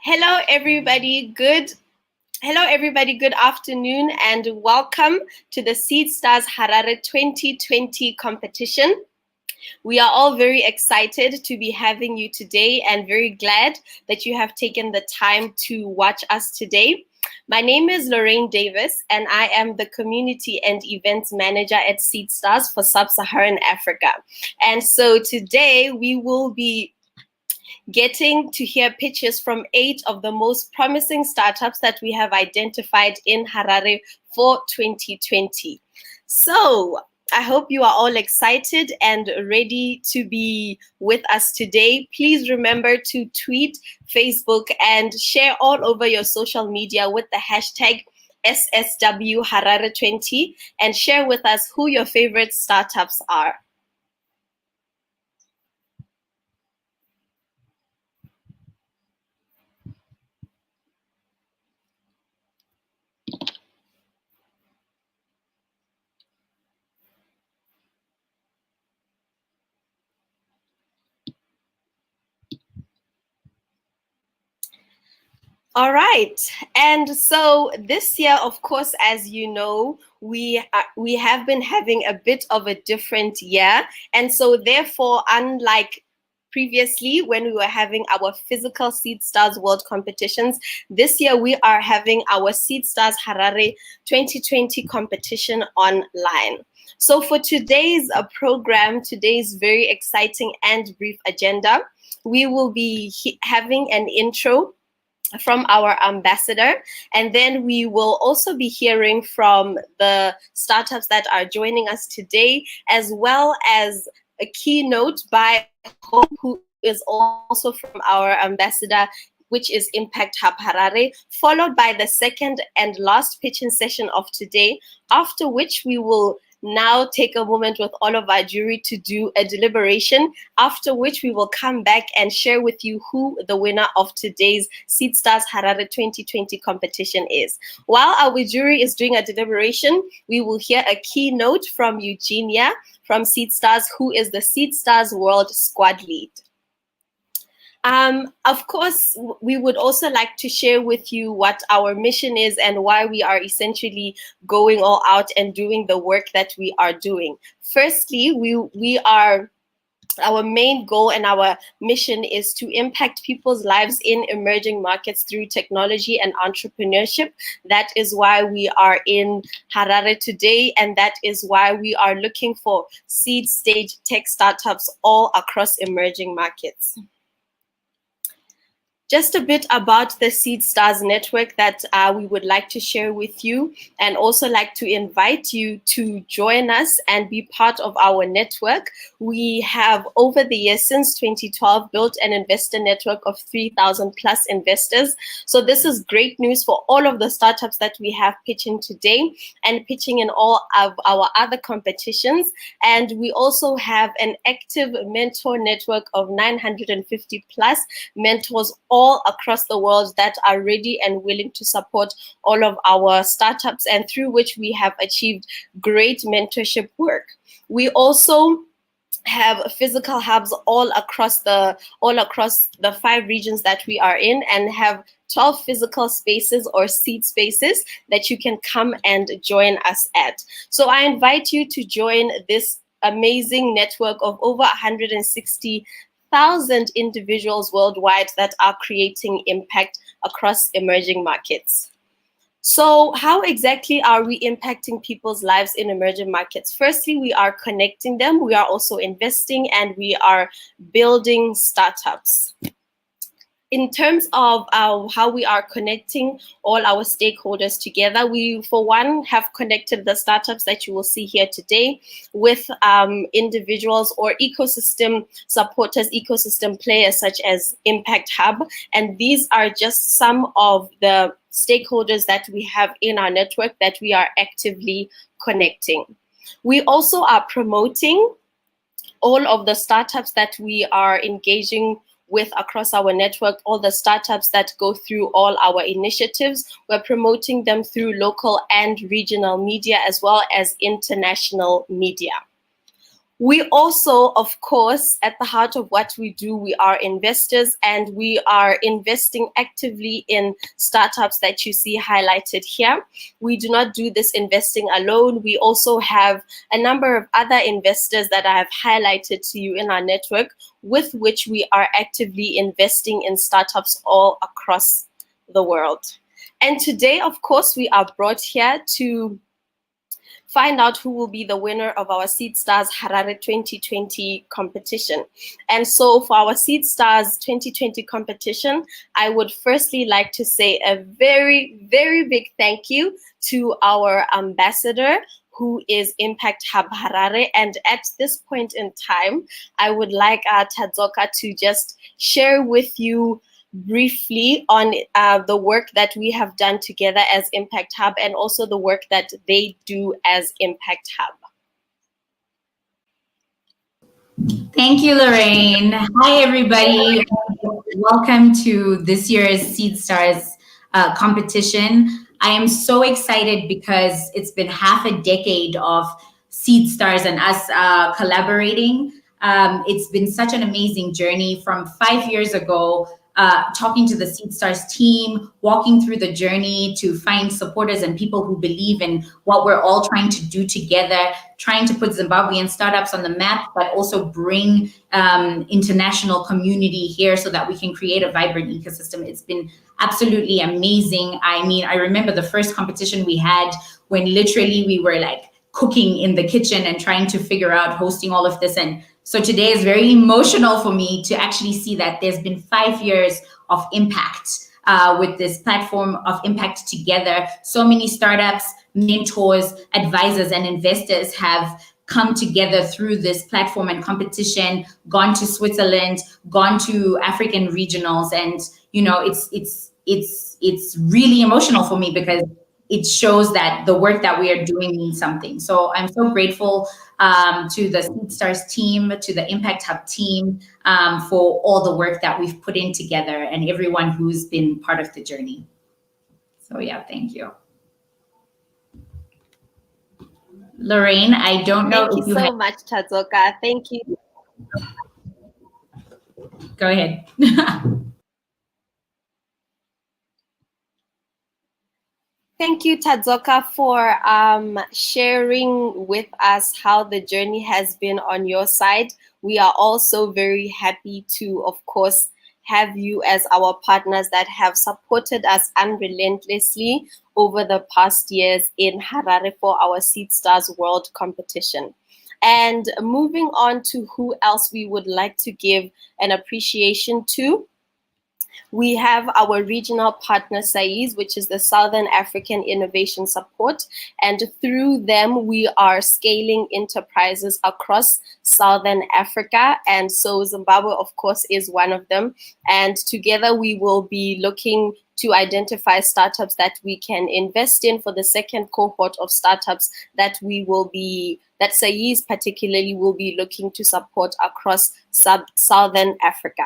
Hello, everybody. Good afternoon, and welcome to the Seedstars Harare 2020 competition. We are all very excited to be having you today and very glad that you have taken the time to watch us today. My name is Lorraine Davis, and I am the Community and Events Manager at Seedstars for Sub-Saharan Africa. And so today we will be getting to hear pitches from 8 of the most promising startups that we have identified in Harare for 2020. So I hope you are all excited and ready to be with us today. Please remember to tweet, Facebook, and share all over your social media with the hashtag SSW Harare20 and share with us who your favorite startups are. All right, and so this year, of course, as you know, we have been having a bit of a different year, and so therefore, unlike previously when we were having our physical Seedstars World competitions, this year we are having our Seedstars Harare 2020 competition online. So for today's program, today's very exciting and brief agenda, we will be having an intro from our ambassador, and then we will also be hearing from the startups that are joining us today, as well as a keynote by Hope, who is also from our ambassador, which is Impact Hub Harare, followed by the second and last pitching session of today, after which we will now take a moment with all of our jury to do a deliberation, after which we will come back and share with you who the winner of today's Seedstars Harare 2020 competition is. While our jury is doing a deliberation, we will hear a keynote from Eugenia from Seedstars, who is the Seedstars World squad lead. Of course, we would also like to share with you what our mission is and why we are essentially going all out and doing the work that we are doing. Firstly, our main goal and our mission is to impact people's lives in emerging markets through technology and entrepreneurship. That is why we are in Harare today, and that is why we are looking for seed stage tech startups all across emerging markets. Just a bit about the Seedstars network that we would like to share with you, and also like to invite you to join us and be part of our network. We have, over the years since 2012, built an investor network of 3,000 plus investors. So this is great news for all of the startups that we have pitching today and pitching in all of our other competitions. And we also have an active mentor network of 950 plus mentors all across the world that are ready and willing to support all of our startups, and through which we have achieved great mentorship work. We also have physical hubs all across the 5 regions that we are in, and have 12 physical spaces or seed spaces that you can come and join us at. So I invite you to join this amazing network of over 160,000 individuals worldwide that are creating impact across emerging markets. So how exactly are we impacting people's lives in emerging markets? Firstly, we are connecting them, we are also investing, and we are building startups. In terms of how we are connecting all our stakeholders together, we, for one, have connected the startups that you will see here today with individuals or ecosystem supporters, ecosystem players such as Impact Hub. And these are just some of the stakeholders that we have in our network that we are actively connecting. We also are promoting all of the startups that we are engaging with across our network, all the startups that go through all our initiatives. We're promoting them through local and regional media, as well as international media. We also, of course, at the heart of what we do, we are investors, and we are investing actively in startups that you see highlighted here. We do not do this investing alone. We also have a number of other investors that I have highlighted to you in our network, with which we are actively investing in startups all across the world. And today, of course, we are brought here to find out who will be the winner of our Seedstars Harare 2020 competition. And so for our Seedstars 2020 competition, I would firstly like to say a very, very big thank you to our ambassador, who is Impact Hub Harare. And at this point in time, I would like Tadzoka to just share with you briefly on the work that we have done together as Impact Hub, and also the work that they do as Impact Hub. Thank you, Lorraine. Hi, everybody. Welcome to this year's Seedstars competition. I am so excited because it's been half a decade of Seedstars and us collaborating. It's been such an amazing journey from 5 years ago, talking to the Seedstars team, walking through the journey to find supporters and people who believe in what we're all trying to do together, trying to put Zimbabwean startups on the map, but also bring international community here so that we can create a vibrant ecosystem. It's been absolutely amazing. I mean, I remember the first competition we had when literally we were like cooking in the kitchen and trying to figure out hosting all of this. And so today is very emotional for me to actually see that there's been 5 years of impact with this platform of impact together. So many startups, mentors, advisors, and investors have come together through this platform and competition, gone to Switzerland, gone to African regionals. And, you know, it's really emotional for me because it shows that the work that we are doing means something. So I'm so grateful to the Seedstars team, to the Impact Hub team for all the work that we've put in together and everyone who's been part of the journey. So yeah, thank you. Lorraine, I don't know if you so much, Tadzoka. Thank you. Go ahead. Thank you, Tadzoka, for sharing with us how the journey has been on your side. We are also very happy to, of course, have you as our partners that have supported us unrelentlessly over the past years in Harare for our Seedstars World competition. And moving on to who else we would like to give an appreciation to. We have our regional partner, SAIS, which is the Southern African Innovation Support. And through them, we are scaling enterprises across Southern Africa. And so Zimbabwe, of course, is one of them. And together we will be looking to identify startups that we can invest in for the second cohort of startups that we will be, that SAIS particularly will be looking to support across Southern Africa.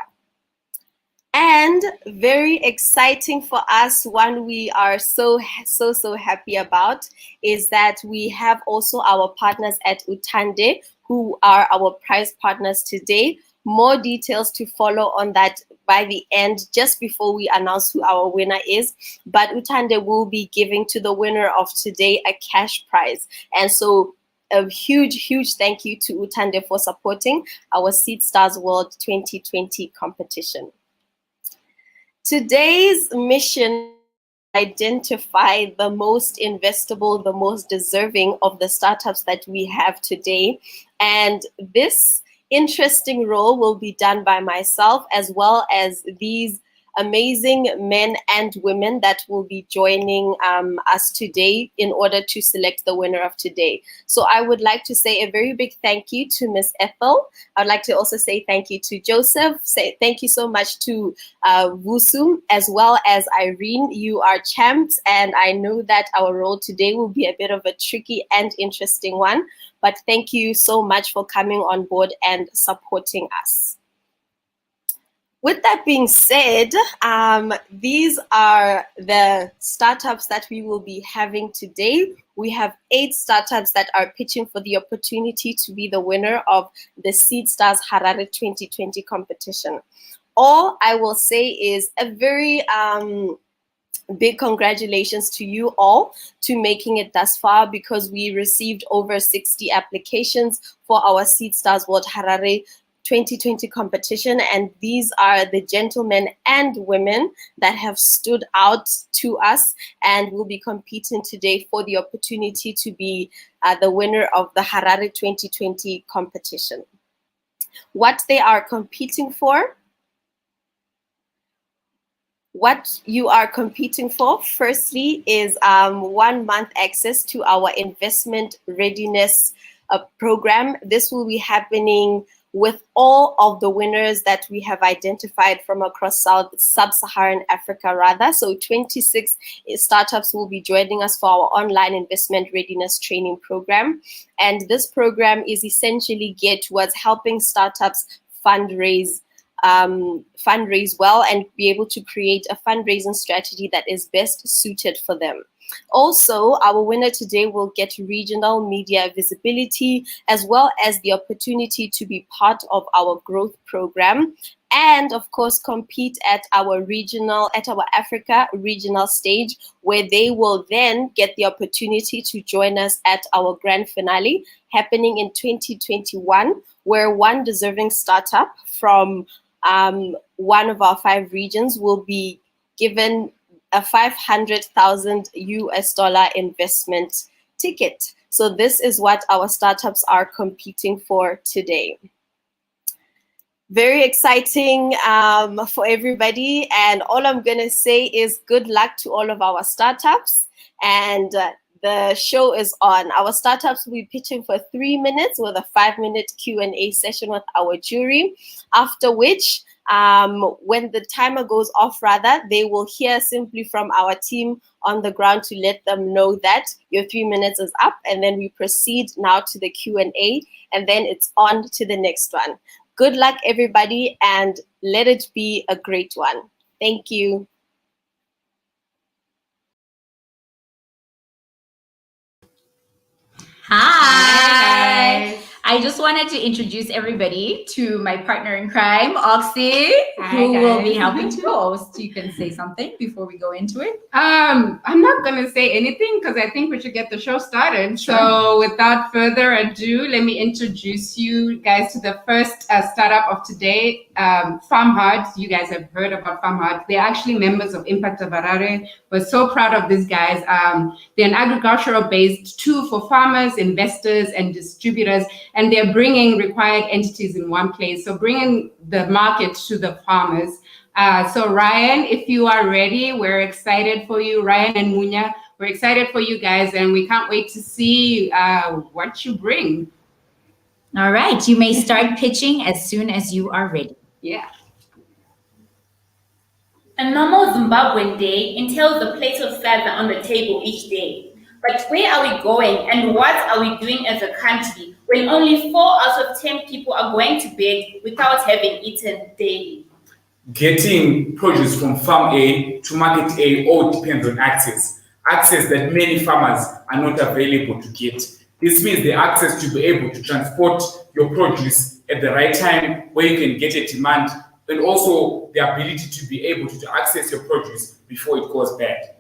And very exciting for us, one we are so happy about, is that we have also our partners at Utande, who are our prize partners today. More details to follow on that by the end, just before we announce who our winner is. But Utande will be giving to the winner of today a cash prize. And so a huge thank you to Utande for supporting our Seedstars World 2020 competition. Today's mission: identify the most investable, the most deserving of the startups that we have today. And this interesting role will be done by myself, as well as these amazing men and women that will be joining us today in order to select the winner of today. So I would like to say a very big thank you to Miss Ethel. I would like to also say thank you to Joseph. Say thank you so much to Vusu, as well as Irene. You are champs, and I know that our role today will be a bit of a tricky and interesting one, but thank you so much for coming on board and supporting us. With that being said, these are the startups that we will be having today. We have 8 startups that are pitching for the opportunity to be the winner of the Seedstars Harare 2020 competition. All I will say is a very big congratulations to you all to making it thus far, because we received over 60 applications for our Seedstars World Harare 2020 competition, and these are the gentlemen and women that have stood out to us and will be competing today for the opportunity to be the winner of the Harare 2020 competition. What they are competing for? What you are competing for, firstly, is 1 month access to our investment readiness program. This will be happening with all of the winners that we have identified from across sub-Saharan Africa rather. So 26 startups will be joining us for our online investment readiness training program. And this program is essentially geared towards helping startups fundraise well and be able to create a fundraising strategy that is best suited for them. Also, our winner today will get regional media visibility as well as the opportunity to be part of our growth program, and of course compete at our Africa regional stage, where they will then get the opportunity to join us at our grand finale happening in 2021, where one deserving startup from one of our 5 regions will be given a $500,000 investment ticket. So this is what our startups are competing for today. Very exciting for everybody, and all I'm gonna say is good luck to all of our startups, and the show is on. Our startups will be pitching for 3 minutes with a 5-minute Q&A session with our jury, after which when the timer goes off rather, they will hear simply from our team on the ground to let them know that your 3 minutes is up, and then we proceed now to the Q&A, and then it's on to the next one. Good luck, everybody, and let it be a great one. Thank you. Hi. I just wanted to introduce everybody to my partner in crime, Oxy, who will be helping to host. You can say something before we go into it. I'm not going to say anything because I think we should get the show started. Sure. So without further ado, let me introduce you guys to the first startup of today, Farm Hard. You guys have heard about Farm Hard. They're actually members of Impact of Harare. We're so proud of these guys. They're an agricultural-based tool for farmers, investors, and distributors, and they're bringing required entities in one place. So bringing the market to the farmers. So Ryan, if you are ready, we're excited for you. Ryan and Munya, we're excited for you guys, and we can't wait to see what you bring. All right, you may start pitching as soon as you are ready. Yeah. A normal Zimbabwean day entails a plate of salad on the table each day. But where are we going, and what are we doing as a country when only 4 out of 10 people are going to bed without having eaten daily? Getting produce from farm A to market A all depends on access that many farmers are not available to get. This means the access to be able to transport your produce at the right time where you can get a demand, and also the ability to be able to access your produce before it goes bad.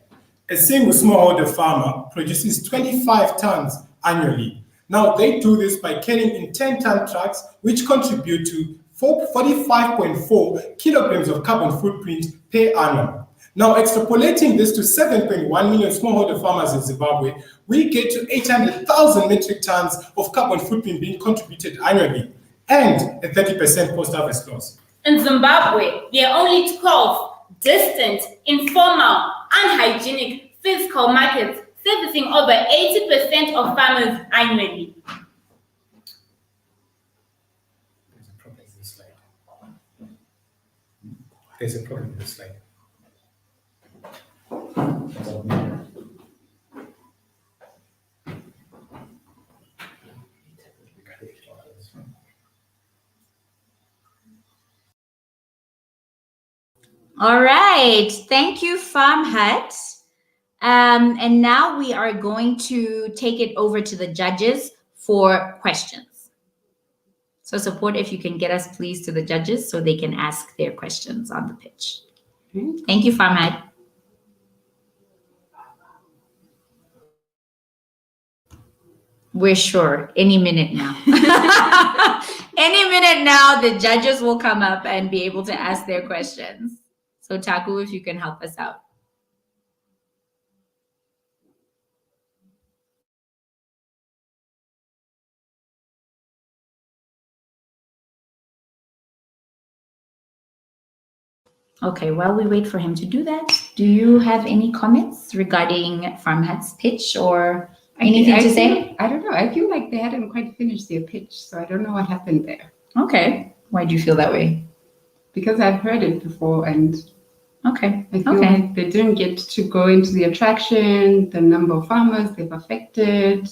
A single smallholder farmer produces 25 tons annually. Now, they do this by carrying in 10-ton trucks, which contribute to 45.4 kilograms of carbon footprint per annum. Now, extrapolating this to 7.1 million smallholder farmers in Zimbabwe, we get to 800,000 metric tons of carbon footprint being contributed annually, and a 30% post-harvest loss. In Zimbabwe, there are only 12 distant, informal, unhygienic physical markets servicing over 80% of farmers annually. There's a problem with this slide. All right. Thank you, Farm Hut. And now we are going to take it over to the judges for questions. So support, if you can get us please to the judges so they can ask their questions on the pitch. Thank you, Farm Hut. We're sure any minute now. Any minute now, the judges will come up and be able to ask their questions. So Taku, if you can help us out. Okay, while we wait for him to do that, do you have any comments regarding Farm Hut's pitch or anything to say? I don't know. I feel like they hadn't quite finished their pitch, so I don't know what happened there. Okay. Why do you feel that way? Because I've heard it before, and okay. I feel like they didn't get to go into the attraction, the number of farmers they've affected,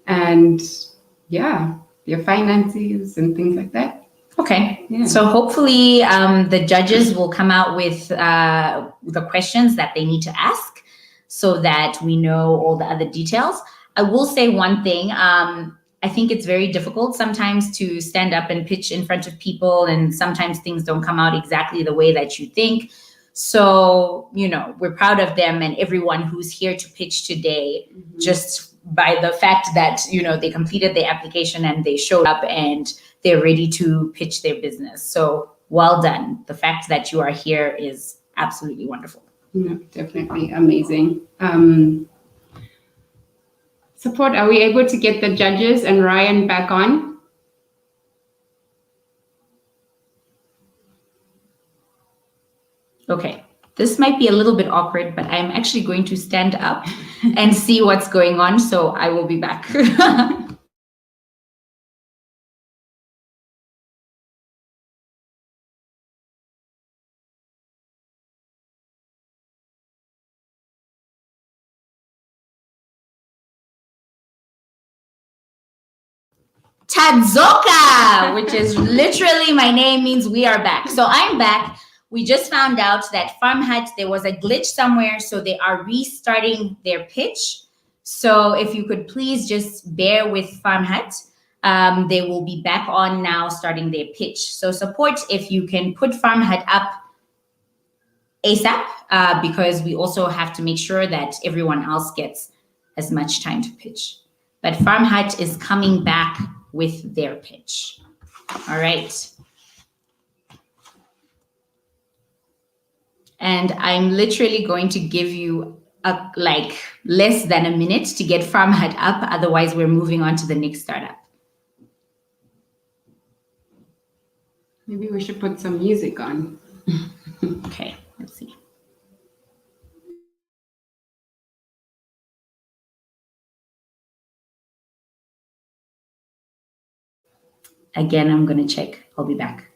and yeah, their finances and things like that. Okay. Yeah. So hopefully the judges will come out with the questions that they need to ask so that we know all the other details. I will say one thing. I think it's very difficult sometimes to stand up and pitch in front of people, and sometimes things don't come out exactly the way that you think. So, you know, we're proud of them and everyone who's here to pitch today, just by the fact that, you know, they completed their application and they showed up and they're ready to pitch their business. So well done. The fact that you are here is absolutely wonderful. No, definitely amazing. Support, are we able to get the judges and Ryan back on? Okay, this might be a little bit awkward, but I'm actually going to stand up and see what's going on. So I will be back. Tadzoka, which is literally my name, means we are back. So I'm back. We just found out that Farm Hut, there was a glitch somewhere, so they are restarting their pitch. So if you could please just bear with Farm Hut. They will be back on now starting their pitch. So support, if you can put Farm Hut up ASAP, because we also have to make sure that everyone else gets as much time to pitch. But Farm Hut is coming back with their pitch. All right. And I'm literally going to give you like less than a minute to get Farm Hut up. Otherwise, we're moving on to the next startup. Maybe we should put some music on. Okay, let's see. Again, I'm going to check. I'll be back.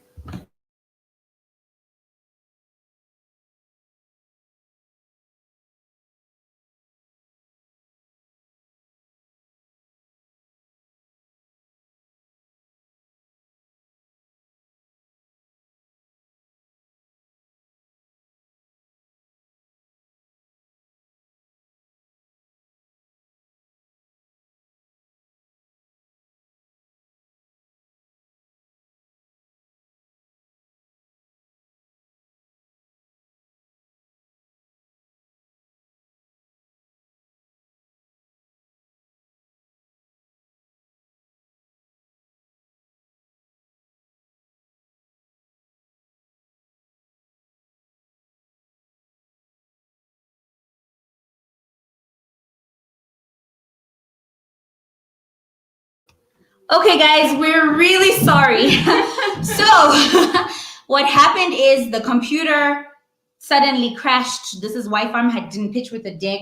Okay, guys, we're really sorry. So what happened is the computer suddenly crashed. This is why Farm Hut didn't pitch with the deck.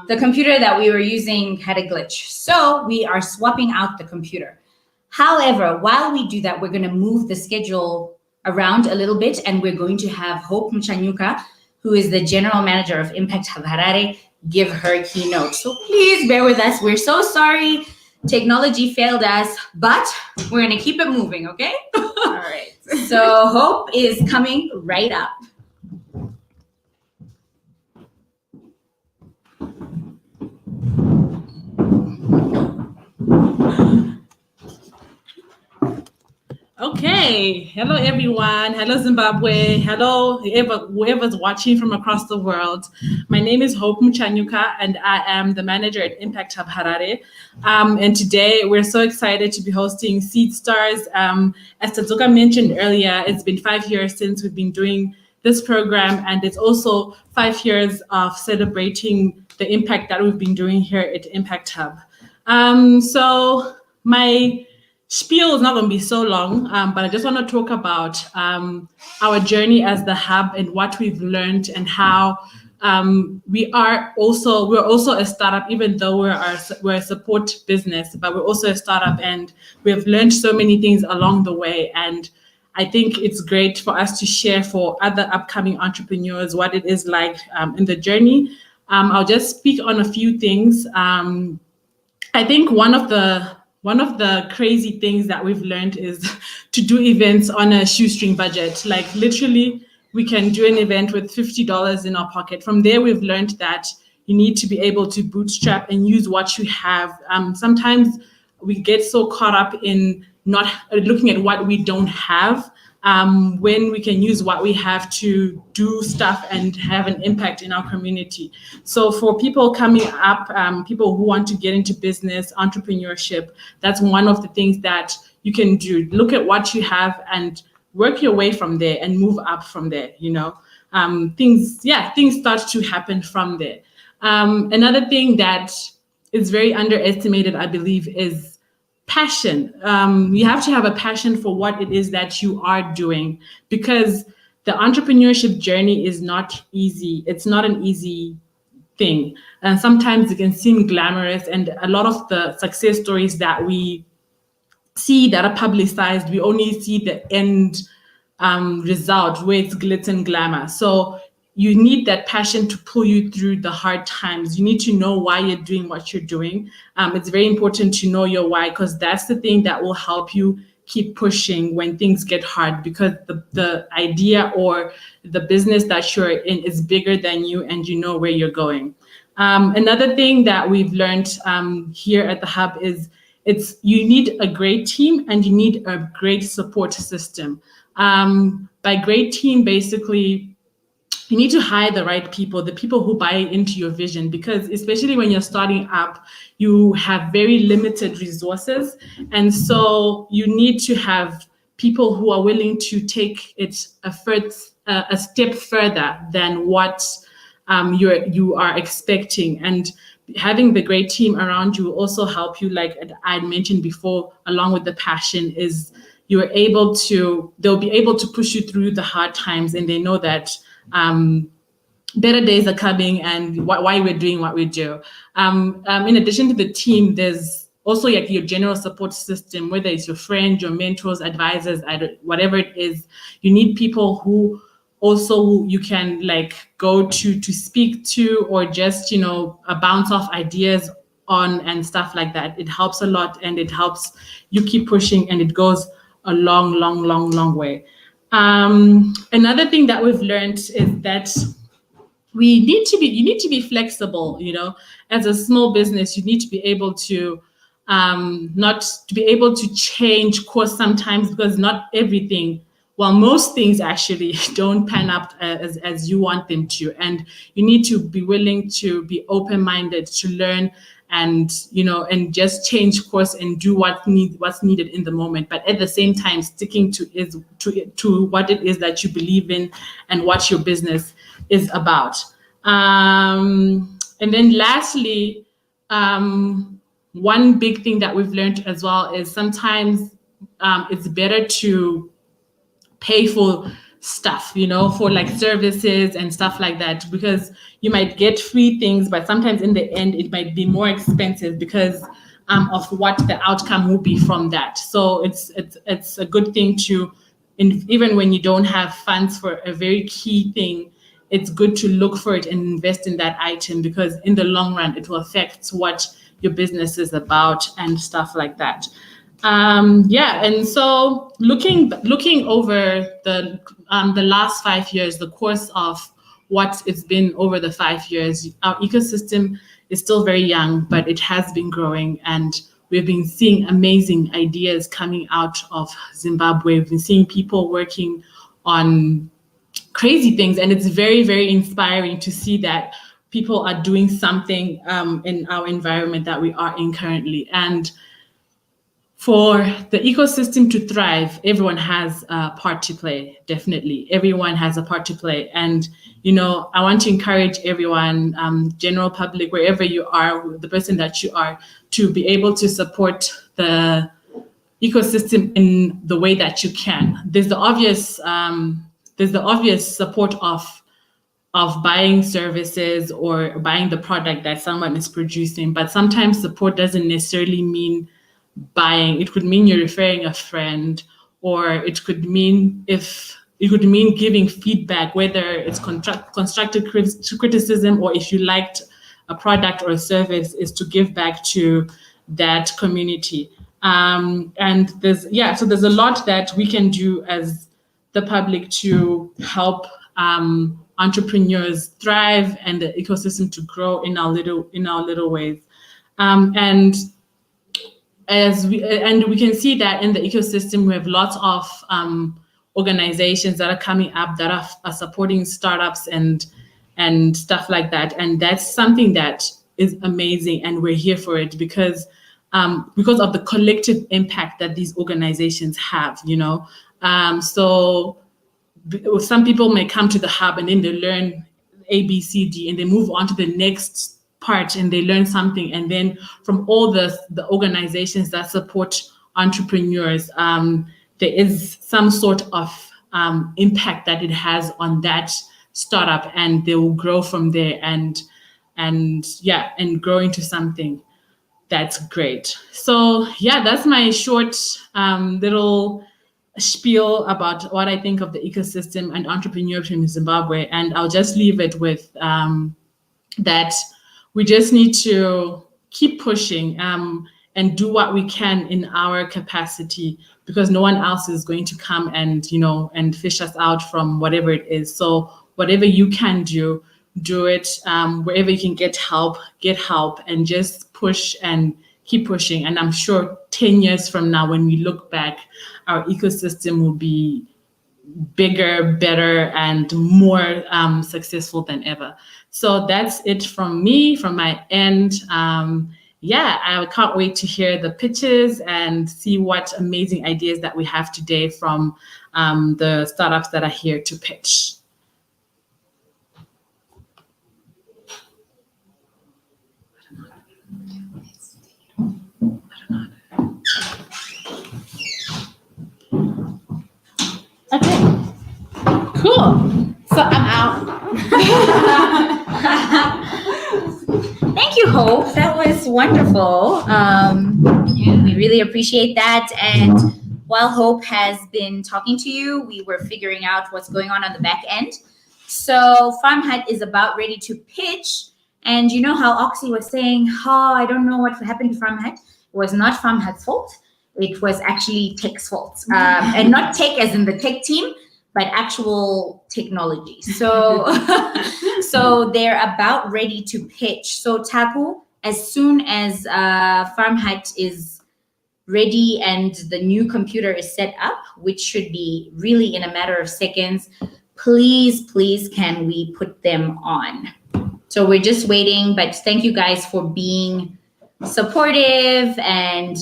The computer that we were using had a glitch. So we are swapping out the computer. However, while we do that, we're going to move the schedule around a little bit, and we're going to have Hope Mchanyuka, who is the general manager of Impact Hub Harare, give her keynote. So please bear with us. We're so sorry. Technology failed us, but we're going to keep it moving, okay? All right. So Hope is coming right up. Okay. Hello, everyone. Hello, Zimbabwe. Hello, whoever's watching from across the world. My name is Hope Muchanyuka, and I am the manager at Impact Hub Harare. And today we're so excited to be hosting Seedstars. As Tazuka mentioned earlier, it's been 5 years since we've been doing this program, and it's also 5 years of celebrating the impact that we've been doing here at Impact Hub. So my spiel is not going to be so long, but I just want to talk about our journey as the hub and what we've learned and how we're also a startup, even though we're a support business, but we're also a startup, and we've learned so many things along the way. And I think it's great for us to share for other upcoming entrepreneurs what it is like in the journey. I'll just speak on a few things. I think one of the crazy things that we've learned is to do events on a shoestring budget. Like literally, we can do an event with $50 in our pocket. From there, we've learned that you need to be able to bootstrap and use what you have. Sometimes we get so caught up in not looking at what we don't have, when we can use what we have to do stuff and have an impact in our community. So for people coming up, people who want to get into business, entrepreneurship, that's one of the things that you can do. Look at what you have and work your way from there and move up from there, things start to happen from there. Another thing that is very underestimated, I believe, is passion. You have to have a passion for what it is that you are doing, because the entrepreneurship journey is not easy. It's not an easy thing. And sometimes it can seem glamorous, and a lot of the success stories that we see that are publicized, we only see the end result where it's glitz and glamour. So you need that passion to pull you through the hard times. You need to know why you're doing what you're doing. It's very important to know your why, because that's the thing that will help you keep pushing when things get hard, because the idea or the business that you're in is bigger than you, and you know where you're going. Another thing that we've learned here at the Hub is you need a great team and you need a great support system. By great team, basically, you need to hire the right people, the people who buy into your vision, because especially when you're starting up, you have very limited resources. And so you need to have people who are willing to take it a step further than what you are expecting. And having the great team around you will also help you, like I mentioned before, along with the passion, is they'll be able to push you through the hard times, and they know that better days are coming and why we're doing what we do. In addition to the team, there's also like your general support system, whether it's your friends, your mentors, advisors, whatever it is. You need people who also you can like go to speak to, or just, bounce off ideas on and stuff like that. It helps a lot, and it helps you keep pushing, and it goes a long, long, long, long way. Another thing that we've learned is that you need to be flexible. As a small business, you need to be able to change course sometimes, because not everything, most things actually don't pan up as you want them to, and you need to be willing to be open-minded to learn, and just change course and do what's needed in the moment, but at the same time sticking to what it is that you believe in and what your business is about. And then lastly, one big thing that we've learned as well is sometimes it's better to pay for stuff, for like services and stuff like that, because you might get free things, but sometimes in the end it might be more expensive because of what the outcome will be from that. So it's a good thing to, even when you don't have funds for a very key thing, it's good to look for it and invest in that item, because in the long run it will affect what your business is about and stuff like that. And so looking over the last 5 years, the course of what it's been over the 5 years, our ecosystem is still very young, but it has been growing, and we've been seeing amazing ideas coming out of Zimbabwe. We've been seeing people working on crazy things, and it's very, very inspiring to see that people are doing something in our environment that we are in currently. And for the ecosystem to thrive, everyone has a part to play, definitely. Everyone has a part to play. And, I want to encourage everyone, general public, wherever you are, the person that you are, to be able to support the ecosystem in the way that you can. There's the obvious support of buying services or buying the product that someone is producing, but sometimes support doesn't necessarily mean buying. It could mean you're referring a friend, or it could mean giving feedback, whether it's constructive criticism, or if you liked a product or a service, is to give back to that community. And there's a lot that we can do as the public to help entrepreneurs thrive and the ecosystem to grow in our little ways. And we can see that in the ecosystem, we have lots of organizations that are coming up that are supporting startups and stuff like that. And that's something that is amazing, and we're here for it because of the collective impact that these organizations have, So some people may come to the hub and then they learn A, B, C, D, and they move on to the next part and they learn something. And then from all the organizations that support entrepreneurs, there is some sort of impact that it has on that startup, and they will grow from there and grow into something that's great. So that's my short little spiel about what I think of the ecosystem and entrepreneurship in Zimbabwe. And I'll just leave it with that we just need to keep pushing and do what we can in our capacity, because no one else is going to come and fish us out from whatever it is. So whatever you can do it. Wherever you can get help, and just push and keep pushing. And I'm sure 10 years from now, when we look back, our ecosystem will be bigger, better, and more successful than ever. So that's it from me, from my end. I can't wait to hear the pitches and see what amazing ideas that we have today from the startups that are here to pitch. Okay, cool. So I'm out. Thank you, Hope. That was wonderful. We really appreciate that. And while Hope has been talking to you, we were figuring out what's going on the back end. So Farm Hut is about ready to pitch. And you know how Oxy was saying, I don't know what happened to Farm Hut. It was not Farm Hut's fault. It was actually tech's fault. And not tech as in the tech team, but actual technology. So, so they're about ready to pitch. So Taku, as soon as Farm Hut is ready and the new computer is set up, which should be really in a matter of seconds, please, can we put them on? So we're just waiting, but thank you guys for being supportive and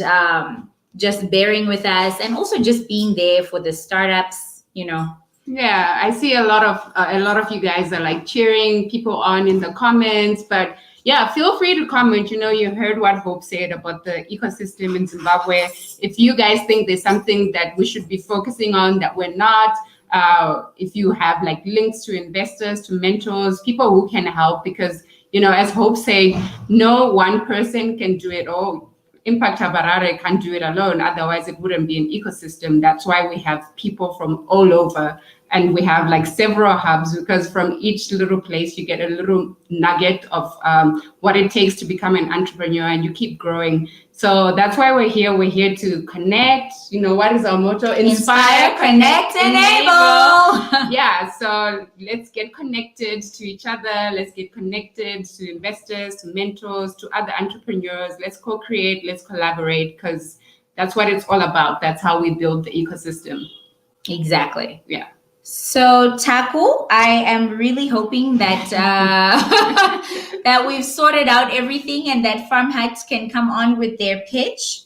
just bearing with us, and also just being there for the startups, Yeah, I see a lot of you guys are like cheering people on in the comments, but yeah, feel free to comment. You heard what Hope said about the ecosystem in Zimbabwe. If you guys think there's something that we should be focusing on that we're not, if you have like links to investors, to mentors, people who can help, because, as Hope said, no one person can do it all. Impact Hub Harare can't do it alone. Otherwise, it wouldn't be an ecosystem. That's why we have people from all over and we have like several hubs, because from each little place you get a little nugget of what it takes to become an entrepreneur, and you keep growing. So that's why we're here. We're here to connect. You know, what is our motto? Inspire, connect, enable. Yeah, so let's get connected to each other. Let's get connected to investors, to mentors, to other entrepreneurs. Let's co-create, let's collaborate, because that's what it's all about. That's how we build the ecosystem. Exactly. Yeah. So Taku, I am really hoping that that we've sorted out everything and that Farm Hut can come on with their pitch,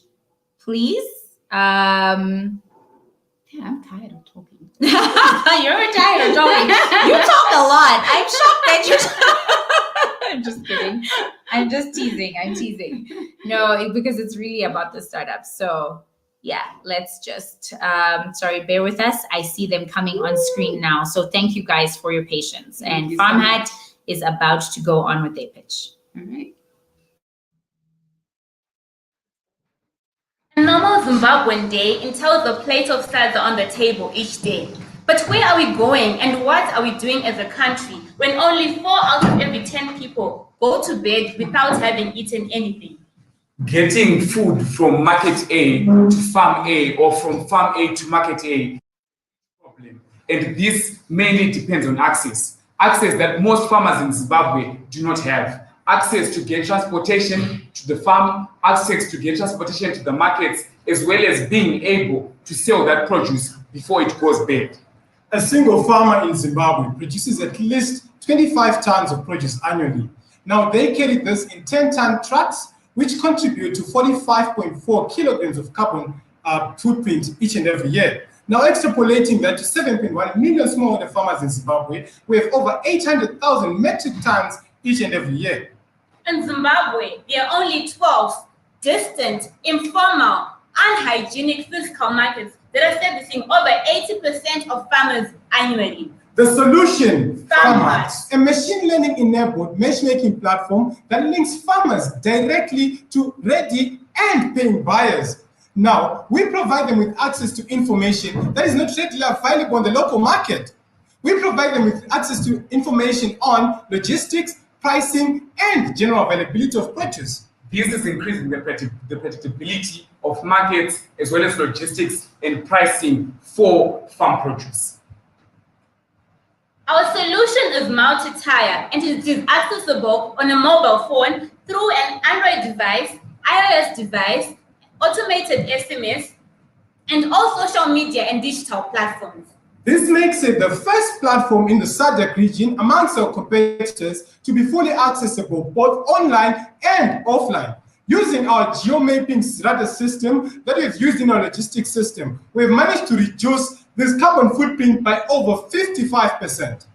please. Yeah, I'm tired of talking. You're tired of talking. You talk a lot. I'm shocked that you. I'm just kidding. I'm just teasing. I'm teasing. No, because it's really about the startups. So yeah, let's just, sorry, bear with us. I see them coming on screen now. So thank you guys for your patience. And Farm Hut is about to go on with their pitch. All right. A normal Zimbabwean day entails a plate of salad on the table each day. But where are we going and what are we doing as a country when only 4 out of every 10 people go to bed without having eaten anything? Getting food from market A to farm A or from farm A to market A is a problem. And this mainly depends on access. Access that most farmers in Zimbabwe do not have. Access to get transportation to the farm, access to get transportation to the markets, as well as being able to sell that produce before it goes bad. A single farmer in Zimbabwe produces at least 25 tons of produce annually. Now, they carry this in 10-ton trucks, which contribute to 45.4 kilograms of carbon footprint each and every year. Now, extrapolating that to 7.1 million smallholder farmers in Zimbabwe, we have over 800,000 metric tons each and every year. In Zimbabwe, there are only 12 distant, informal, unhygienic physical markets that are servicing over 80% of farmers annually. The solution, Farm Farm Hut, Hut, a machine learning enabled matchmaking platform that links farmers directly to ready and paying buyers. Now, we provide them with access to information that is not readily available on the local market. We provide them with access to information on logistics, pricing, and general availability of produce. This is increasing the predictability of markets as well as logistics and pricing for farm produce. Our solution is multi-tier and it is accessible on a mobile phone through an Android device, iOS device, automated SMS, and all social media and digital platforms. This makes it the first platform in the SADC region amongst our competitors to be fully accessible both online and offline. Using our geomapping strata system that we've used in our logistics system, we've managed to reduce this carbon footprint by over 55%.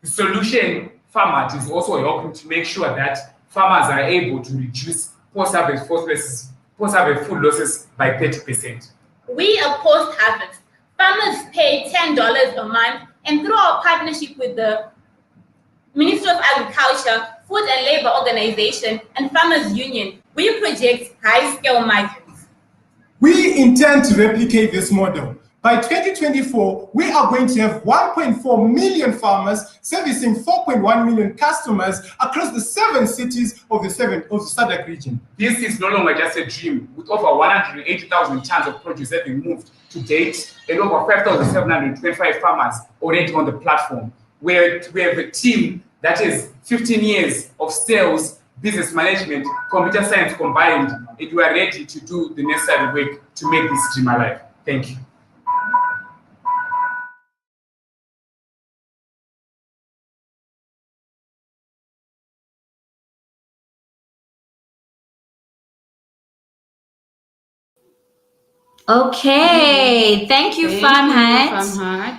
The solution, Farm Hut, is also helping to make sure that farmers are able to reduce post-harvest food losses by 30%. We are post-harvest. Farmers pay $10 a month, and through our partnership with the Ministry of Agriculture, Food and Labor Organization, and Farmers Union, we project high-scale margins. We intend to replicate this model. By 2024, we are going to have 1.4 million farmers servicing 4.1 million customers across the 7 cities of the SADC region. This is no longer just a dream. With over 180,000 tons of produce having moved to date and over 5,725 farmers already on the platform, where we have a team that is 15 years of sales, business management, computer science combined, and we are ready to do the necessary work to make this dream alive. Thank you. Okay, thank you, Farm Hut.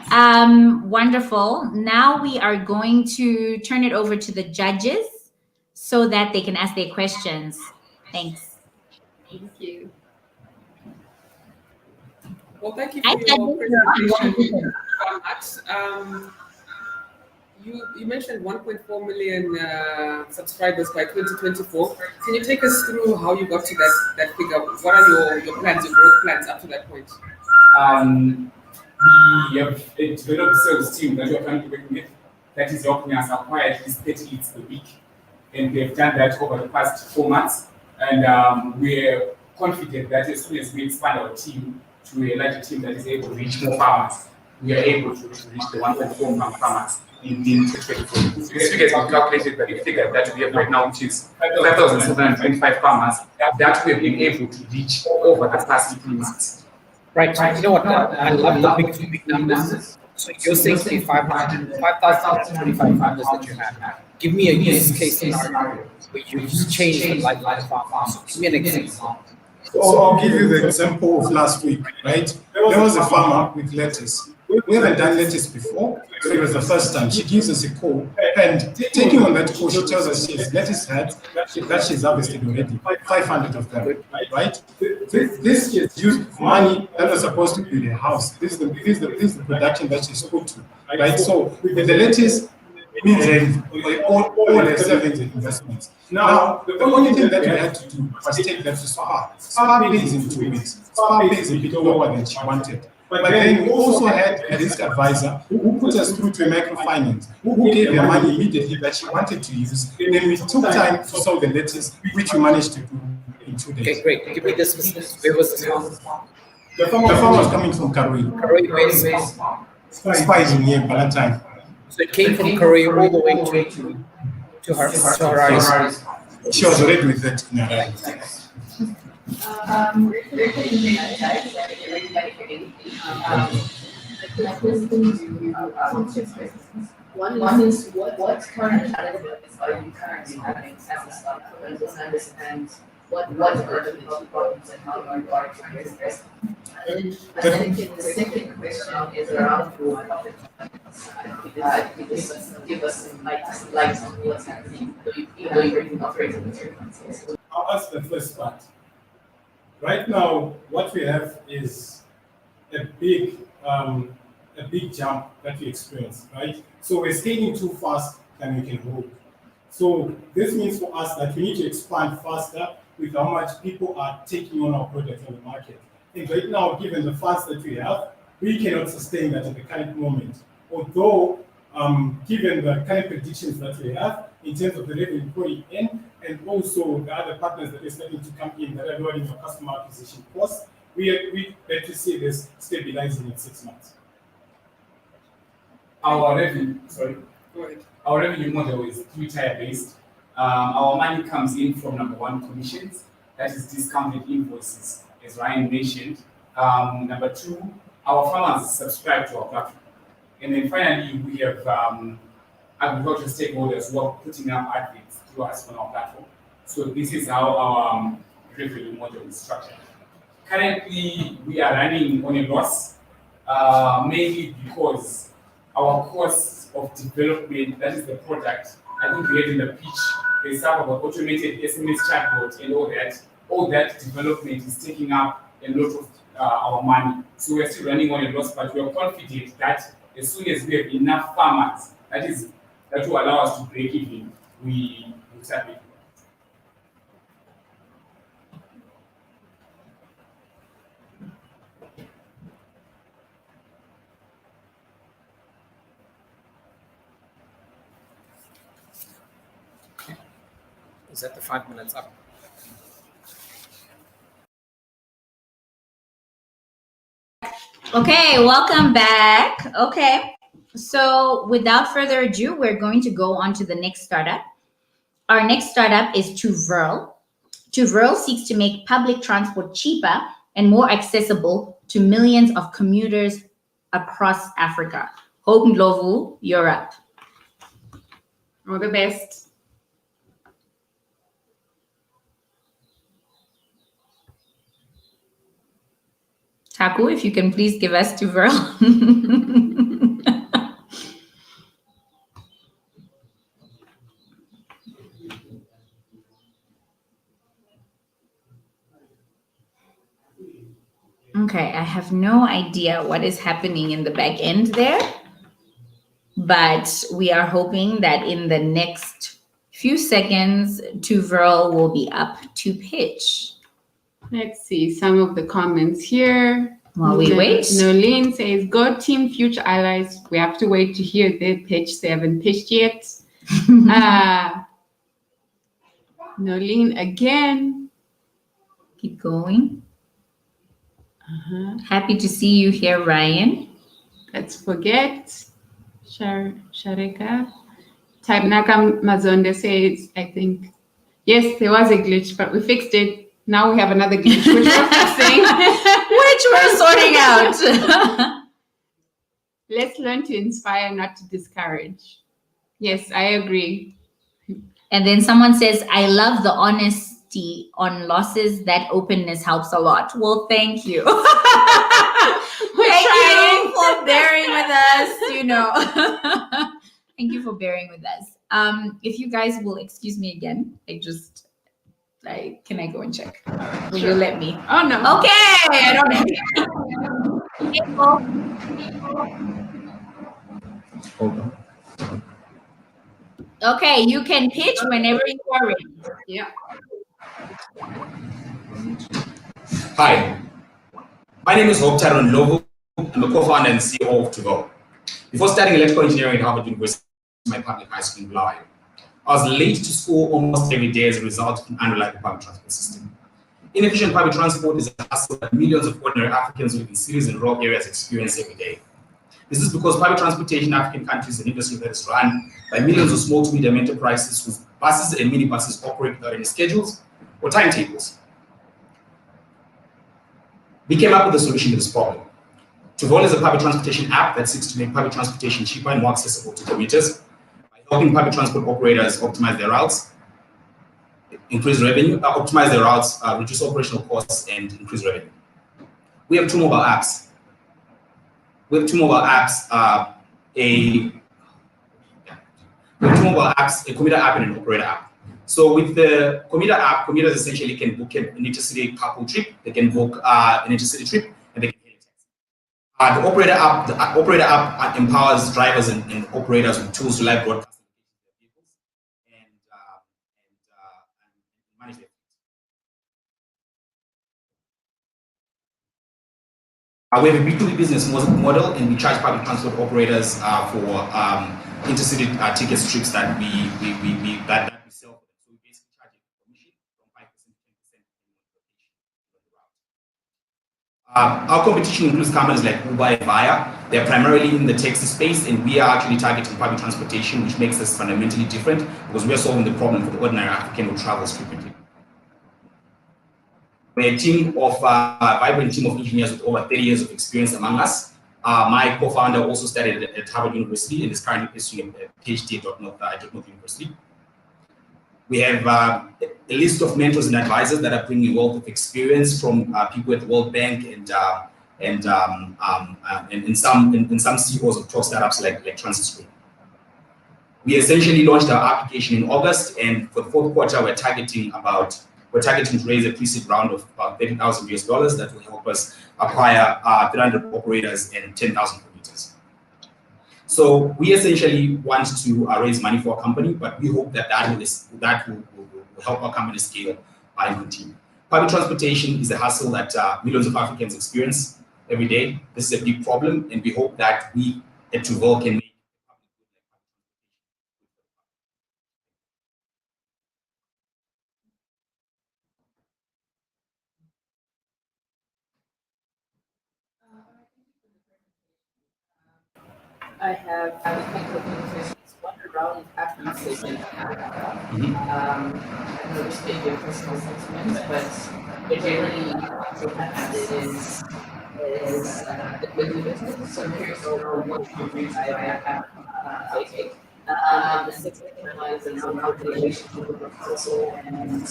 Farm Hut. Wonderful. Now we are going to turn it over to the judges so that they can ask their questions. Thanks. Thank you. Well, thank you for your presentation, Farm Hut. You mentioned 1.4 million subscribers by 2024. Can you take us through how you got to that figure? What are your plans, your growth plans up to that point? We have a developed sales team that we are currently working with that is helping us acquire at least 30 leads a week. And they've done that over the past 4 months. And we're confident that as soon as we expand our team to a larger team that is able to reach more farmers, we are able to reach the 1.4 million farmers in 2024. This figure has been calculated by the figure that we have right now, which is 5,725 farmers that we have been able to reach over the past 3 months. Right. You know what? I love the big numbers. So you're saying 5,025 farmers that you have. Give me a use case scenario where you just change the life of farmers. Give me an example. So I'll give you the example of last week, right? There was a farmer with lettuce. We haven't done lettuce before, so it was the first time. She gives us a call, and taking on that call, she tells us she has lettuce heads that she's harvested already, 500 of them, right? This is used money that was supposed to be the house. This is the production that she's put to, right? So with the lettuce, means all the savings and investments. Now, the only thing that we had to do was take that to SPAR. SPAR pays in 2 weeks. SPAR pays a bit lower than she wanted. But then we also had a risk advisor who put us through to a microfinance, who gave her money immediately that she wanted to use. Then we took time to solve the lettuce, which we managed to do in 2 days. Okay, great. Give me this. Where was this from? The farm was coming from Karoi. Karoi, where is SPAR is in here, Valentine. So it came from Korea all the way to Harare. She was already with that in Harare. One is what current challenges are you currently having as a startup, and what are the problems and how you are trying to address them. And then the second question is around your profit. If you just give us some light on what's happening, though you're operating with your companies. I'll ask the first part. Right now, what we have is a big jump that we experience, right? So we're scaling too fast than we can hold. So this means for us that we need to expand faster with how much people are taking on our products on the market. And right now, given the funds that we have, we cannot sustain that at the current moment. Although, given the current predictions that we have in terms of the revenue going in, and also the other partners that are starting to come in that are lowering our customer acquisition costs, we better see this stabilizing in 6 months. Our revenue model is 3-tier based. Our money comes in from number 1, commissions, that is discounted invoices, as Ryan mentioned. Number 2, our farmers subscribe to our platform. And then finally, we have agricultural stakeholders who are putting up adverts through us on our platform. So this is how our revenue model is structured. Currently, we are running on a loss, mainly because our costs of development, that is the product, I think we had in the pitch, there's stuff about automated SMS chatbot and all that development is taking up a lot of our money. So we're still running on a loss, but we are confident that as soon as we have enough farmers, that will allow us to break even, we will start making. Is that the 5 minutes up? Okay, welcome back. Okay, so without further ado, we're going to go on to the next startup. Our next startup is Tuvrl. Tuvrl seeks to make public transport cheaper and more accessible to millions of commuters across Africa. Hope Ndlovu, you're up. All the best. Taku, if you can please give us Tuvrl. Okay, I have no idea what is happening in the back end there, but we are hoping that in the next few seconds, Tuvrl will be up to pitch. Let's see some of the comments here. While we wait. Nolene says, go team future allies. We have to wait to hear their pitch. They haven't pitched yet. Nolene again. Keep going. Happy to see you here, Ryan. Let's forget. Sharika. Tabnaka Mazonde says, I think, yes, there was a glitch, but we fixed it. Now we have another glitch, which we're fixing. Which we're sorting out. Let's learn to inspire, not to discourage. Yes, I agree. And then someone says, I love the honesty on losses. That openness helps a lot. Well, thank you. Thank you for bearing with us, Thank you for bearing with us. If you guys will excuse me again, can I go and check? Will you let me? Oh, no. Okay. I don't Hold on. Okay, you can pitch whenever you are ready. Yeah. Hi, my name is Hope Taron Lovo. I'm the co-founder and CEO of To Go. Before studying electrical engineering at Harvard University, my public high school in Bulawayo, I was late to school almost every day as a result of an unreliable public transport system. Inefficient public transport is a hassle that millions of ordinary Africans living in cities and rural areas experience every day. This is because public transportation in African countries is an industry that is run by millions of small to medium enterprises whose buses and minibuses operate without any schedules or timetables. We came up with a solution to this problem. Tuvol is a public transportation app that seeks to make public transportation cheaper and more accessible to commuters by helping public transport operators optimize their routes, increase revenue, optimize their routes, reduce operational costs, and increase revenue. We have two mobile apps. A commuter app and an operator app. So with the commuter app, commuters essentially can book an intercity carpool trip, they can book an intercity trip, and they can hail a taxi. The operator app empowers drivers and operators with tools to live broadcast their vehicles and manage their fleet. We have a B2B business model, and we charge public transport operators for intercity tickets trips that we sell. So we basically charge a commission from 5% to 10% Our competition includes companies like Uber and Via. They're primarily in the taxi space, and we are actually targeting public transportation, which makes us fundamentally different because we are solving the problem for the ordinary African who travels frequently. We're a vibrant team of engineers with over 30 years of experience among us. My co-founder also studied at Harvard University and is currently pursuing a PhD at Dartmouth University. We have a list of mentors and advisors that are bringing a wealth of experience from people at the World Bank and some CEOs of top startups like TransitScreen. We essentially launched our application in August, and for the fourth quarter, we're targeting to raise a pre-seed round of about $30,000 that will help us acquire 300 operators and 10,000 commuters. So we essentially want to raise money for our company, but we hope that will help our company scale and continue. Public transportation is a hassle that millions of Africans experience every day. This is a big problem, and we hope that we at Tuvol can make I have a couple of questions. One around app usage. I noticed that your personal sentiments, but generally, what happens is the business. So here's what you bring to I take. The second one is an calculation of the proposal and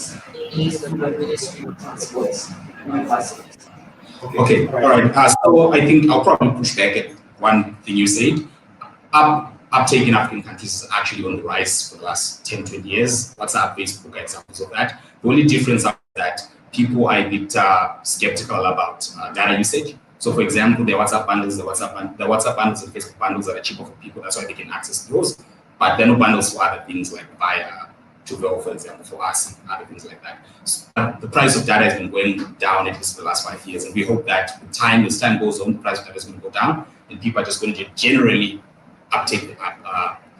ease of administering transports and buses. Okay, all right. So I think I'll probably push back at one thing you said. Uptake in African countries is actually on the rise for the last 10, 20 years. WhatsApp, Facebook are examples of that. The only difference is that people are a bit skeptical about data usage. So for example, the WhatsApp bundles and Facebook bundles are cheaper for people. That's why they can access those. But there are no bundles for other things like Via, Tuvel, for example, for us and other things like that. So, the price of data has been going down at least for the last 5 years, and we hope that as time goes on, the price of data is going to go down, and people are just going to generally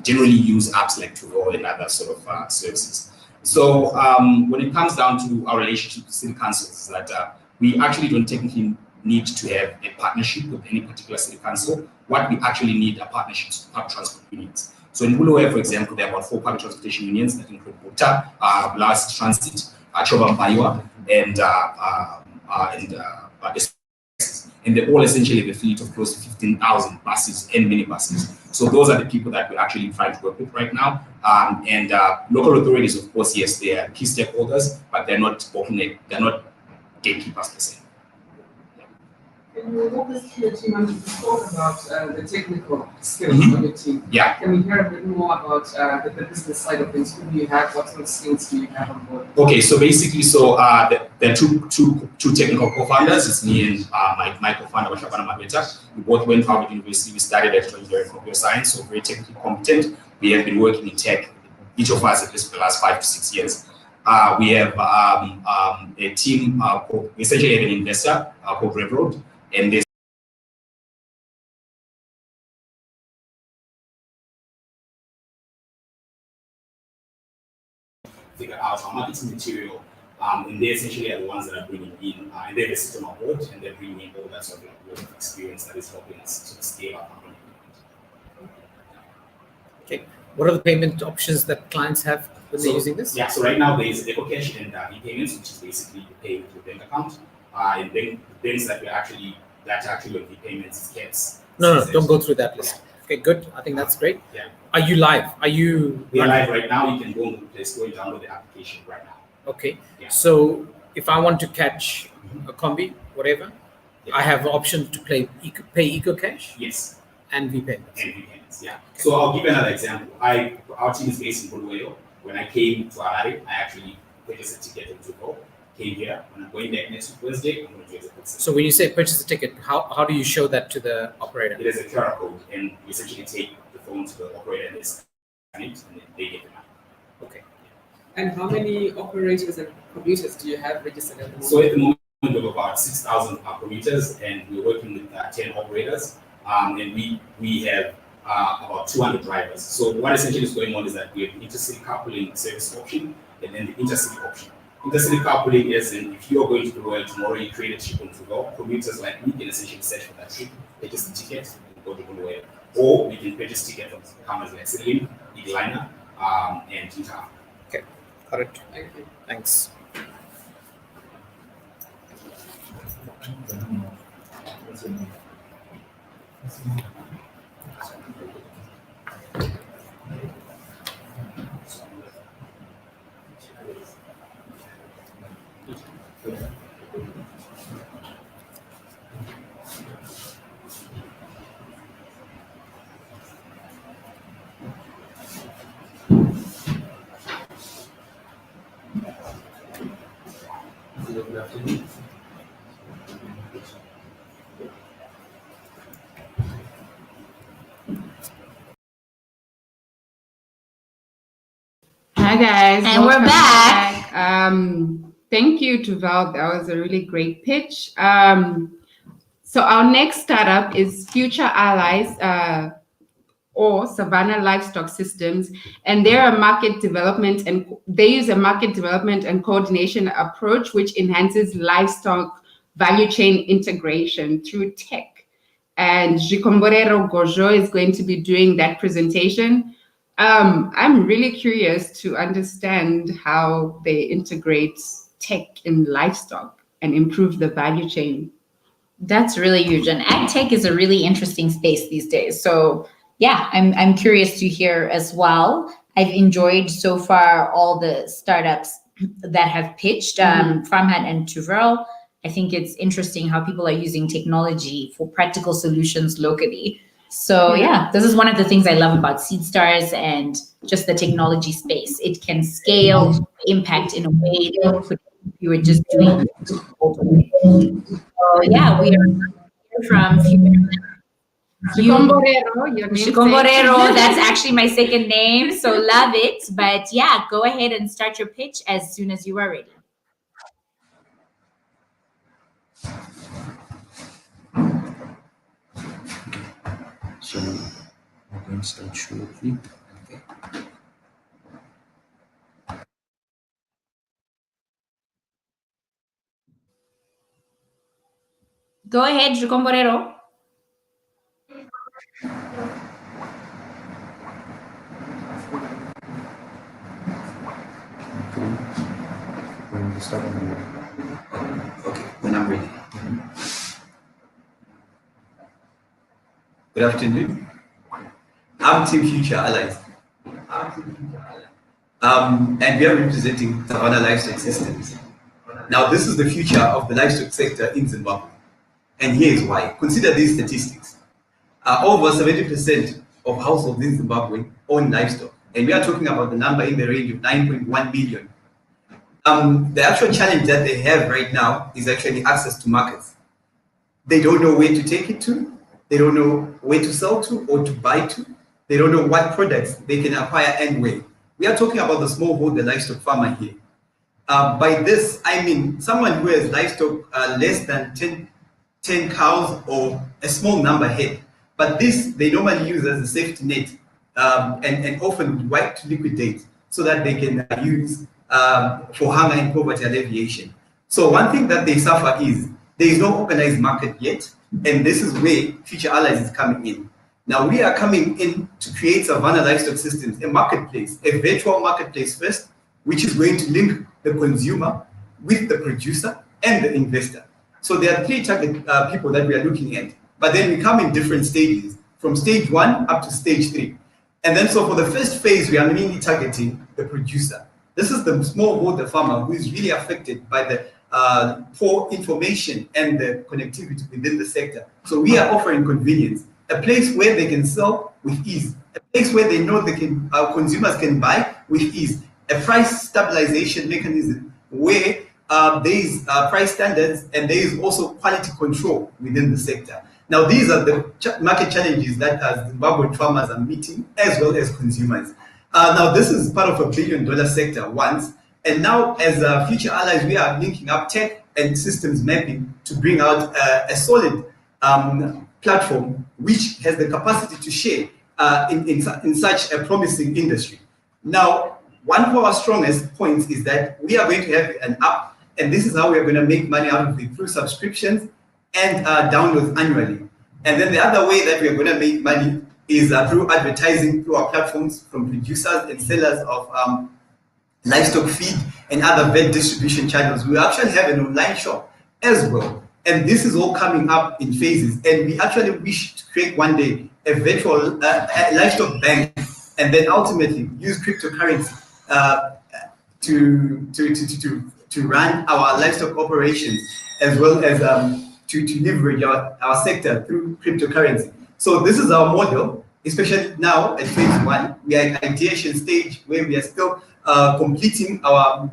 generally use apps like Tuvel and other sort of services. So when it comes down to our relationship with city councils, that we actually don't technically need to have a partnership with any particular city council. What we actually need are partnerships with public transport unions. So in Bulawayo, for example, there are about 4 public transportation unions that include Buta, Blast Transit, Choba Maiwa, and they're all essentially the fleet of close to 15,000 buses and minibuses. So those are the people that we're actually trying to work with right now. Local authorities, of course, yes, they are key stakeholders, but they're not gatekeepers per se. Can you walk us through your team and talk about the technical skills of your team? Yeah. Can we hear a bit more about the business side of things? Who do you have? What sort of skills do you have on board? Okay, so basically, there are two technical co-founders. It's me and my co-founder, Washabana Mabeta. We both went Harvard University. We studied electronics and computer science, so very technically competent. We have been working in tech, each of us at least for the last 5 to 6 years. We have a team called, essentially have an investor called Railroad, and they figure out our marketing material, and they essentially are the ones that are bringing in, and they have a system on board, and they're bringing in all that sort of work of experience that is helping us to scale our company. Okay, what are the payment options that clients have when they're using this? Yeah, so right now there's EcoCash and e-payments, which is basically you pay with your bank account, and then the things that actually on e-payments is CAPS. No, don't go through that list. Okay, good. I think that's great. Yeah. Are you live? We are live right now. You can go on Google Play Store and download the application right now. Okay. Yeah. So if I want to catch a combi, whatever, I have the option to pay EcoCash. Yes. And V-payments. And V-payments, yeah. Okay. So I'll give you another example. Our team is based in Bulawayo. When I came to Harare, I actually purchased a ticket to go. Came here. When I'm going back next Wednesday, I'm going to do it. So when you say purchase a ticket, how do you show that to the operator? It is a QR code, and you essentially take the phone to the operator and they scan it, and then they get the money. Okay. And how many operators and commuters do you have registered at the moment? So at the moment, we have about 6,000 commuters, and we're working with 10 operators, and we have about 200 drivers. So what essentially is going on is that we have intercity carpooling service option, and then the intercity option. Intercity carpooling is if you're going to Bulawayo tomorrow, you create a trip on Tuvel. Commuters like me can essentially search for that trip, purchase the ticket, and go to Bulawayo. Or we can purchase tickets from companies like Celine, Eagliner, and Tinta. Okay, got it. Thank you. Thanks. Good afternoon. Hi guys, And we're back. Thank you to Val. That was a really great pitch. So our next startup is Future Allies, or Savannah Livestock Systems, and they're a market development and they use a market development and coordination approach which enhances livestock value chain integration through tech. And Jikomborero Gojo is going to be doing that presentation. I'm really curious to understand how they integrate tech in livestock and improve the value chain. That's really huge. And ag tech is a really interesting space these days. So yeah, I'm curious to hear as well. I've enjoyed so far all the startups that have pitched, Farmhat and Tuvel. I think it's interesting how people are using technology for practical solutions locally. So yeah, this is one of the things I love about Seedstars and just the technology space. It can scale impact in a way that you were just doing it. So yeah, we are here from Future. Shikomborero, your name. Shikomborero, that's actually my second name, so love it. But yeah, go ahead and start your pitch as soon as you are ready. So I'm going to start shortly. Okay. Go ahead, Shikomborero. Okay, when I'm ready. Good afternoon. I'm Team Future Allies. And we are representing Savannah Livestock Systems. Now, this is the future of the livestock sector in Zimbabwe. And here is why. Consider these statistics. Over 70% of households in Zimbabwe own livestock. And we are talking about the number in the range of 9.1 million. The actual challenge that they have right now is actually access to markets. They don't know where to take it to. They don't know where to sell to or to buy to. They don't know what products they can acquire and where. We are talking about the smallholder livestock farmer here. By this, I mean someone who has livestock less than 10 cows or a small number head. But this, they normally use as a safety net and often like to liquidate so that they can use for hunger and poverty alleviation. So one thing that they suffer is there is no organized market yet, and this is where Future Allies is coming in. Now we are coming in to create Savannah Livestock Systems, a marketplace, a virtual marketplace first, which is going to link the consumer with the producer and the investor. So there are three target people that we are looking at, but then we come in different stages, from stage 1 up to stage 3. And then so for the first phase, we are mainly targeting the producer. This is the smallholder farmer who is really affected by the poor information and the connectivity within the sector. So we are offering convenience, a place where they can sell with ease, a place where they know they can consumers can buy with ease, a price stabilization mechanism where there is price standards and there is also quality control within the sector. Now these are the market challenges that Zimbabwean farmers are meeting as well as consumers. Now this is part of $1 billion sector once, and now as Future Allies, we are linking up tech and systems mapping to bring out a solid platform which has the capacity to share in such a promising industry. Now, one of our strongest points is that we are going to have an app, and this is how we are going to make money out of it through subscriptions and downloads annually. And then the other way that we are going to make money is through advertising through our platforms from producers and sellers of livestock feed and other vet distribution channels. We actually have an online shop as well. And this is all coming up in phases. And we actually wish to create one day a virtual livestock bank and then ultimately use cryptocurrency to run our livestock operations as well as to leverage our sector through cryptocurrency. So this is our model, especially now at phase 1. We are at ideation stage where we are still completing our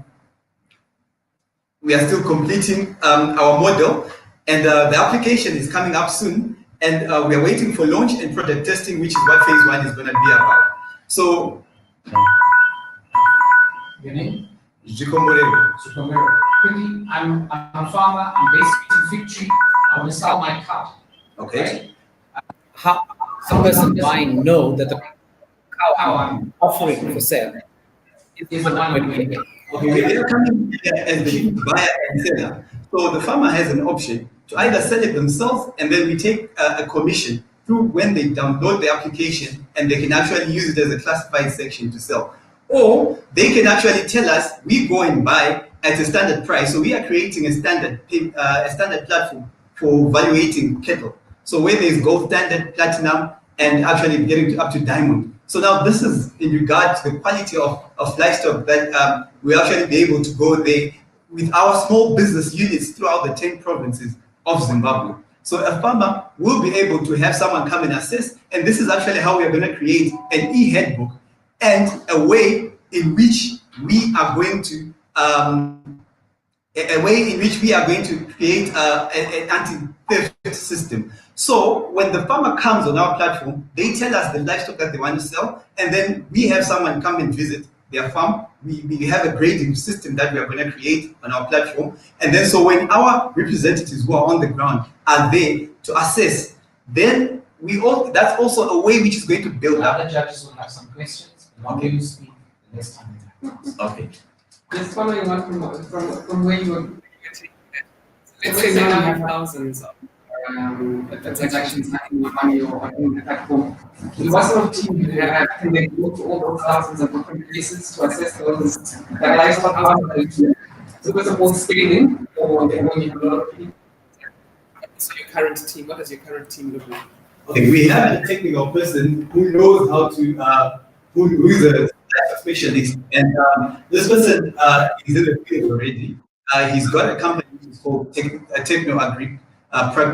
model, and the application is coming up soon, and we are waiting for launch and product testing, which is what phase 1 is going to be about. So, your name? Zikomborero. I'm a farmer. I'm based in Fig Tree. I want to sell my cow. Okay. Right? How the person buying know that the cow I'm offering for sale is the one we're doing? Okay, we are coming here as the buyer and seller. So the farmer has an option to either sell it themselves, and then we take a commission through when they download the application, and they can actually use it as a classified section to sell. Or they can actually tell us, we go and buy at a standard price. So we are creating a standard platform for valuating cattle. So where there is gold standard, platinum, and actually getting up to diamond. So now this is in regard to the quality of livestock that we actually be able to go there with our small business units throughout the 10 provinces of Zimbabwe. So a farmer will be able to have someone come and assess, and this is actually how we are going to create an e-handbook and a way in which we are going to a way in which we are going to create an anti-theft system. So when the farmer comes on our platform, they tell us the livestock that they want to sell, and then we have someone come and visit their farm. We have a grading system that we are going to create on our platform. And then so when our representatives who are on the ground are there to assess, then that's also a way which is going to build up. Other judges will have some questions. I'll give you speak the next time. Okay. Just following on from where you were, let's say now you have thousands of transactions happening on your platform. What sort of team do you have? Can they go to all those thousands of different places to assess those that livestock outcomes? So first of all, scaling, or when you have a lot of people. So your current team, what does your current team look like? Okay, we have a technical person who knows how to, who is a specialist, and this person is in the field already. He's got a company which is called Techno Agri,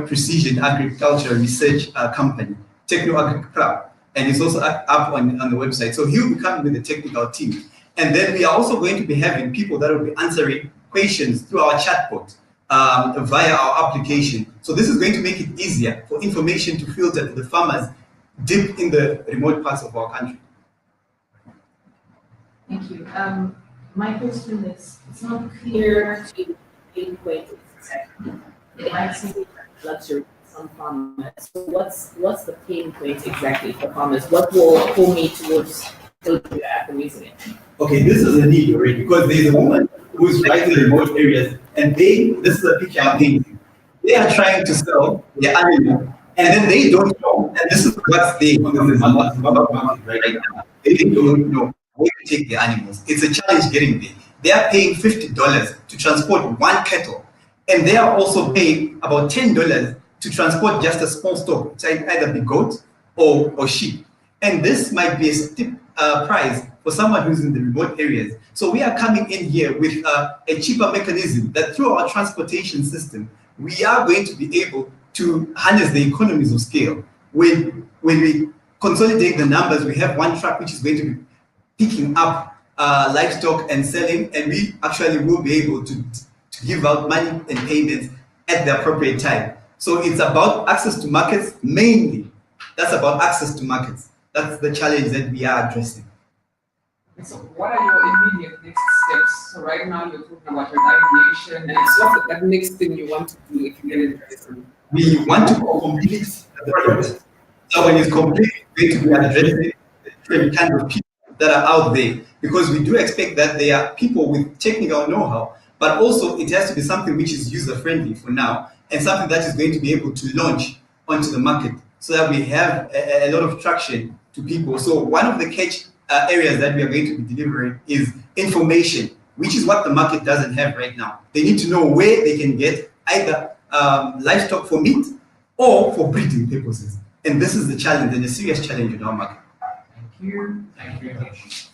Precision Agriculture Research Company, Techno Agri Club, and it's also up on the website. So he'll be coming with the technical team, and then we are also going to be having people that will be answering questions through our chatbot via our application. So this is going to make it easier for information to filter to the farmers deep in the remote parts of our country. Thank you. My question is, it's not clear to pinpoint exactly. It might seem like luxury for some farmers. So what's the pain point exactly for farmers? What will pull me towards the app and using it? Okay, this is a need already, because there is a woman who's right in the remote areas, and this is a picture I'm painting. They are trying to sell their animal, and then they don't know, and this is what's there on the market right now. They don't know where to take their animals. It's a challenge getting there. They are paying $50 to transport one cattle, and they are also paying about $10 to transport just a small stock, which either be goat or sheep. And this might be a steep price for someone who's in the remote areas. So we are coming in here with a cheaper mechanism that through our transportation system, we are going to be able to harness the economies of scale. When we consolidate the numbers, we have one truck which is going to be picking up livestock and selling, and we actually will be able to give out money and payments at the appropriate time. So it's about access to markets mainly. That's about access to markets. That's the challenge that we are addressing. So what are your immediate next steps? So right now you're talking about your navigation, and what's that next thing you want to do if you get it? We want to complete the project. So when it's complete, it's going to be addressing the different kinds of people that are out there, because we do expect that there are people with technical know-how, but also it has to be something which is user-friendly for now, and something that is going to be able to launch onto the market so that we have a lot of traction to people. So one of the catch areas that we are going to be delivering is information, which is what the market doesn't have right now. They need to know where they can get either livestock for meat or for breeding purposes. And this is the challenge, and a serious challenge in our market. Thank you. Thank you very much.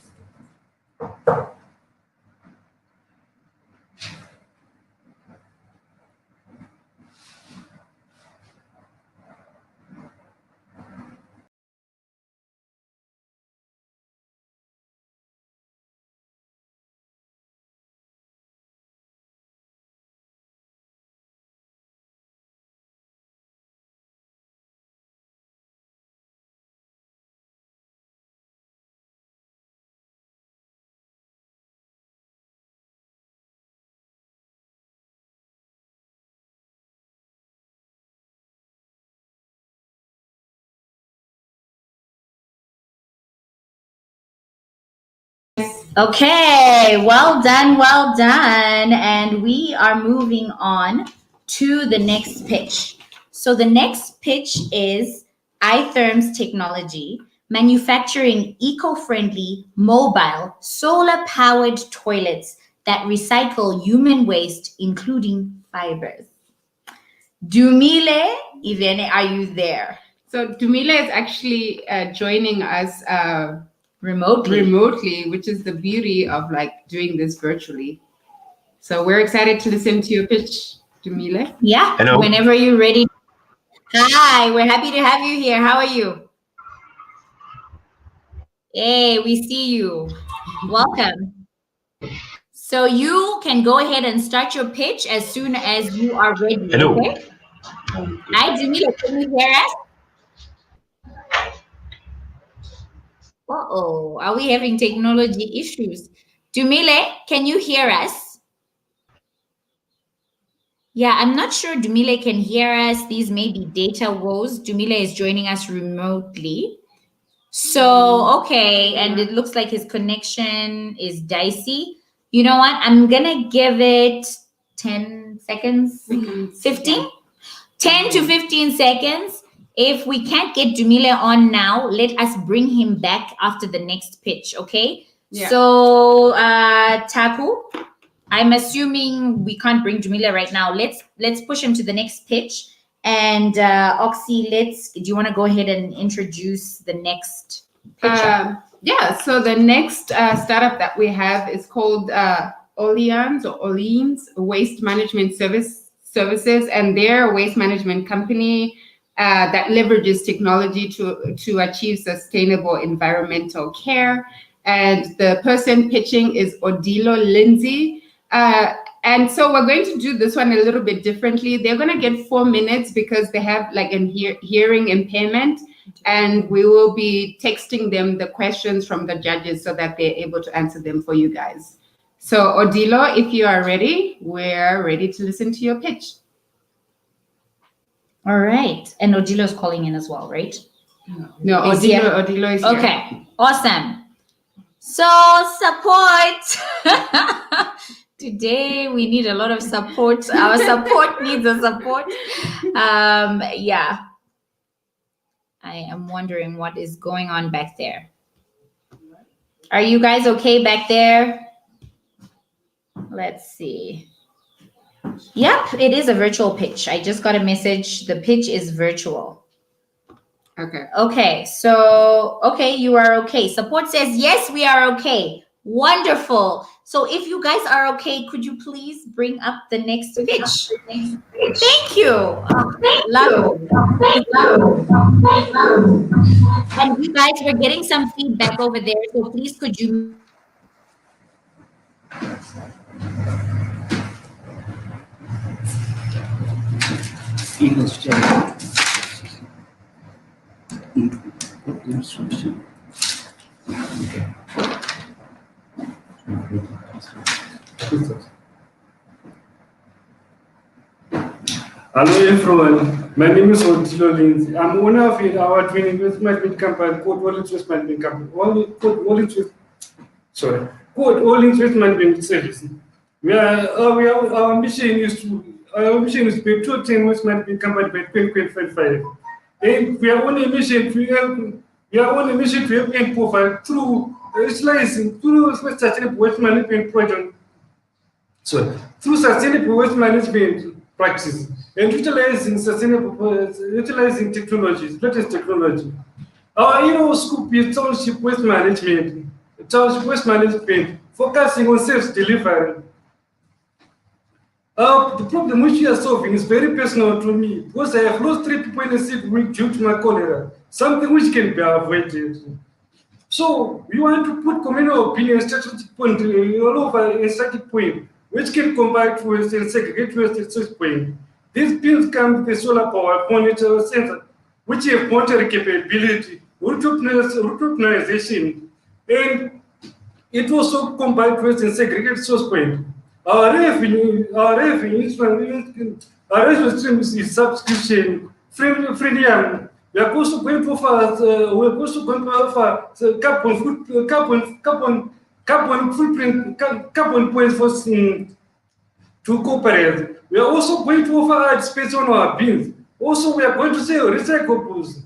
Okay, well done, well done. And we are moving on to the next pitch. So the next pitch is iTherm's technology, manufacturing eco-friendly, mobile, solar-powered toilets that recycle human waste, including fibers. Dumile, Ivene, are you there? So Dumile is actually joining us remotely, which is the beauty of like doing this virtually. So we're excited to listen to your pitch, Dumile. Yeah. Hello. Whenever you're ready. Hi, we're happy to have you here. How are you? Hey, we see you. Welcome. So you can go ahead and start your pitch as soon as you are ready. Hello. Okay? Hi, Jamila, can you hear us? Uh-oh, are we having technology issues? Dumile, can you hear us? Yeah, I'm not sure Dumile can hear us. These may be data woes. Dumile is joining us remotely. So, okay, and it looks like his connection is dicey. You know what? I'm gonna give it 10 seconds, 15? 10 to 15 seconds. If we can't get Dumile on now, let us bring him back after the next pitch, okay? Yeah. So, Taku, I'm assuming we can't bring Dumile right now. Let's push him to the next pitch. And Oxy, do you want to go ahead and introduce the next pitcher? Yeah, so the next startup that we have is called Orleans Waste Management Services, and they're a waste management company that leverages technology to achieve sustainable environmental care. And the person pitching is Odilo Lindsay. And so we're going to do this one a little bit differently. They're going to get 4 minutes because they have like a hearing impairment, and we will be texting them the questions from the judges so that they're able to answer them for you guys. So Odilo, if you are ready, we're ready to listen to your pitch. All right. And Odilo is calling in as well, right? No, Odilo is here. Okay, awesome. So support. Today we need a lot of support. Our support needs a support. Yeah. I am wondering what is going on back there. Are you guys okay back there? Let's see. Yep, it is a virtual pitch. I just got a message. The pitch is virtual. Okay. Okay, so, okay, you are okay. Support says, yes, we are okay. Wonderful. So if you guys are okay, could you please bring up the next pitch? Thank you. Love you. And you guys, we're getting some feedback over there. So please, could you... English channel. Hello everyone, my name is Odilo Lindsay. I'm owner of an award-winning waste management company called Orleans Waste Management Company. Called Orleans Waste Management Services. Our mission is to be a top 10 waste management company by 2025. And we are on a mission to help end poverty through sustainable waste management project. Through sustainable waste management practices and utilizing technologies, latest technology. Our area scope is township waste management, focusing on self-delivery. The problem which we are solving is very personal to me because I have lost 3 people in a sick week due to my cholera, something which can be avoided. So we want to put communal opinion strategic point all over a static point, which can combine waste and segregate waste at such point. These pins come with a solar power monitor sensor, which have monitoring capability, root optimization, and it also combines waste and segregate source point. Our revenue stream is subscription freemium. We are also going to offer carbon footprint, carbon points for to cooperate. We are also going to offer ad space on our bins. Also, we are going to sell recyclables.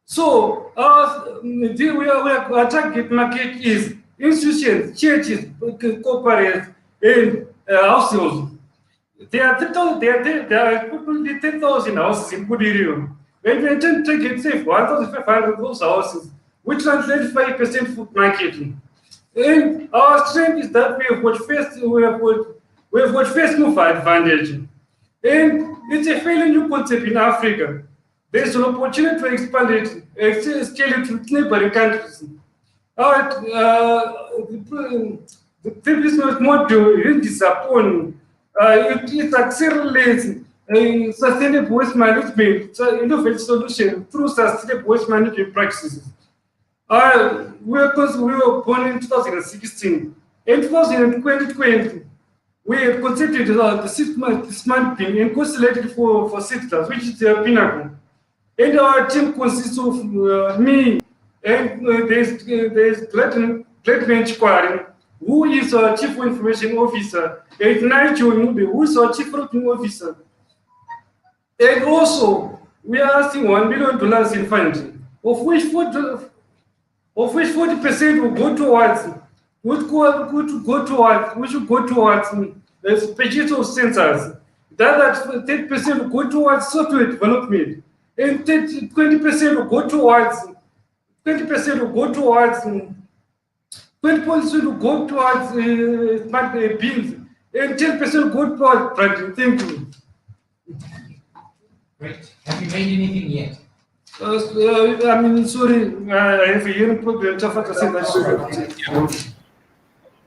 So our target market is institutions, churches, corporates, and households. There are 10,000 houses in Budirio. When we intend to target say 1,500 of those houses, which translates 5% food marketing. And our strength is that we have got first mover advantage. And it's a fairly new concept in Africa. There's an opportunity to expand it, scale it to neighboring countries. the business model hinges upon it accelerates sustainable waste management, so innovative solution through sustainable waste management practices. We were born in 2016. In 2020, we have considered the smart pin and constellated for Seedstars, which is the pinnacle. And our team consists of me and there's Gladman Chikwari, who is our Chief Information Officer, and Nigel Mube, who is our Chief Routing Officer. And also, we are asking $1 million in funding, of which 40% will go towards the purchase of sensors. The other 30% will go towards software development, and 20% will go towards 20% will go towards 20% will go towards smart bins, and 10% will go towards branding. Thank you. Great. Have you made anything yet? I mean, sorry, I have a hearing problem.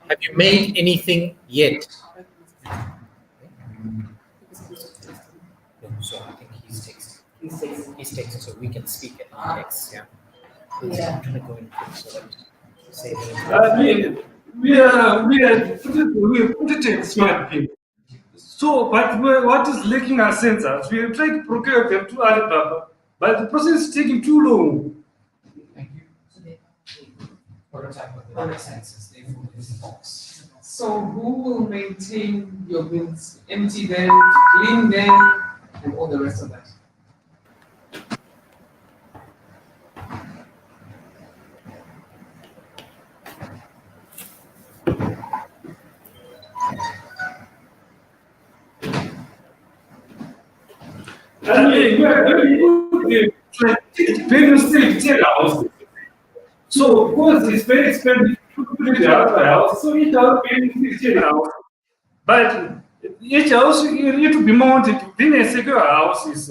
Have you made anything yet? So I think he's texting. He's texting, so we can speak at the text. Yeah. I'm gonna go in quick, so let me say we are putting smart people. So, but what is lacking are sensors. We have tried to procure them to Alibaba, but the process is taking too long. Thank you. Prototype of the sensors, therefore this box. So who will maintain your bins? Empty them, clean them, and all the rest of that? So, of course, it's very expensive to put it out the house, so each house paying 16 hours. But each house you need to be mounted within a secure houses.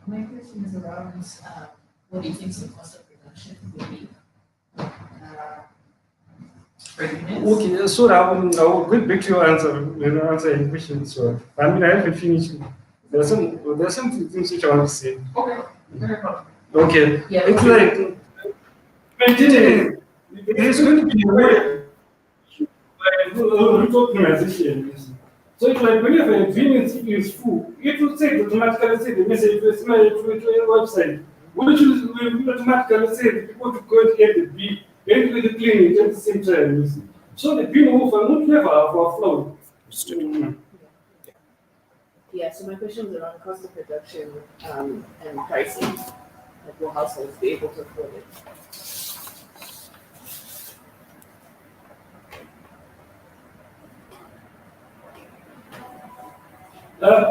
My question is around what do you think the cost of production will be? Okay, so I will get back to your answer when I answer your question. So, I mean, I haven't finished. There's some things which I want to say. Okay. Okay. Yeah, it's like maintaining. There's going to be a way organization. So it's like when you have a convenience is full, it will say automatically say the message to your website, which will automatically say the people to go and get the bin and do the cleaning at the same time. So the bin will not have our flow. Yeah, so my question was around cost of production and pricing. Like, will households be able to afford it?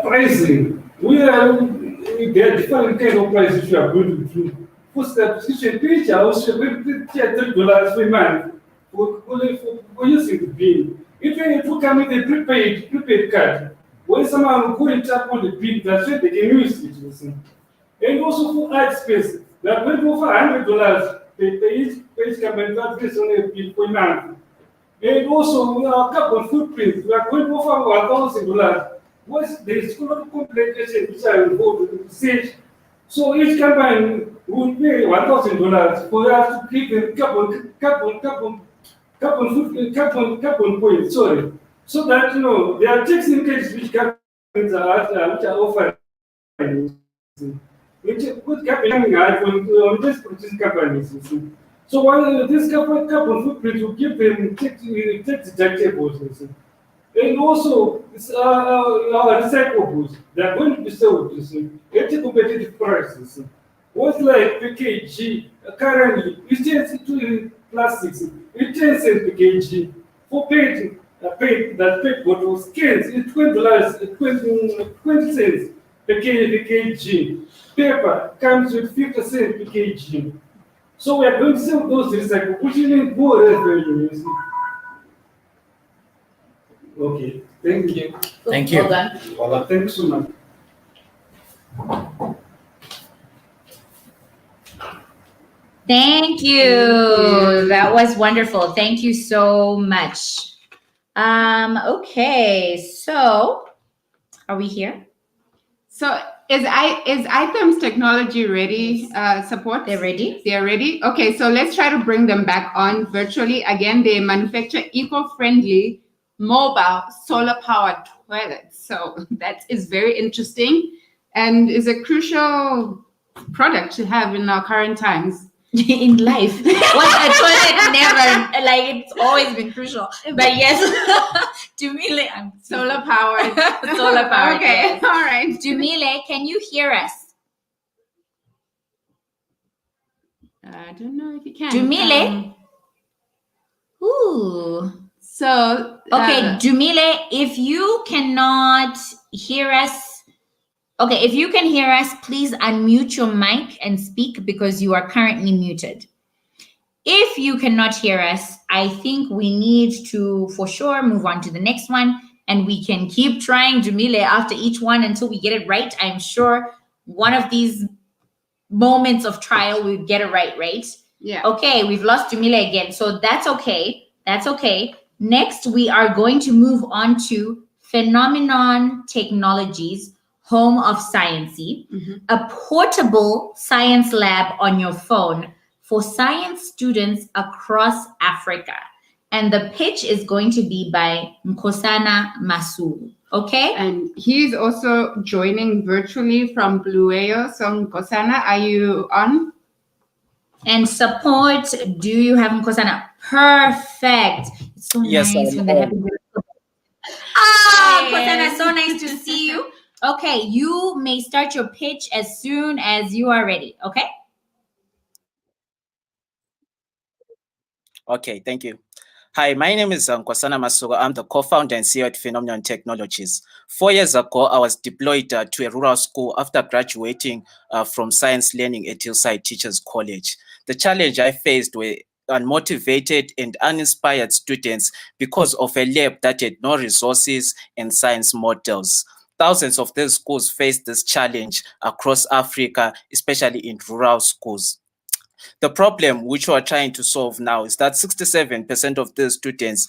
Pricing. There are different kinds of prices we are going to do. First, the page house, we pay $3 per month for using the bin. If you come with a prepaid card, when someone go and tap on the bin, that's where they can use it. And also for ad space, they are going to offer $100 per each company that based on a bin per month. And also our carbon footprint, we are going to offer $1,000. There is a lot of complications which are involved with research. So each company will pay $1,000 for us to keep the carbon points. Sorry, so that there are tax incentives which companies are offering. Which could coming out on this producing companies. So while this carbon footprint will give them tax deductibles. And also, our recyclables, they are going to be sold at competitive prices. What's like PKG currently, it turns to plastics, it turns into PKG. For paint, that paint bottles, cans, it's $20, 20 cents per kg. Paper comes with 50 cents per kg. So we are going to sell those recyclables, which means more revenue. Okay, thank you. Thank you. Well done. Well, thank you so much. Thank you. That That was wonderful. Thank you so much. Okay, so are we here? So is items technology ready? Support? They're ready. They're ready. Okay, so let's try to bring them back on virtually. Again, they manufacture eco-friendly mobile solar-powered toilets. So that is very interesting and is a crucial product to have in our current times. In life. What a toilet never, like, it's always been crucial. But yes, Dumile, I'm solar powered. Solar powered. Okay, yes. all right. Dumile, can you hear us? I don't know if you can. Dumile? Ooh. So, okay, Dumile, if you cannot hear us, okay, if you can hear us, please unmute your mic and speak because you are currently muted. If you cannot hear us, I think we need to, for sure, move on to the next one, and we can keep trying Dumile after each one until we get it right. I'm sure one of these moments of trial, we'll get it right? Yeah. Okay, we've lost Dumile again, so that's okay. That's okay. Next, we are going to move on to Phenomenon Technologies, home of Sciencey, a portable science lab on your phone for science students across Africa. And the pitch is going to be by Nkosana Masulu. Okay? And he's also joining virtually from Blueyo. So Nkosana, are you on? And support, do you have Nkosana? Perfect. It's so Yes, nice I'm when they on. have Nkosana, so nice to see you. Okay, you may start your pitch as soon as you are ready, okay? Okay, thank you. Hi, my name is Nkosana Masuga. I'm the co-founder and CEO at Phenomenon Technologies. 4 years ago, I was deployed to a rural school after graduating from science learning at Hillside Teachers College. The challenge I faced were unmotivated and uninspired students because of a lab that had no resources and science models. Thousands of these schools face this challenge across Africa, especially in rural schools. The problem which we are trying to solve now is that 67% of the students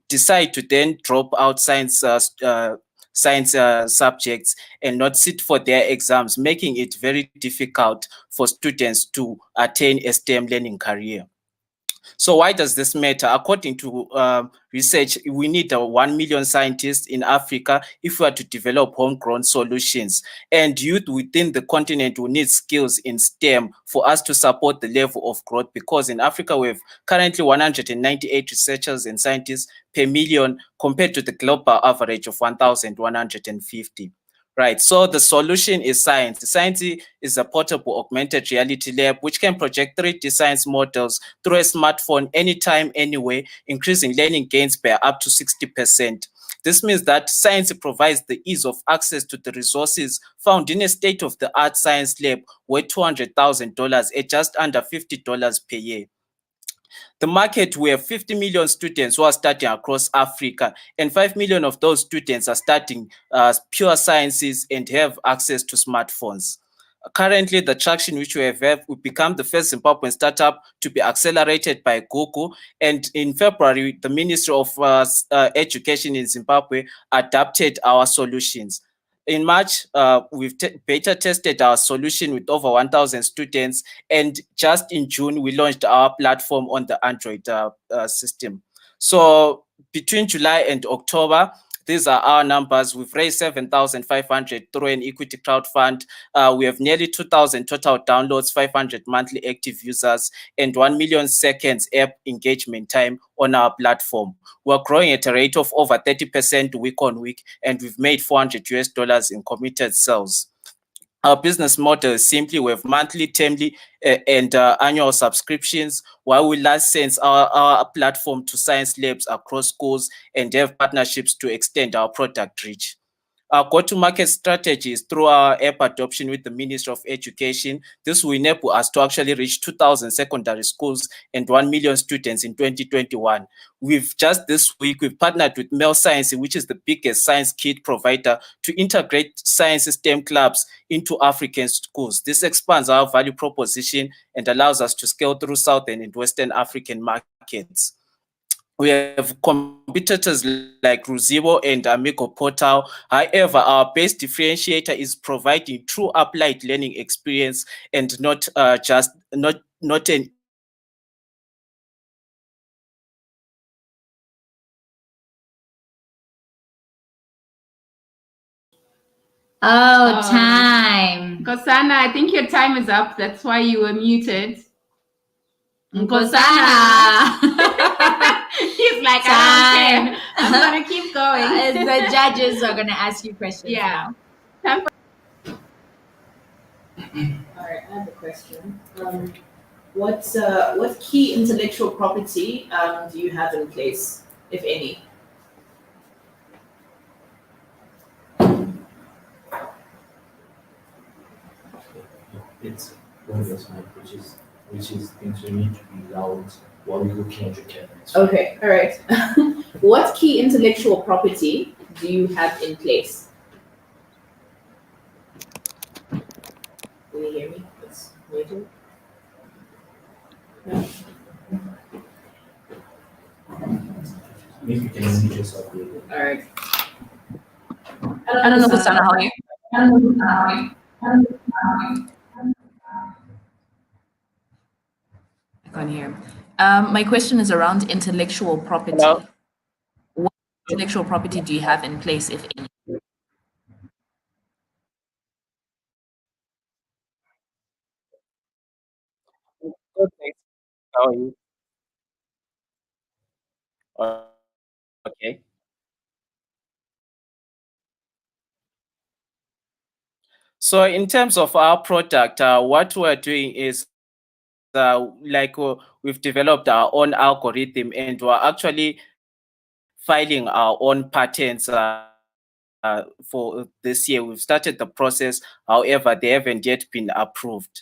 decide to then drop out science subjects and not sit for their exams, making it very difficult for students to attain a STEM learning career. So why does this matter? According to research, we need 1 million scientists in Africa if we are to develop homegrown solutions. And youth within the continent will need skills in STEM for us to support the level of growth, because in Africa we have currently 198 researchers and scientists per million compared to the global average of 1,150. Right, so the solution is science. Science is a portable augmented reality lab which can project 3D science models through a smartphone anytime, anywhere, increasing learning gains by up to 60%. This means that science provides the ease of access to the resources found in a state-of-the-art science lab worth $200,000 at just under $50 per year. The market, we have 50 million students who are studying across Africa, and 5 million of those students are studying pure sciences and have access to smartphones. Currently, the traction which we have, we become the first Zimbabwean startup to be accelerated by Google. And in February, the Ministry of Education in Zimbabwe adapted our solutions. In March, we've beta tested our solution with over 1,000 students. And just in June, we launched our platform on the Android system. So between July and October, these are our numbers. We've raised 7,500 through an equity crowdfund. We have nearly 2,000 total downloads, 500 monthly active users, and 1 million seconds app engagement time on our platform. We're growing at a rate of over 30% week on week, and we've made $400 in committed sales. Our business model is simply we have monthly, termly, and annual subscriptions, while we license our platform to science labs across schools and have partnerships to extend our product reach. Our go-to-market strategies through our app adoption with the Ministry of Education. This will enable us to actually reach 2,000 secondary schools and 1 million students in 2021. We've just this week, we've partnered with Mel Science, which is the biggest science kit provider, to integrate science STEM clubs into African schools. This expands our value proposition and allows us to scale through Southern and Western African markets. We have competitors like Ruzibo and Amigo Portal. However, our best differentiator is providing true applied learning experience and not not an Time. Nkosana, I think your time is up. That's why you were muted. Nkosana. He's like, Time. I don't care. I'm gonna keep going. The judges are gonna ask you questions now. Time for All right, I have a question. What key intellectual property do you have in place, if any? It's one investment, which is things you need to be loud while you're looking at your cabinets. Okay, all right. What key intellectual property do you have in place? Can you hear me? It's waiting. No. Maybe you can unmute yourself a little bit. All right. I don't know, Kusana, how are you? I can't hear. My question is around intellectual property. Hello? What intellectual property do you have in place, if any? Good, thanks. How are you? Okay. So in terms of our product, what we're doing is we've developed our own algorithm, and we're actually filing our own patents for this year. We've started the process, however, they haven't yet been approved.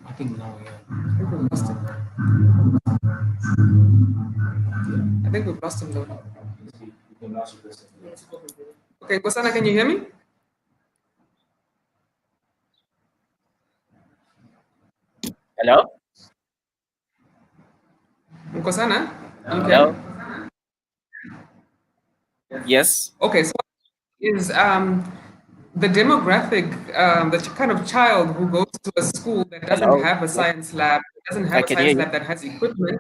I think now, yeah. I think we lost him. I think we've lost him though. Okay, Kosana, can you hear me? Hello? Kosana? Hello? Yes. Okay, so is the demographic, the kind of child who goes to a school that doesn't Hello? have a science lab, doesn't I have a can hear science you. lab that has equipment,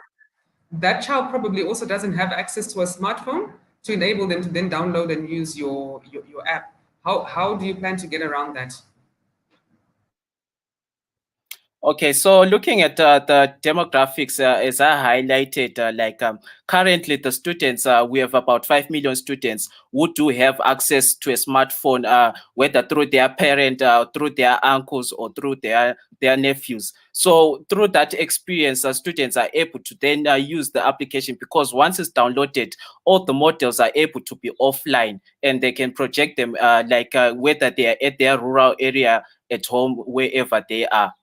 that child probably also doesn't have access to a smartphone to enable them to then download and use your app. How do you plan to get around that? Okay, so looking at the demographics, as I highlighted, currently the students, we have about 5 million students who do have access to a smartphone, whether through their parent, through their uncles, or through their nephews. So through that experience, students are able to then use the application, because once it's downloaded, all the models are able to be offline, and they can project them whether they are at their rural area, at home, wherever they are.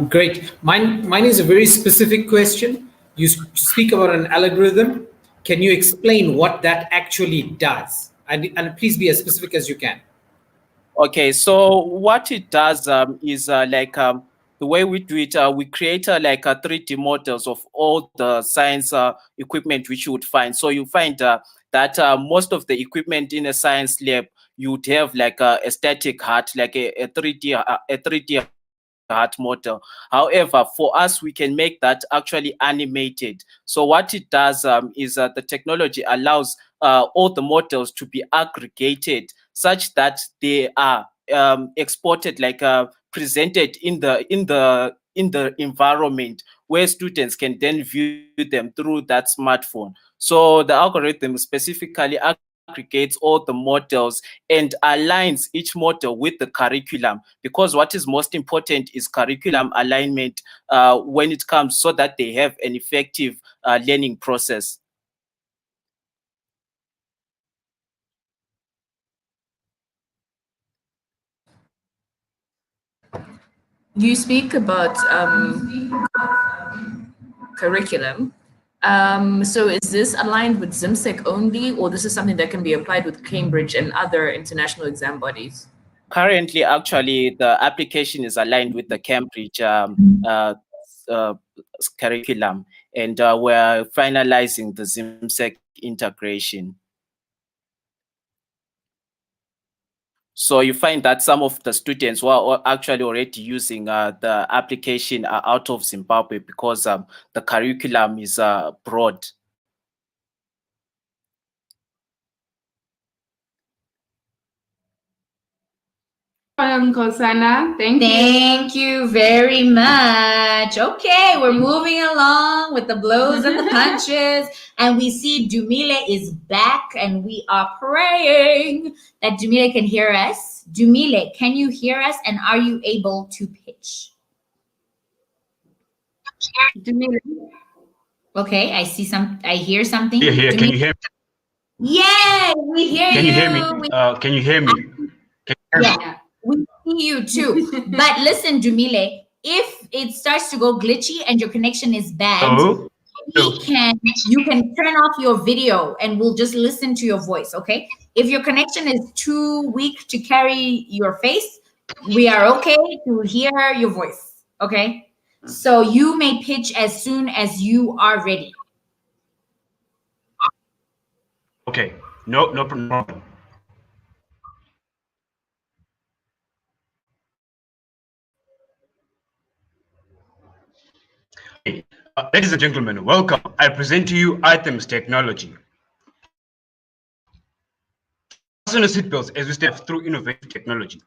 Great. Mine is a very specific question. You speak about an algorithm. Can you explain what that actually does? And please be as specific as you can. Okay, so what it does is the way we do it, we create 3D models of all the science equipment which you would find. So you find that most of the equipment in a science lab you would have like a static heart, like a 3D heart model. However, for us, we can make that actually animated. So what it does is the technology allows all the models to be aggregated such that they are exported, like presented in the environment where students can then view them through that smartphone. So the algorithm specifically aggregates all the models and aligns each model with the curriculum, because what is most important is curriculum alignment when it comes, so that they have an effective learning process. You speak about curriculum. So is this aligned with ZIMSEC only, or this is something that can be applied with Cambridge and other international exam bodies? Currently, actually, the application is aligned with the Cambridge curriculum, and we're finalizing the ZIMSEC integration. So you find that some of the students who are actually already using the application are out of Zimbabwe, because the curriculum is broad. Nkosana, thank you. Thank you very much. Okay, we're moving along with the blows and the punches. And we see Dumile is back, and we are praying that Dumile can hear us. Dumile, can you hear us, and are you able to pitch? Dumile. Okay, I hear something. Yeah, can you hear me? Yay, we hear you. Can you hear me? Can you hear me? Can you hear me? Yeah, we see you too. But listen, Dumile, if it starts to go glitchy and your connection is bad, Hello? you can turn off your video and we'll just listen to your voice, okay? If your connection is too weak to carry your face, we are okay to hear your voice, okay? So you may pitch as soon as you are ready. Okay, no problem. Ladies and gentlemen, welcome. I present to you Items Technology. Fasten your seatbelts as we step through innovative technology.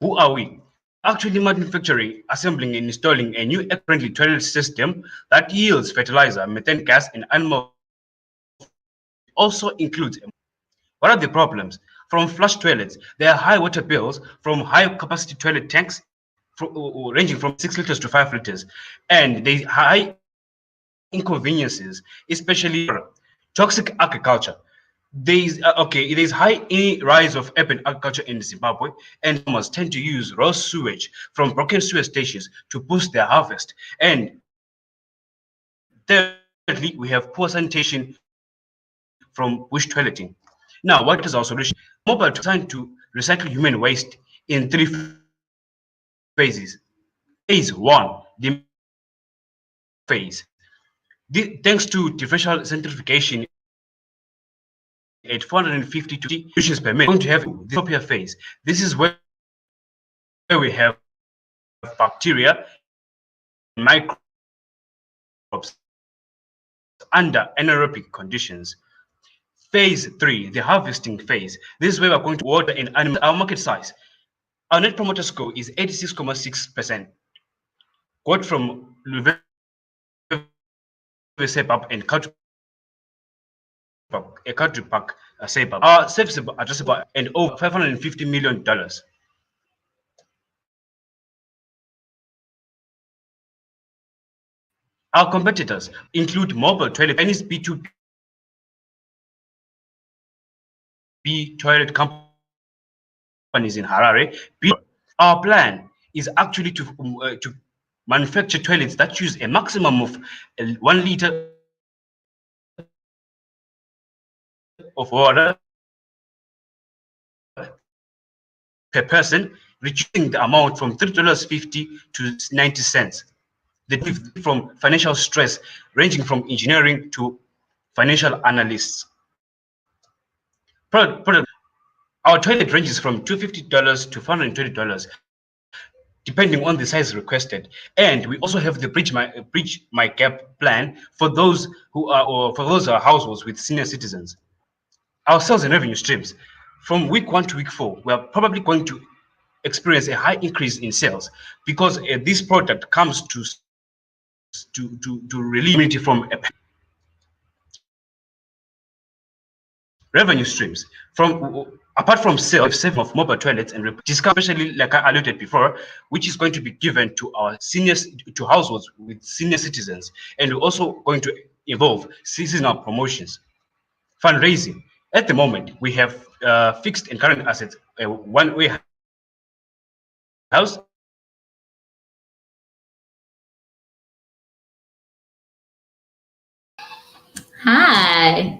Who are we? Actually manufacturing, assembling, and installing a new eco-friendly toilet system that yields fertilizer, methane gas, and animal. Also includes. What are the problems? From flush toilets, there are high water bills from high capacity toilet tanks ranging from 6 liters to 5 liters, and they high inconveniences, especially toxic agriculture. There's high rise of urban agriculture in Zimbabwe, and farmers tend to use raw sewage from broken sewer stations to boost their harvest. And thirdly, we have poor sanitation from bush toileting. Now, what is our solution? Mobile designed to recycle human waste in 3 phases. Phase 1, the phase. Thanks to differential centrifugation at 450 liters per minute, we're going to have the topia phase. This is where we have bacteria, microbes under anaerobic conditions. Phase 3, the harvesting phase. This is where we're going to water and animal. Our market size. Our net promoter score is 86.6%. Got from Sebab and Country Park Sebab. Our service addressable and over $550 million. Our competitors include mobile toilet, Chinese B2B toilet companies in Harare. Our plan is actually to manufacture toilets that use a maximum of 1 liter of water per person, reducing the amount from $3.50 to 90 cents. From financial stress, ranging from engineering to financial analysts. Product. Our toilet ranges from $250 to $420, depending on the size requested. And we also have the Bridge My Gap plan for those who are, or for those households with senior citizens. Our sales and revenue streams, from week 1 to week 4, we are probably going to experience a high increase in sales because this product comes to relieve immunity from a revenue streams. Apart from sales of mobile toilets and discount, especially like I alluded before, which is going to be given to our to households with senior citizens, and we're also going to evolve seasonal promotions. Fundraising. At the moment, we have fixed and current assets, a one-way house. Hi.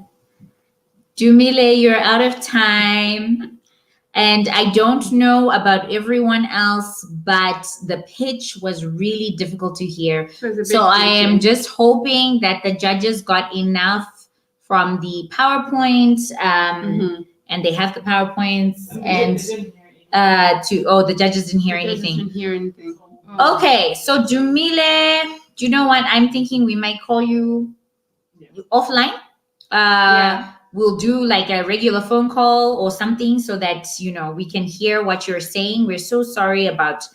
Dumile, you're out of time. And I don't know about everyone else, but the pitch was really difficult to hear. So I am just hoping that the judges got enough from the PowerPoint, and they have the PowerPoints, and the judges didn't hear anything. Okay, so Dumile, do you know what? I'm thinking we might call you offline. We'll do like a regular phone call or something so that, we can hear what you're saying. We're so sorry about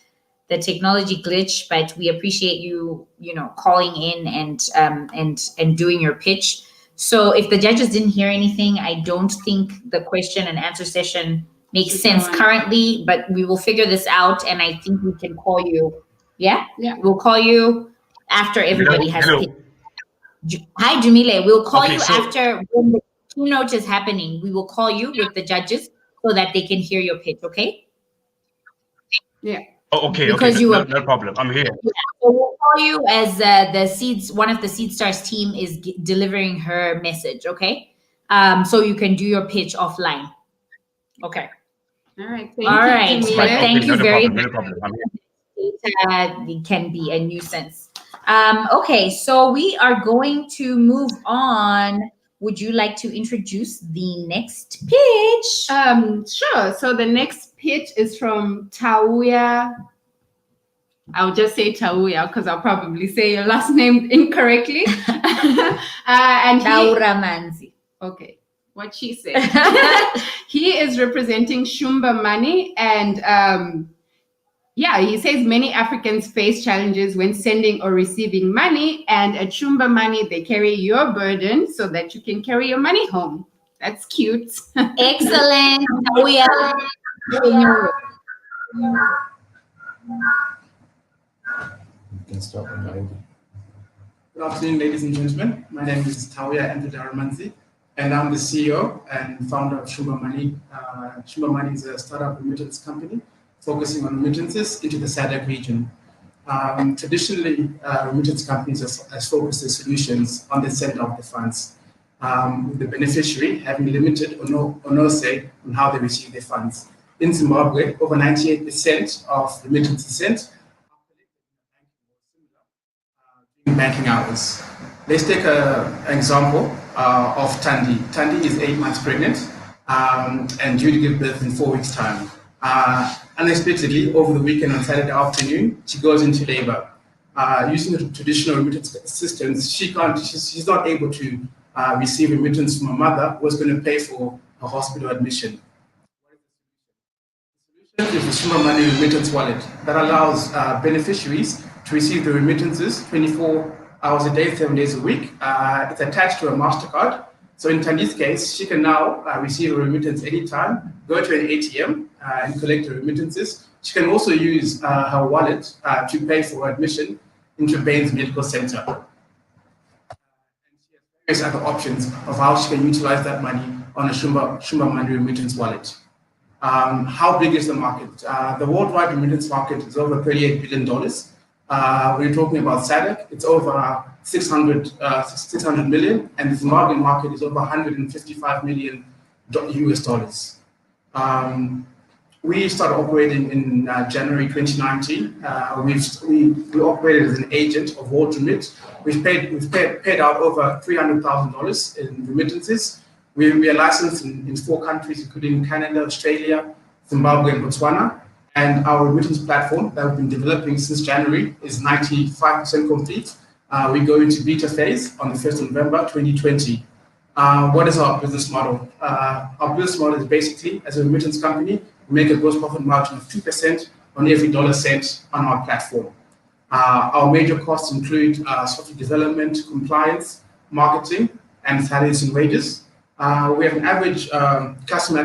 the technology glitch, but we appreciate you, calling in and doing your pitch. So if the judges didn't hear anything, I don't think the question and answer session makes sense currently, but we will figure this out, and I think we can call you. Yeah? We'll call you after everybody has pitched. Hi, Dumile. We'll call you after when the keynote is happening. We will call you with the judges so that they can hear your pitch, okay? Yeah. Oh, okay, because no problem. I'm here. Yeah, so we'll call you as one of the Seedstars team is delivering her message, okay? So you can do your pitch offline. Okay. All right. Thank you very much. No problem. I'm here. It can be a nuisance. Okay, so we are going to move on. Would you like to introduce the next pitch? Sure. So the next pitch is from Tauya. I'll just say Tauya because I'll probably say your last name incorrectly. And Taura Manzi. Okay, what she said. He is representing Shumba Money, and he says many Africans face challenges when sending or receiving money, and at Shumba Money, they carry your burden so that you can carry your money home. That's cute. Excellent. We can start when you're ready. Good afternoon, ladies and gentlemen. My name is Tauya Antudaramanzi, and I'm the CEO and founder of Shumba Money. Shumba Money is a startup remittance company focusing on remittances into the SADC region. Traditionally, remittance companies have focused their solutions on the center of the funds, with the beneficiary having limited or no say on how they receive their funds. In Zimbabwe, over 98% of remittances sent during banking hours. Let's take an example of Tandi. Tandi is 8 months pregnant and due to give birth in 4 weeks' time. Unexpectedly, over the weekend on Saturday afternoon, she goes into labor. Using the traditional remittance systems, she's not able to receive remittance from her mother, who was going to pay for her hospital admission. The solution is the Shumba Money remittance wallet that allows beneficiaries to receive the remittances 24 hours a day, 7 days a week. It's attached to a MasterCard. So in Tandi's case, she can now receive a remittance anytime, go to an ATM and collect the remittances. She can also use her wallet to pay for admission into Baines Medical Center. And she has various other options of how she can utilize that money on a Shumba Money remittance wallet. How big is the market? The worldwide remittance market is over $38 billion. We're talking about SADC, it's over 600 million, and the Zimbabwean market is over 155 million US dollars. We started operating in January 2019. We operated as an agent of World Remit. We've paid out over $300,000 in remittances. We are licensed in 4 countries, including Canada, Australia, Zimbabwe, and Botswana. And our remittance platform that we've been developing since January is 95% complete. We go into beta phase on the 1st of November 2020. What is our business model? Our business model is basically, as a remittance company, we make a gross profit margin of 2% on every dollar sent on our platform. Our major costs include software development, compliance, marketing, and salaries and wages. We have an average customer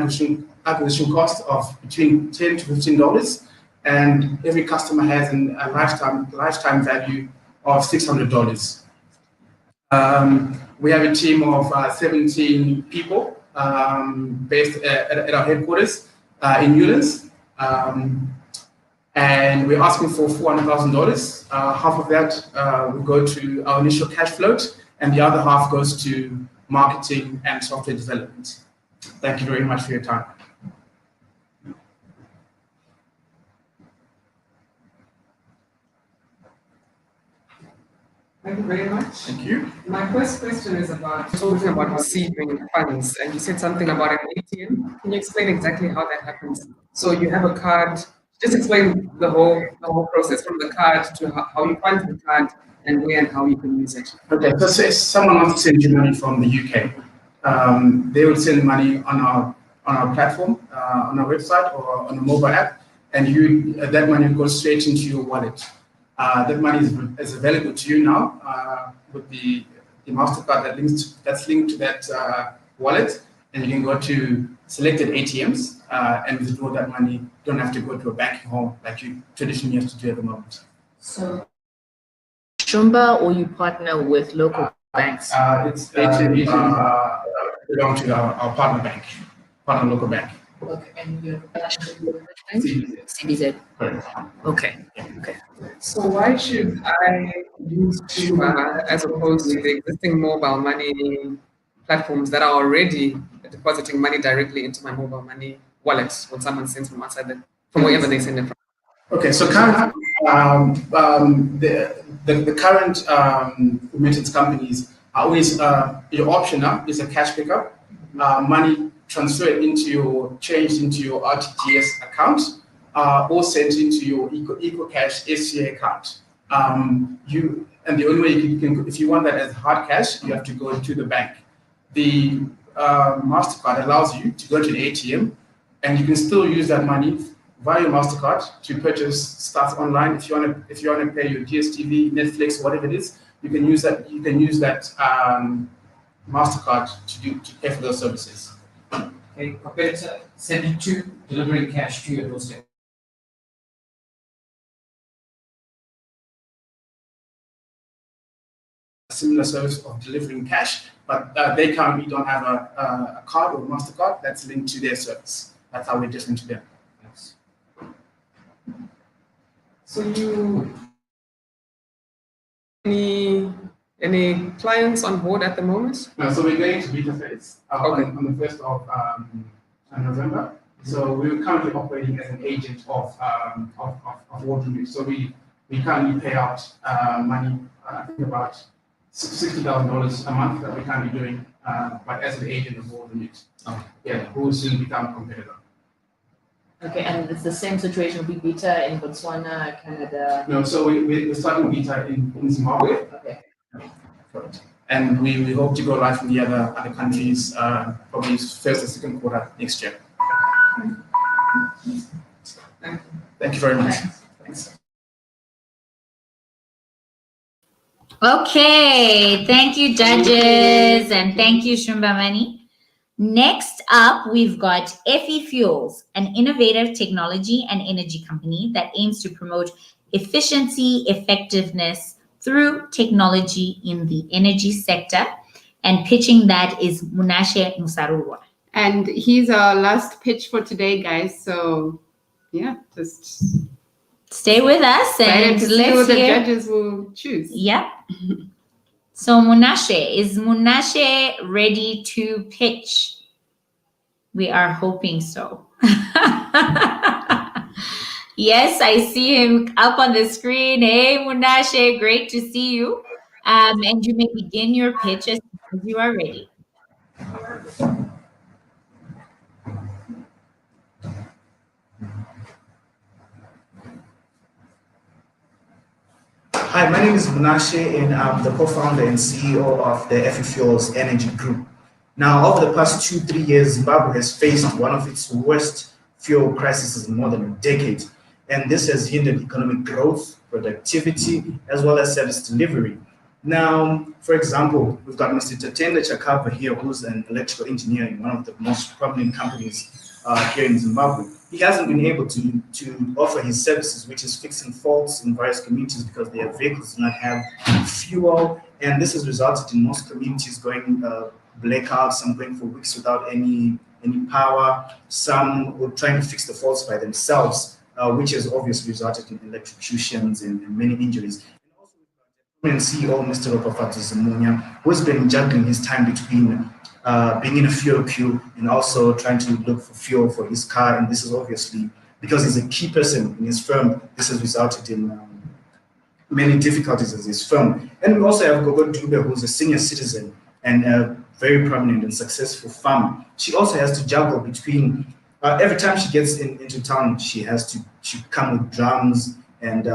acquisition cost of between $10 to $15, and every customer has a lifetime value of $600. We have a team of 17 people based at our headquarters in Newlands. And we're asking for $400,000. Half of that will go to our initial cash float, and the other half goes to marketing and software development. Thank you very much for your time. Thank you very much. Thank you. My first question is about talking about receiving funds, and you said something about an ATM. Can you explain exactly how that happens? So you have a card. Just explain the whole process from the card to how you fund the card and where and how you can use it. Okay, so say someone wants to send you money from the UK. They will send money on our platform, on our website or on a mobile app, and that money goes straight into your wallet. That money is available to you now with the MasterCard that's linked to that wallet, and you can go to selected ATMs and withdraw that money. You don't have to go to a banking hall like you traditionally have to do at the moment. So, Shumba, or you partner with local banks? It's belong to our partner bank, partner local bank. Okay, and your CDZ. Okay. Okay. So why should I use Shumba as opposed to the existing mobile money platforms that are already depositing money directly into my mobile money wallet when someone sends from outside from wherever they send it from? Okay, so currently, the current remittance companies are always your option now is a cash pickup, money transferred changed into your RTGS account, or sent into your EcoCash SCA account. And the only way you can, if you want that as hard cash, you have to go to the bank. The MasterCard allows you to go to the ATM, and you can still use that money via your MasterCard to purchase stuff online. If you want to pay your DSTV, Netflix, whatever it is, you can use that. You can use that MasterCard to pay for those services. Okay, competitor, send it to delivering cash to your doorstep. Similar service of delivering cash, but they currently don't have a card or MasterCard that's linked to their service. That's how we're different to them. Yes. So any clients on board at the moment? No, so we're going to beta phase on the 1st of November. So we're currently operating as an agent of World Remit. So we currently pay out money, I think about $60,000 a month that we can be doing, but as an agent of World Remit. Yeah, who will soon become a competitor. Okay, and it's the same situation with beta in Botswana, Canada? No, so we're starting beta in Zimbabwe. Okay. And we hope to go live in the other countries probably first or second quarter next year. Thank you very much. Thanks. Okay, thank you, judges, and thank you, Shumbamani. Next up, we've got FE Fuels, an innovative technology and energy company that aims to promote efficiency, effectiveness through technology in the energy sector. And pitching that is Munashe Musarurwa. And he's our last pitch for today, guys. So, yeah, just stay with us and let's see who the judges will choose. Yeah. So Munashe, is Munashe ready to pitch? We are hoping so. Yes, I see him up on the screen. Hey, Munashe, great to see you. And you may begin your pitch as soon as you are ready. Hi, my name is Munashe, and I'm the co-founder and CEO of the FE Fuels Energy Group. Now, over the past 2-3 years, Zimbabwe has faced one of its worst fuel crises in more than a decade, and this has hindered economic growth, productivity, as well as service delivery. Now, for example, we've got Mr. Tatenda Chakapa here, who's an electrical engineer in one of the most prominent companies here in Zimbabwe. He hasn't been able to offer his services, which is fixing faults in various communities because their vehicles do not have fuel, and this has resulted in most communities going blackouts, some going for weeks without any power, some were trying to fix the faults by themselves, which has obviously resulted in electrocutions and many injuries. And CEO, Mr. Ropafato Zimunya, who's been juggling his time between being in a fuel queue and also trying to look for fuel for his car. And this is obviously, because he's a key person in his firm, this has resulted in many difficulties in his firm. And we also have Gogo Dube, who's a senior citizen and a very prominent and successful farmer. She also has to juggle between, every time she gets into town, she come with drums and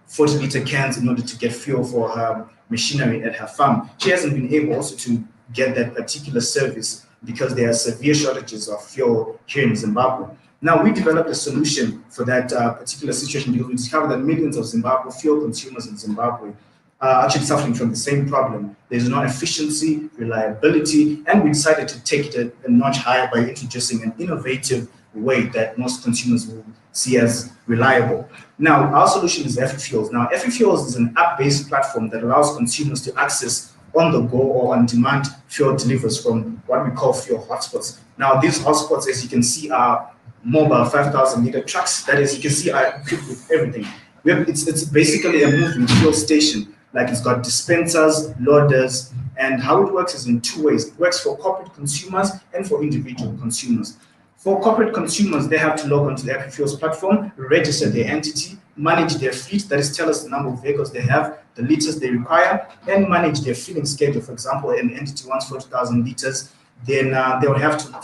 40-liter cans in order to get fuel for her machinery at her farm. She hasn't been able also to get that particular service because there are severe shortages of fuel here in Zimbabwe. Now, we developed a solution for that particular situation because we discovered that millions of Zimbabwe fuel consumers in Zimbabwe are actually suffering from the same problem. There's no efficiency, reliability, and we decided to take it a notch higher by introducing an innovative way that most consumers will see as reliable. Now, our solution is FE Fuels. Now, FE Fuels is an app-based platform that allows consumers to access on-the-go or on-demand fuel deliveries from what we call fuel hotspots. Now, these hotspots, as you can see, are mobile 5,000-liter trucks that, as you can see, are equipped with everything. It's basically a moving fuel station. Like, it's got dispensers, loaders, and how it works is in two ways. It works for corporate consumers and for individual consumers. For corporate consumers, they have to log onto the FE Fuels platform, register their entity, manage their fleet, that is, tell us the number of vehicles they have, the liters they require, and manage their filling schedule. For example, an entity wants 40,000 liters, then they will have to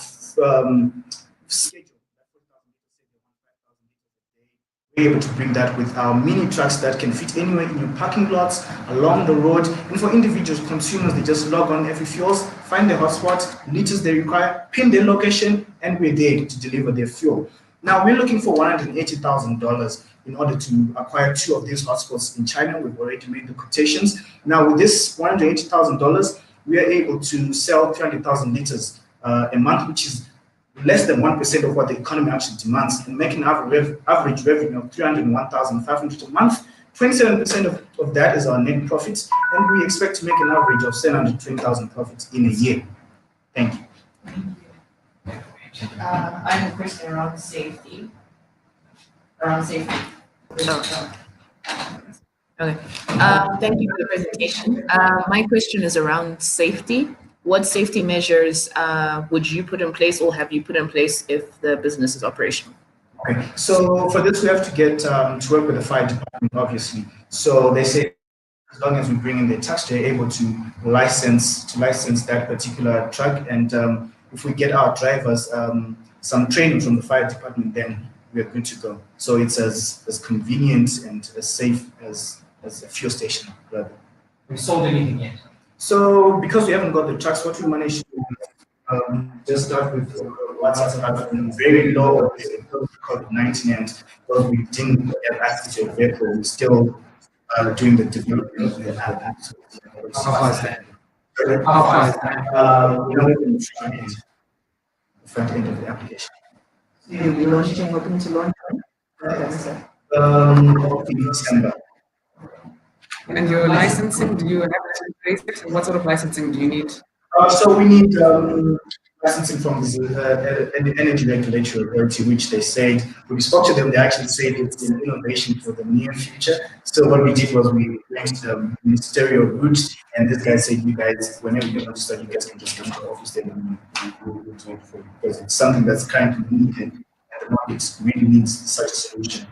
schedule. We're able to bring that with our mini trucks that can fit anywhere in your parking lots, along the road. And for individual consumers, they just log on FE Fuels, find the hotspot, liters they require, pin their location, and we're there to deliver their fuel. Now, we're looking for $180,000 in order to acquire 2 of these hotspots in China. We've already made the quotations. Now, with this $180,000, we are able to sell 300,000 liters a month, which is less than 1% of what the economy actually demands, and making an average revenue of $301,500 a month. 27% of that is our net profits, and we expect to make an average of $720,000 profits in a year. Thank you. I have a question around safety. Okay. Thank you for the presentation. My question is around safety. What safety measures would you put in place, or have you put in place if the business is operational? Okay, so for this we have to get to work with the fire department, obviously. So they say as long as we bring in the tax, they're able to license that particular truck, and if we get our drivers some training from the fire department, then we are good to go. So it's as convenient and as safe as a fuel station, rather. Have you sold anything yet? So because we haven't got the trucks, what we managed to just start with what's very low COVID-19, and because we didn't have access to a vehicle, we're still doing the development of the app. How far is that? How far is that? You know, the front end of the application. You'll be hoping to launch In December. And your licensing, do you have it in place? What sort of licensing do you need? So we need licensing from the energy regulatory authority, which they said, when we spoke to them, they actually said it's an innovation for the near future. So what we did was we went to the ministerial route, and this guy said, you guys, whenever you want to start, you guys can just come to the office and we'll do it for you, because it's something that's currently needed, and the market really needs such a solution.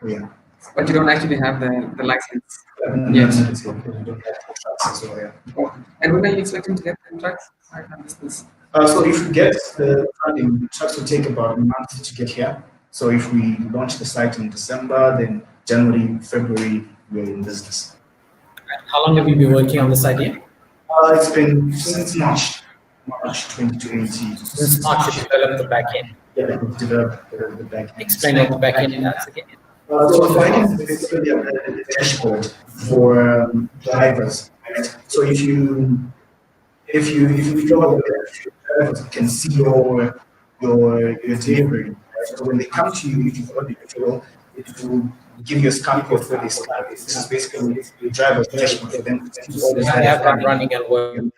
Yeah. But you don't actually have the license. Yes. And when are you expecting to get the trucks? So if we get the funding, the trucks will take about a month to get here. So if we launch the site in December, then January, February, we're in business. How long have you been working on this idea? It's been since March 2020. Since March, you developed the backend. Yeah, we've developed the backend. Explain what the backend is again. So the backend is basically a dashboard for drivers. Right? So if you feel that drivers can see your delivery. Right? So when they come to you, if you order your fuel, it will give you a scan code for this car. This is basically the driver's dashboard for them to see all the I have that running and working.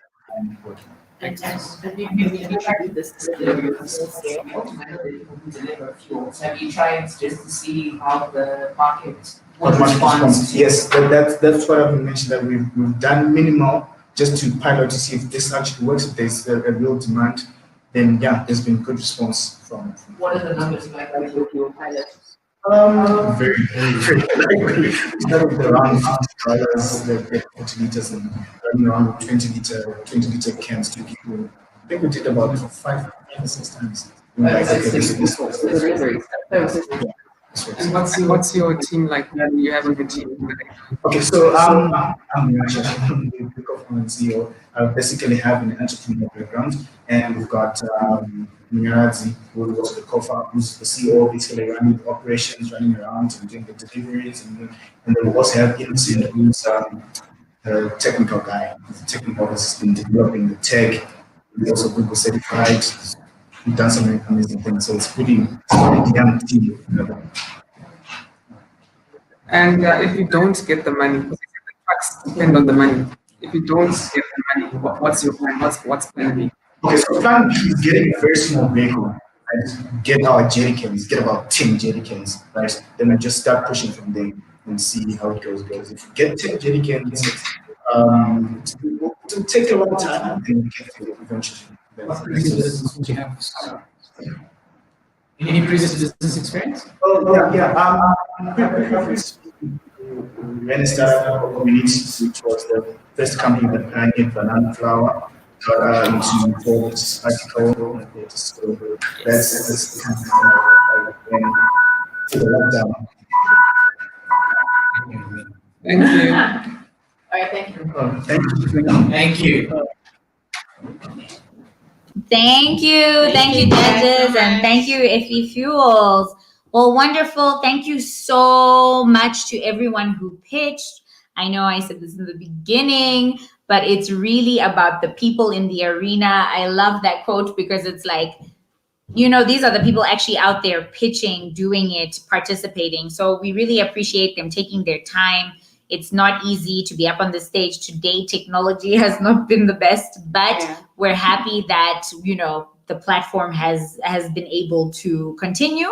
And have you tried this delivery fuel scale to deliver fuel? Have you tried just to see how the market responds? Yes, that's what I've mentioned, that we've done minimal just to pilot to see if this actually works, if there's a real demand. Then yeah, there's been good response from. What are the numbers like with your pilot? Very around $50 the 40 liters and running around 20 liter cans to people. I think we did about 5 or 6 times. And what's your team like? You have a good team. Okay, so I'm the co-founder and CEO. I basically have an entrepreneurial background, and we've got Mirazi, who was the co-founder, who's the CEO, basically running the operations, running around and doing the deliveries, and then we also have Innocent, who's the technical guy, the technical assistant, developing the tech. He's also Google certified. We've done some amazing things, so it's pretty young team. And if you don't get the money, because the trucks depend on the money. If you don't get the money, what's your plan? What's plan B? Okay, so plan B is getting a very small vehicle, right? Get our jerrycans, get about 10 jerrycans, right? Then we just start pushing from there and see how it goes. Because if you get 10 jerrycans, it will take a long time, and then we get to eventually. What previous business would you have? Any previous business experience? Oh, yeah. When I started our community, which was the first company that pioneered banana flour, got into Forbes article. So that's kind of went to the lockdown. Thank you. All right, thank you. Thank you. Thank you, judges, and thank you, FE Fuels. Well, wonderful. Thank you so much to everyone who pitched. I know I said this in the beginning, but it's really about the people in the arena. I love that quote because it's like, these are the people actually out there pitching, doing it, participating. So we really appreciate them taking their time. It's not easy to be up on the stage today. Technology has not been the best, but we're happy that, the platform has been able to continue.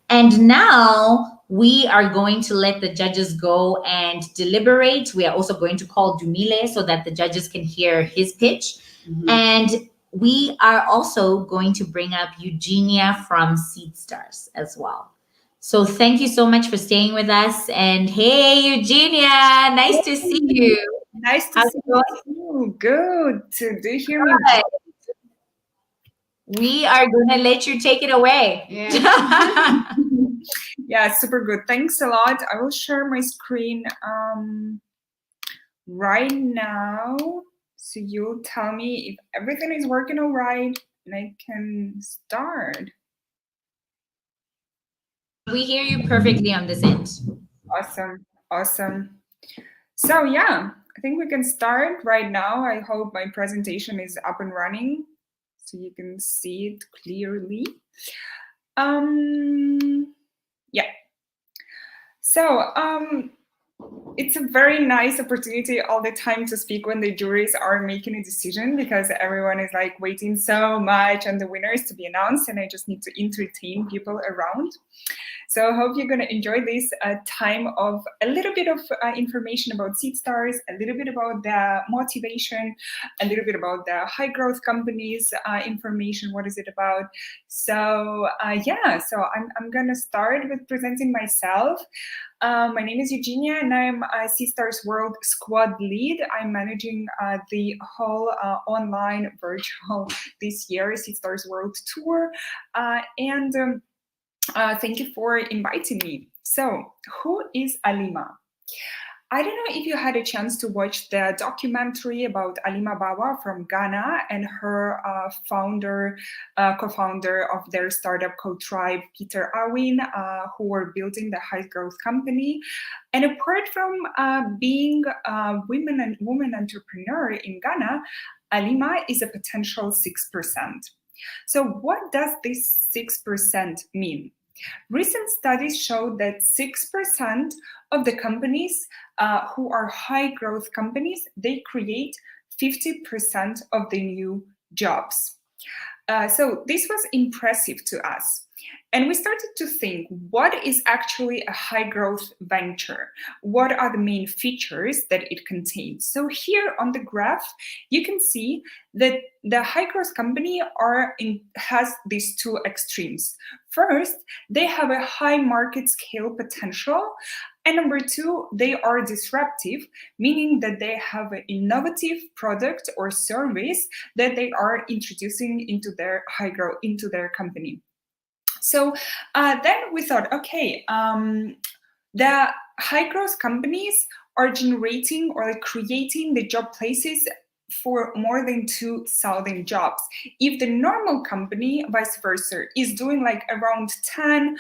And now we are going to let the judges go and deliberate. We are also going to call Dumile so that the judges can hear his pitch. Mm-hmm. And we are also going to bring up Eugenia from Seedstars as well. So thank you so much for staying with us. And hey, Eugenia, nice to see you. Nice to see you. Good. Do you hear me? We are going to let you take it away. Yeah. Yeah, super good. Thanks a lot. I will share my screen right now. So you'll tell me if everything is working all right and I can start. We hear you perfectly on this end. Awesome. So yeah, I think we can start right now. I hope my presentation is up and running so you can see it clearly. Yeah. So it's a very nice opportunity all the time to speak when the juries are making a decision, because everyone is like waiting so much and the winner is to be announced, and I just need to entertain people around. So I hope you're going to enjoy this time of a little bit of information about Seedstars, a little bit about the motivation, a little bit about the high growth companies information. What is it about? So yeah, so I'm going to start with presenting myself. My name is Eugenia, and I'm a Seedstars World squad lead. I'm managing the whole online virtual this year Seedstars World tour, thank you for inviting me. So, who is Alima? I don't know if you had a chance to watch the documentary about Alima Bawa from Ghana and her co-founder of their startup called Tribe, Peter Awin, who were building the high growth company. And apart from being a woman entrepreneur in Ghana, Alima is a potential 6%. So what does this 6% mean? Recent studies show that 6% of the companies who are high growth companies, they create 50% of the new jobs. So this was impressive to us. And we started to think, what is actually a high growth venture? What are the main features that it contains? So here on the graph, you can see that the high growth company has these two extremes. First, they have a high market scale potential. And number two, they are disruptive, meaning that they have an innovative product or service that they are introducing into their into their company. So then we thought, okay, the high growth companies are generating or creating the job places for more than 2,000 jobs. If the normal company, vice versa, is doing like around 10,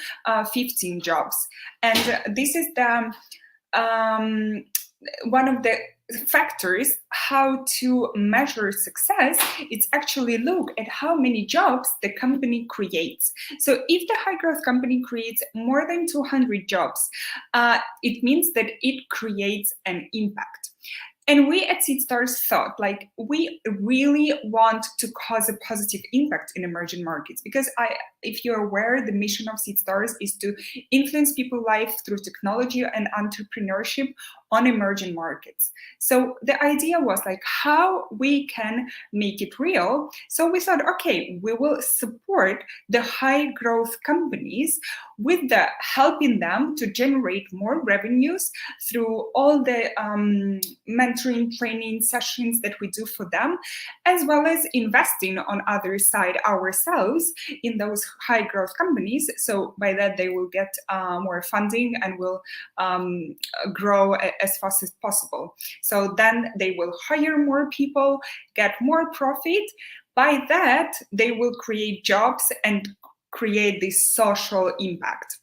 15 jobs. And this is the one of the factors how to measure success. It's actually look at how many jobs the company creates. So if the high growth company creates more than 200 jobs, it means that it creates an impact. And we at Seedstars thought, like, we really want to cause a positive impact in emerging markets, because if you're aware, the mission of Seedstars is to influence people's life through technology and entrepreneurship on emerging markets. So the idea was like how we can make it real. So we thought, okay, we will support the high growth companies with the helping them to generate more revenues through all the mentoring training sessions that we do for them, as well as investing on other side ourselves in those high growth companies. So by that they will get more funding and will grow as fast as possible. So then they will hire more people, get more profit. By that, they will create jobs and create this social impact.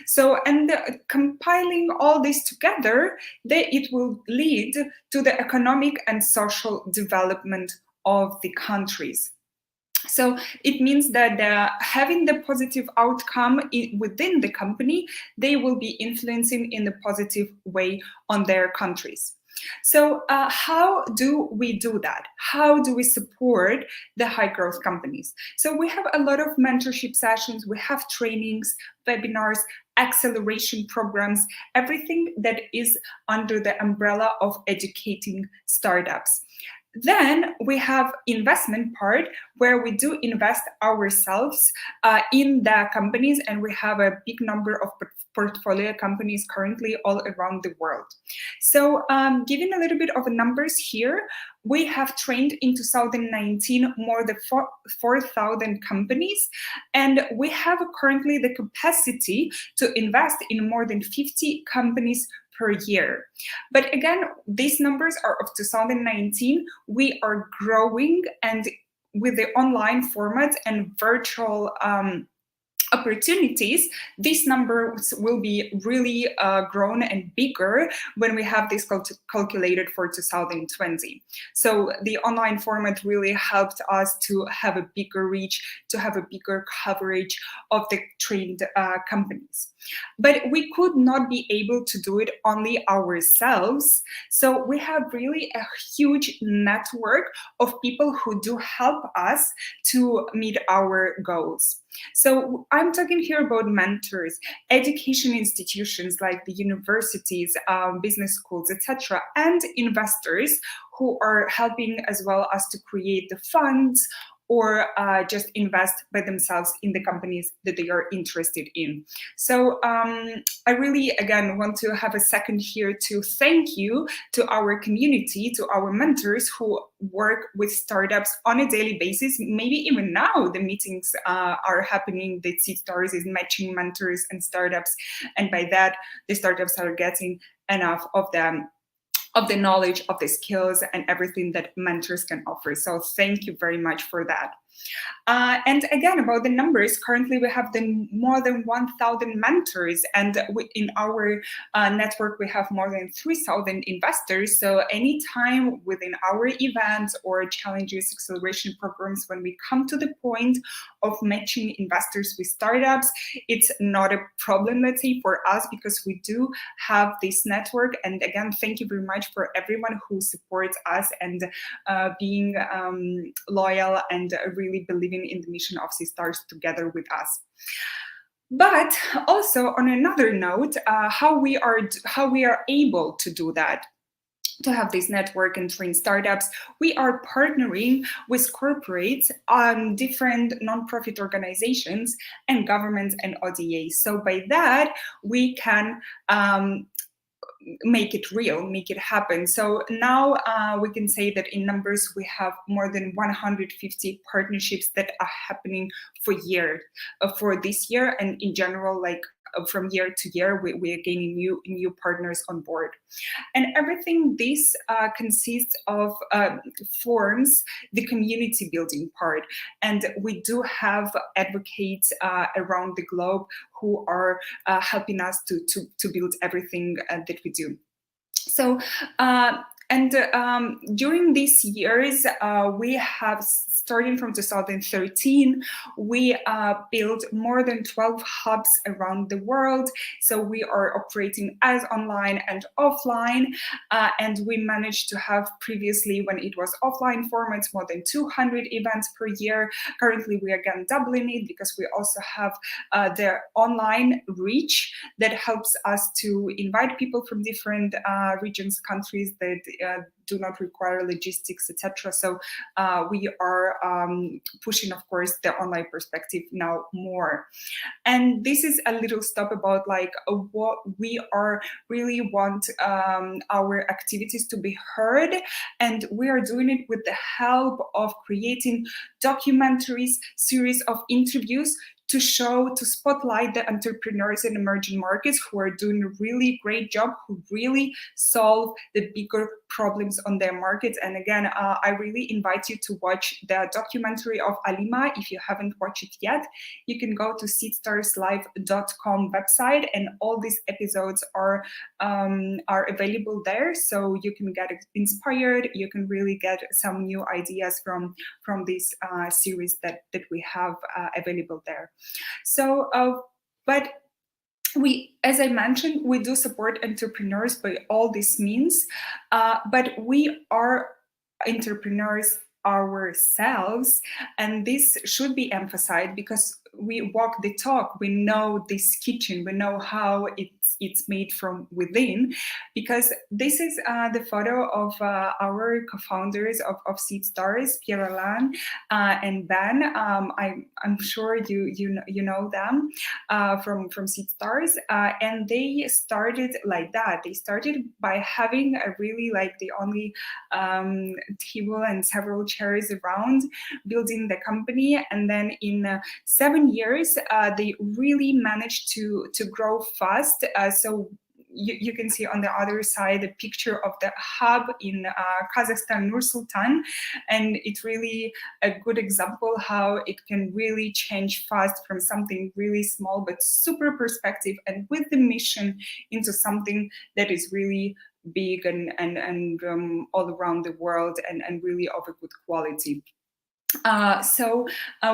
So, and compiling all this together, it will lead to the economic and social development of the countries. So it means that having the positive outcome within the company, they will be influencing in a positive way on their countries. So how do we do that? How do we support the high growth companies? So we have a lot of mentorship sessions, we have trainings, webinars, acceleration programs, everything that is under the umbrella of educating startups. Then we have investment part where we do invest ourselves in the companies, and we have a big number of portfolio companies currently all around the world. So giving a little bit of numbers here, we have trained in 2019 more than 4,000 companies, and we have currently the capacity to invest in more than 50 companies per year. But again, these numbers are of 2019. We are growing, and with the online format and virtual opportunities, these numbers will be really grown and bigger when we have this calculated for 2020. So the online format really helped us to have a bigger reach, to have a bigger coverage of the trained companies. But we could not be able to do it only ourselves. So we have really a huge network of people who do help us to meet our goals. So I'm talking here about mentors, education institutions like the universities, business schools, etc., and investors who are helping as well as to create the funds or just invest by themselves in the companies that they are interested in. So I really, again, want to have a second here to thank you to our community, to our mentors who work with startups on a daily basis. Maybe even now the meetings are happening, that Seedstars is matching mentors and startups, and by that the startups are getting enough of them of the knowledge, of the skills, and everything that mentors can offer. So thank you very much for that. And again, about the numbers, currently we have more than 1,000 mentors, and in our network we have more than 3,000 investors. So anytime within our events or challenges, acceleration programs, when we come to the point of matching investors with startups, it's not a problem, let's say, for us, because we do have this network. And again, thank you very much for everyone who supports us and being loyal and really believing in the mission of Seedstars together with us. But also on another note, how we are able to do that, to have this network and train startups, we are partnering with corporates, different nonprofit organizations, and governments and ODAs. So by that, we can make it real, make it happen. So now we can say that in numbers we have more than 150 partnerships that are happening for this year, and in general, like from year to year, we are gaining new partners on board. And everything this consists of forms the community building part. And we do have advocates around the globe who are helping us to build everything that we do. So, during these years, we have, starting from 2013, we built more than 12 hubs around the world. So we are operating as online and offline, and we managed to have previously, when it was offline formats, more than 200 events per year. Currently, we are again doubling it because we also have the online reach that helps us to invite people from different regions, countries that do not require logistics, etc. So we are pushing, of course, the online perspective now more. And this is a little stop about like what we are really want our activities to be heard, and we are doing it with the help of creating documentaries, series of interviews to spotlight the entrepreneurs in emerging markets who are doing a really great job, who really solve the bigger problems on their markets. And again, I really invite you to watch the documentary of Alima. If you haven't watched it yet, you can go to seedstarslive.com website, and all these episodes are available there. So you can get inspired, you can really get some new ideas from this series that we have available there. So, but we, as I mentioned, we do support entrepreneurs by all these means, but we are entrepreneurs ourselves, and this should be emphasized because we walk the talk. We know this kitchen, we know how it's made from within, because this is the photo of our co-founders of Seedstars, Pierre-Alain and Ben. I'm sure you know them from Seedstars, and they started like that. They started by having a really like the only table and several chairs around, building the company, and then in 7 years they really managed to grow fast. So you can see on the other side a picture of the hub in Kazakhstan, Nur-Sultan, and it's really a good example how it can really change fast from something really small but super perspective and with the mission into something that is really big and all around the world and really of a good quality. So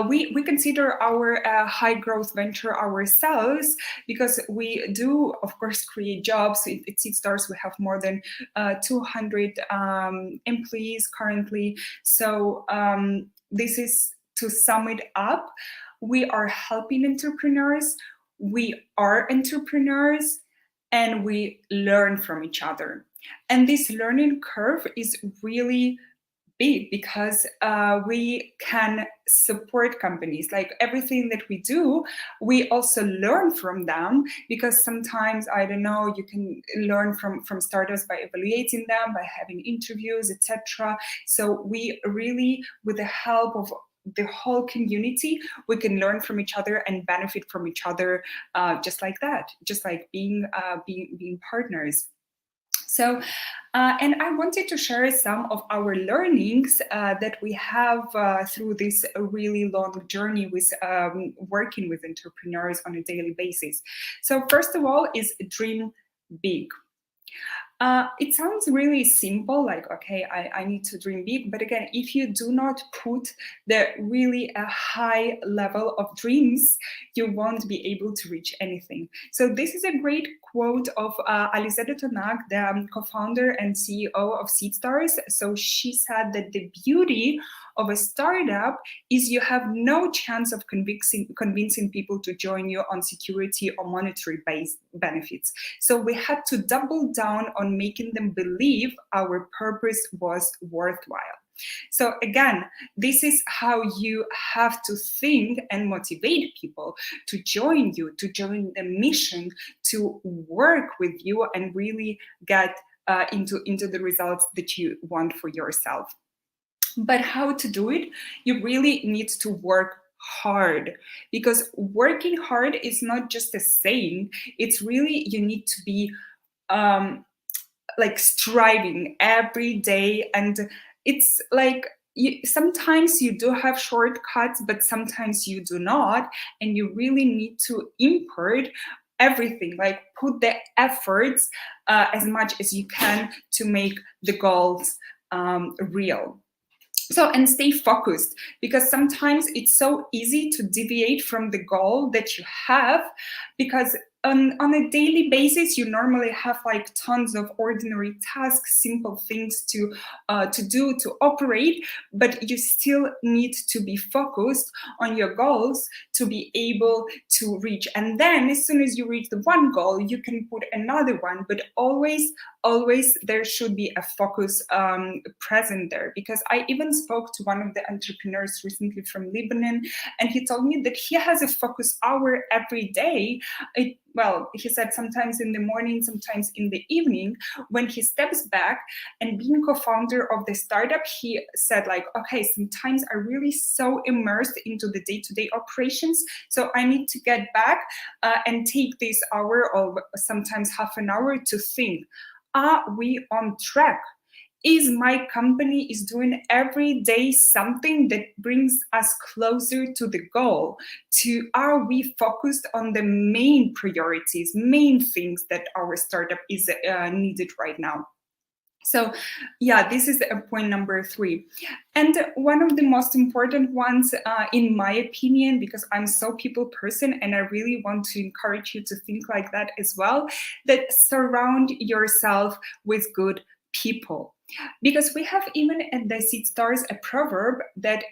we consider our high growth venture ourselves because we do, of course, create jobs. At Seedstars, we have more than 200 employees currently. So this is, to sum it up, we are helping entrepreneurs, we are entrepreneurs, and we learn from each other. And this learning curve is really big because we can support companies. Like everything that we do, we also learn from them, because sometimes, I don't know, you can learn from startups by evaluating them, by having interviews, etc. So we really, with the help of the whole community, we can learn from each other and benefit from each other, just like that, just like being partners. So, and I wanted to share some of our learnings that we have through this really long journey with working with entrepreneurs on a daily basis. So first of all is dream big. It sounds really simple, like, okay, I need to dream big. But again, if you do not put the really a high level of dreams, you won't be able to reach anything. So this is a great quote of Alizé de Tonac, the co-founder and CEO of Seedstars. So she said that the beauty of a startup is you have no chance of convincing people to join you on security or monetary based benefits. So we had to double down on making them believe our purpose was worthwhile. So again, this is how you have to think and motivate people to join you, to join the mission, to work with you and really get into the results that you want for yourself. But how to do it? You really need to work hard, because working hard is not just a saying. It's really, you need to be like striving every day. And it's like, sometimes you do have shortcuts, but sometimes you do not. And you really need to impart everything, like put the efforts as much as you can to make the goals real. So, and stay focused, because sometimes it's so easy to deviate from the goal that you have, because on a daily basis, you normally have like tons of ordinary tasks, simple things to do, to operate, but you still need to be focused on your goals to be able to reach. And then as soon as you reach the one goal, you can put another one, but always there should be a focus present there. Because I even spoke to one of the entrepreneurs recently from Lebanon, and he told me that he has a focus hour every day. Well, he said sometimes in the morning, sometimes in the evening, when he steps back. And being co-founder of the startup, he said like, okay, sometimes I'm really so immersed into the day-to-day operations, so I need to get back and take this hour or sometimes half an hour to think, are we on track? Is my company is doing every day something that brings us closer to the goal? Are we focused on the main priorities, main things that our startup is needed right now? So yeah, this is point number 3. And one of the most important ones, in my opinion, because I'm so people person and I really want to encourage you to think like that as well, that surround yourself with good people. Because we have even at the Seedstars a proverb that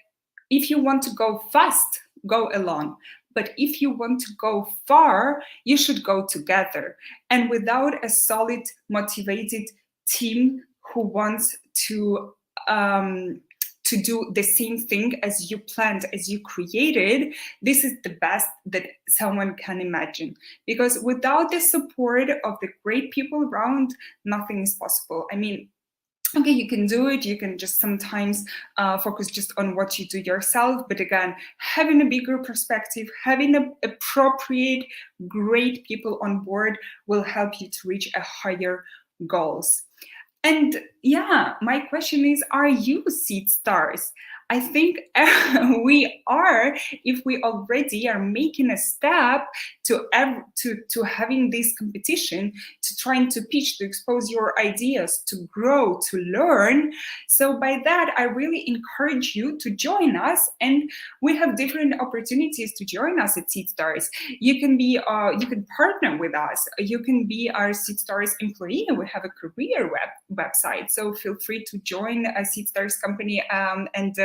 if you want to go fast, go alone. But if you want to go far, you should go together. And without a solid, motivated team who wants to do the same thing as you planned, as you created, this is the best that someone can imagine. Because without the support of the great people around, nothing is possible. I mean, okay, you can do it. You can just sometimes focus just on what you do yourself. But again, having a bigger perspective, having appropriate, great people on board will help you to reach a higher goals. And yeah, my question is, are you Seedstars? I think we are, if we already are making a step to having this competition, to trying to pitch, to expose your ideas, to grow, to learn. So by that, I really encourage you to join us, and we have different opportunities to join us at Seedstars. You can be, you can partner with us. You can be our Seedstars employee. We have a career website, so feel free to join a Seedstars company and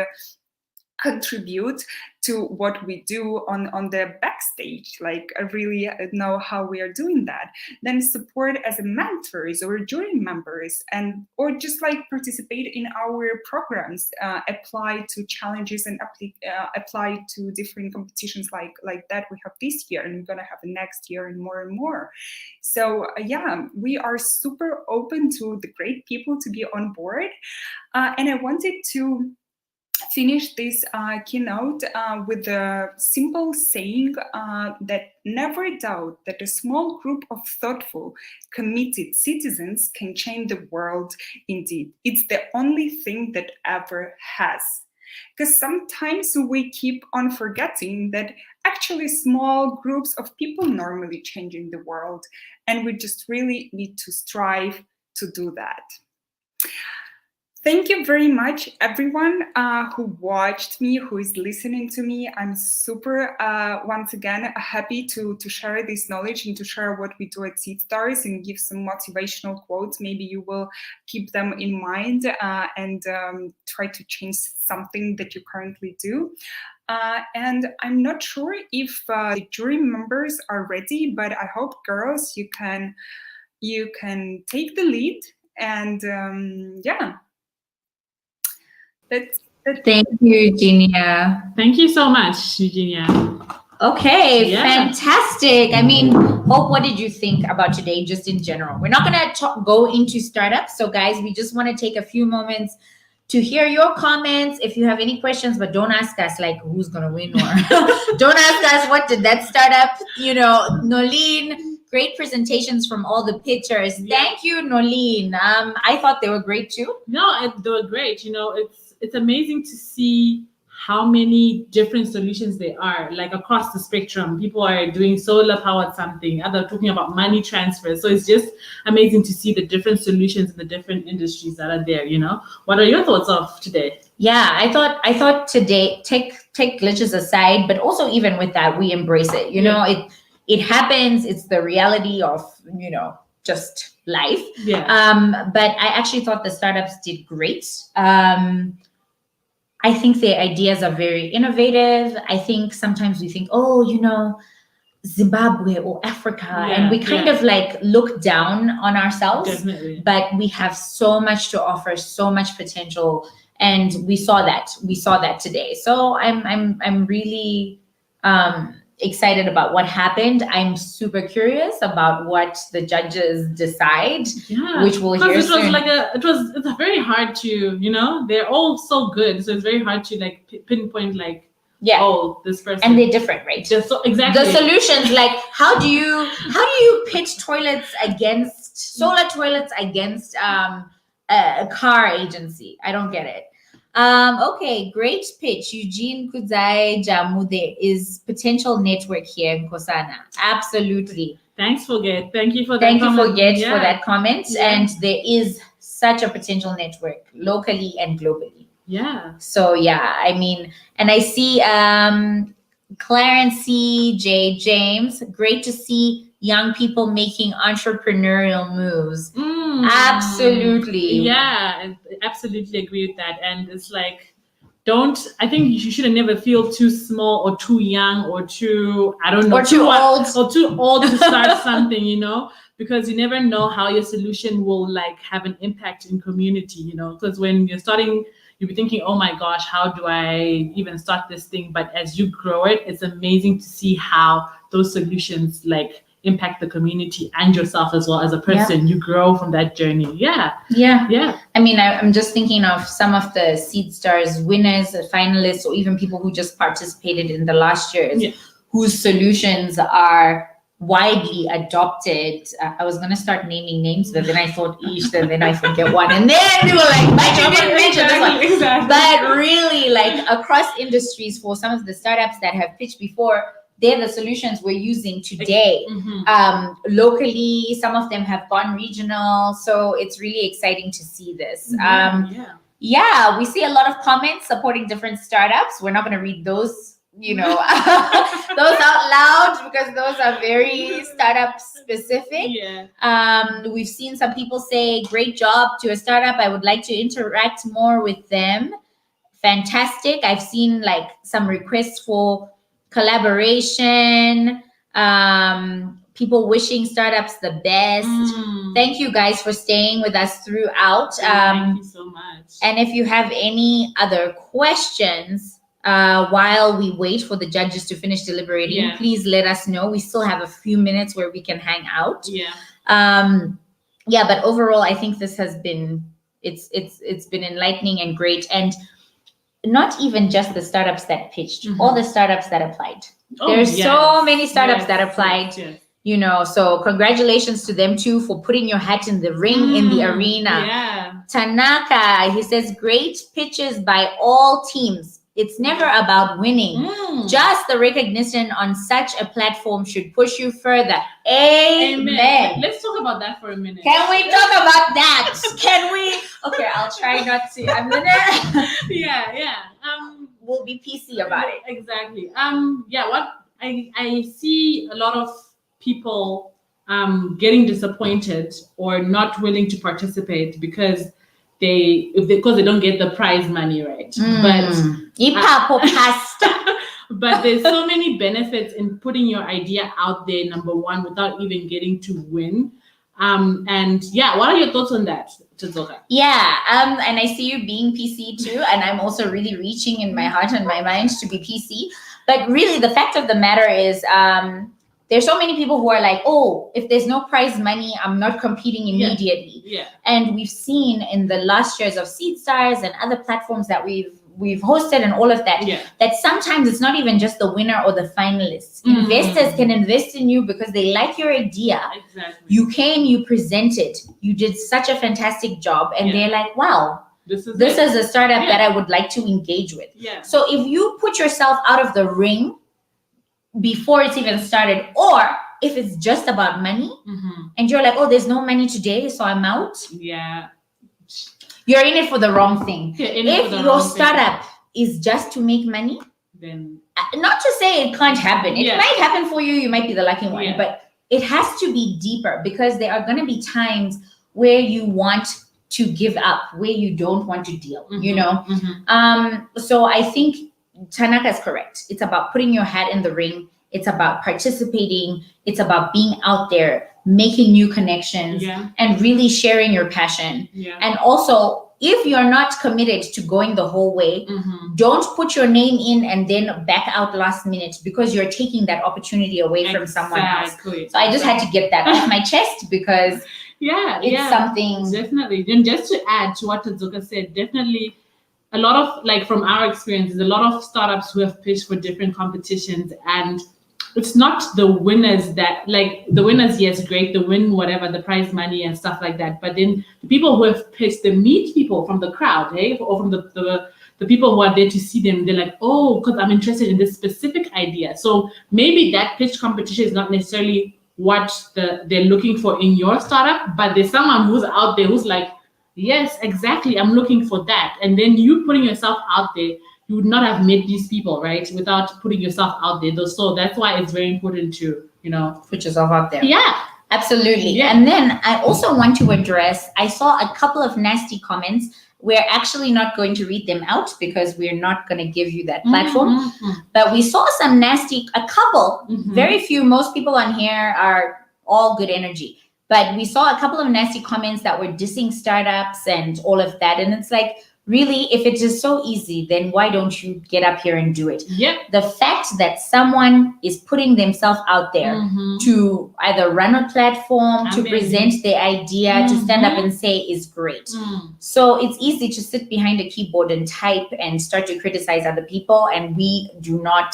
contribute to what we do on the backstage, like really know how we are doing that. Then support as a mentors or jury members, and or just like participate in our programs, apply to challenges and apply to different competitions like that we have this year, and we're gonna have next year and more. So yeah, we are super open to the great people to be on board, and I wanted to finish this keynote with a simple saying that never doubt that a small group of thoughtful, committed citizens can change the world indeed. It's the only thing that ever has. Because sometimes we keep on forgetting that actually small groups of people normally changing the world, and we just really need to strive to do that. Thank you very much, everyone who watched me, who is listening to me. I'm super, once again, happy to share this knowledge and to share what we do at Seedstars and give some motivational quotes. Maybe you will keep them in mind and try to change something that you currently do. And I'm not sure if the jury members are ready, but I hope, girls, you can take the lead and yeah. Thank you, Eugenia. Thank you so much, Eugenia. Okay, Yeah. fantastic. I mean, Hope, what did you think about today, just in general? We're not going to go into startups. So, guys, we just want to take a few moments to hear your comments. If you have any questions, but don't ask us like who's going to win or don't ask us what did that startup, Nolene. Great presentations from all the pitchers. Yeah. Thank you, Nolene. I thought they were great too. No, they were great. It's amazing to see how many different solutions there are, like across the spectrum. People are doing solar powered something, other talking about money transfer. So it's just amazing to see the different solutions in the different industries that are there. What are your thoughts of today? Yeah, I thought today, take glitches aside, but also even with that, we embrace it. It happens. It's the reality of, just life. Yeah. But I actually thought the startups did great. I think their ideas are very innovative. I think sometimes we think, Zimbabwe or Africa, and we kind of like look down on ourselves. Definitely. But we have so much to offer, so much potential, and we saw that. We saw that today. So I'm really excited about what happened. I'm super curious about what the judges decide, which we'll hear soon. It's very hard to, they're all so good. So it's very hard to like pinpoint this person. And they're different, right? Exactly. The solutions, like how do you pitch toilets against solar toilets against a car agency? I don't get it. Okay, great pitch. Eugene Kudzai Jamu, there is potential network here in Nkosana. Absolutely. Thank you for that Thank you comment. for that comment. Yeah. And there is such a potential network locally and globally. Yeah. So I mean, and I see Clarence C. J. James, great to see young people making entrepreneurial moves. Absolutely. Yeah, I absolutely agree with that. And it's like, I think you shouldn't never feel too small or too young or too, I don't know. Or too old. Or too old to start something, because you never know how your solution will like have an impact in community, because when you're starting, you'll be thinking, oh my gosh, how do I even start this thing? But as you grow it, it's amazing to see how those solutions like impact the community and yourself as well as a person. You grow from that journey. Yeah. I mean, I'm just thinking of some of the Seedstars winners, finalists, or even people who just participated in the last years, whose solutions are widely adopted. I was going to start naming names, but then I thought then I forget one. And then we were like, but you didn't mention this one. Exactly. But really, like across industries, for some of the startups that have pitched before, they're the solutions we're using today. Locally, some of them have gone regional. So it's really exciting to see this. We see a lot of comments supporting different startups. We're not going to read those, those out loud because those are very startup specific. We've seen some people say, great job to a startup. I would like to interact more with them. Fantastic. I've seen like some requests for collaboration, people wishing startups the best. Thank you guys for staying with us throughout. Thank you so much. And if you have any other questions while we wait for the judges to finish deliberating, please let us know. We still have a few minutes where we can hang out. But overall, I think this has been it's been enlightening and great. And not even just the startups that pitched, all the startups that applied. Oh, There's yes. so many startups Yes, that applied. yes. You know, so congratulations to them too for putting your hat in the ring in the arena. Yeah. Tanaka, he says, great pitches by all teams. It's never about winning. Just the recognition on such a platform should push you further. Amen. Let's talk about that for a minute. Can we talk about that? Can we? Okay, I'll try not to. I'm gonna. Yeah. We'll be PC about it. Exactly. Yeah. What I see a lot of people getting disappointed or not willing to participate because they don't get the prize money, right? But there's so many benefits in putting your idea out there, number one, without even getting to win. And yeah, what are your thoughts on that, Chizoka? Yeah, and I see you being PC too, and I'm also really reaching in my heart and my mind to be PC. But really, the fact of the matter is, there's so many people who are like, oh, if there's no prize money, I'm not competing immediately. Yeah. And we've seen in the last years of Seedstars and other platforms that we've hosted and all of that, that sometimes it's not even just the winner or the finalists. Investors can invest in you because they like your idea. Exactly. You came, you presented, you did such a fantastic job, and they're like, wow, this is a startup that I would like to engage with. Yeah. So if you put yourself out of the ring before it's even started, or if it's just about money and you're like, oh, there's no money today, so I'm out. Yeah. You're in it for the wrong thing. If your startup is just to make money, then not to say it can't happen. It might happen for you. You might be the lucky one, but it has to be deeper because there are going to be times where you want to give up, where you don't want to deal, you know? So I think Tanaka is correct. It's about putting your hat in the ring. It's about participating. It's about being out there, making new connections, and really sharing your passion. And also, if you're not committed to going the whole way, don't put your name in and then back out last minute because you're taking that opportunity away from someone else. So I just had to get that off my chest because it's something. Definitely. And just to add to what Tazuka said, definitely a lot of, like, from our experiences, a lot of startups who have pitched for different competitions, and it's not the winners that, like, the winners, yes, great, the win, whatever, the prize money and stuff like that. But then the people who have pitched, they meet people from the crowd, or from the people who are there to see them. They're like, oh, because I'm interested in this specific idea. So maybe that pitch competition is not necessarily what they're looking for in your startup, but there's someone who's out there who's like, yes, exactly, I'm looking for that. And then you putting yourself out there, you would not have met these people, right, without putting yourself out there. So that's why it's very important to, put yourself out there. Yeah, absolutely. Yeah. And then I also want to address, I saw a couple of nasty comments. We're actually not going to read them out because we're not going to give you that platform. But we saw some nasty, a couple, very few, most people on here are all good energy. But we saw a couple of nasty comments that were dissing startups and all of that. And it's like, really, if it is so easy, then why don't you get up here and do it? The fact that someone is putting themselves out there to either run a platform, to present their idea, to stand up and say is great. So it's easy to sit behind a keyboard and type and start to criticize other people. And we do not,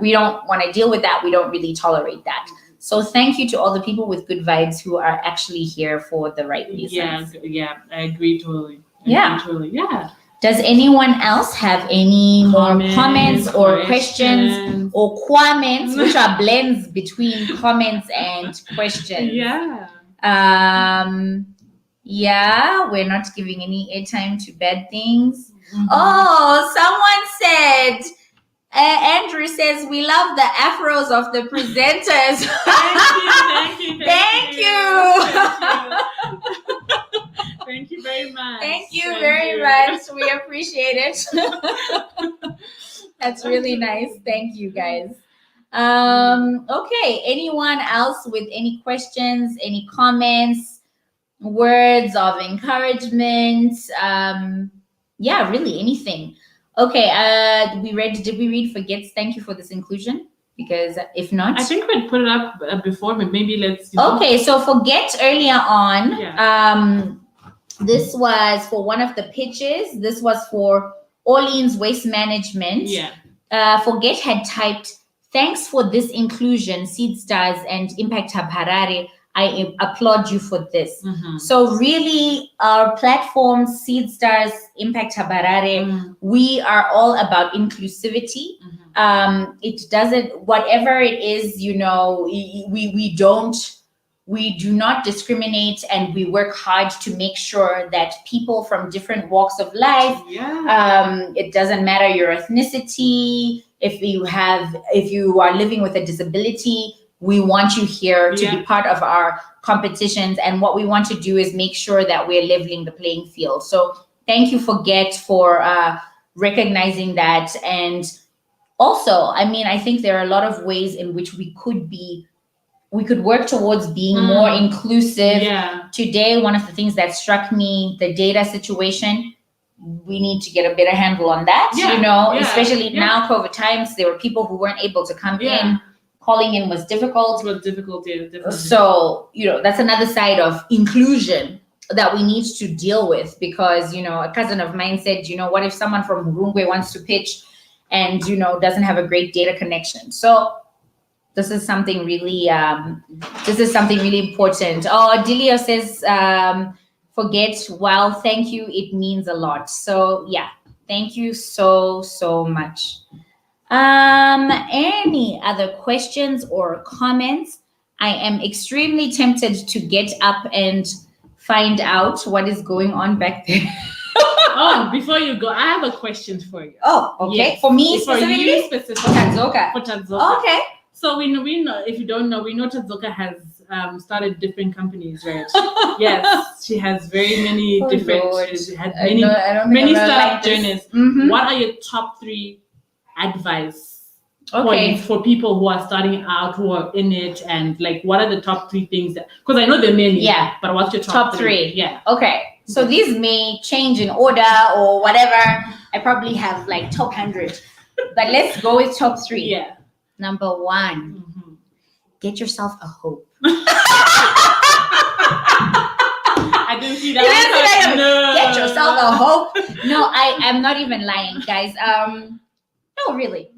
we don't want to deal with that. We don't really tolerate that. So thank you to all the people with good vibes who are actually here for the right reasons. Yeah, I agree totally. Yeah. Does anyone else have any more comments or questions or comments, which are blends between comments and questions? We're not giving any airtime to bad things. Oh, someone said, Andrew says, we love the afros of the presenters. Thank you. Thank you very much. Thank you very much. We appreciate it. That's really nice. Thank you, guys. Okay. Anyone else with any questions, any comments, words of encouragement? Really anything. Okay, did we read Forgets? Thank you for this inclusion. Because if not, I think we'd put it up before, but maybe let's. Okay, so Forget earlier on. This was for one of the pitches. This was for Orleans Waste Management. Forget had typed, thanks for this inclusion, Seedstars and Impact Hub Harare. I applaud you for this. So really, our platform, Seedstars, Impact Hub Harare, we are all about inclusivity. It doesn't, whatever it is, you know, we do not discriminate, and we work hard to make sure that people from different walks of life, it doesn't matter your ethnicity, if you are living with a disability, we want you here to be part of our competitions. And what we want to do is make sure that we're leveling the playing field. So thank you, Forget, for recognizing that. And also, I mean, I think there are a lot of ways in which we could work towards being more inclusive. Today, one of the things that struck me, the data situation, we need to get a better handle on that, especially now, COVID times, there were people who weren't able to come in. Calling in was difficult. Definitely. So, that's another side of inclusion that we need to deal with, because, a cousin of mine said, what if someone from Murungwe wants to pitch and, doesn't have a great data connection? So this is something really important. Oh, Dilio says, Forget, wow, thank you. It means a lot. So yeah, thank you so much. Any other questions or comments? I am extremely tempted to get up and find out what is going on back there. Oh, before you go, I have a question for you. Oh, okay. Yes. For me specifically? For you specifically. For Tadzoka. Okay. So we know, if you don't know, we know Tadzoka has started different companies, right? Yes, she has very many different. She had many startup journeys. What are your top 3 advice points for people who are starting out, who are in it, and like, what are the top 3 things that, because I know there are many, but what's your top 3? Okay, so these may change in order or whatever. I probably have like top 100, but let's go with top 3. Number 1, get yourself a hope. I didn't see that. No. Get yourself a hope. No, I'm not even lying, guys. No, really.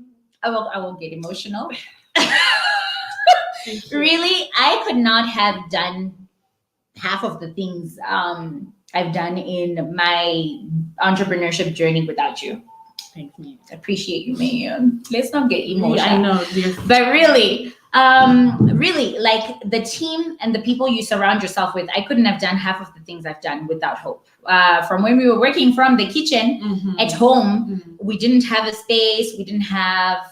I won't get emotional. Really, I could not have done half of the things I've done in my entrepreneurship journey without you. Thank you. Appreciate you, man. Let's not get emotional. I know. But really, like the team and the people you surround yourself with, I couldn't have done half of the things I've done without hope. From when we were working from the kitchen at home, we didn't have a space. We didn't have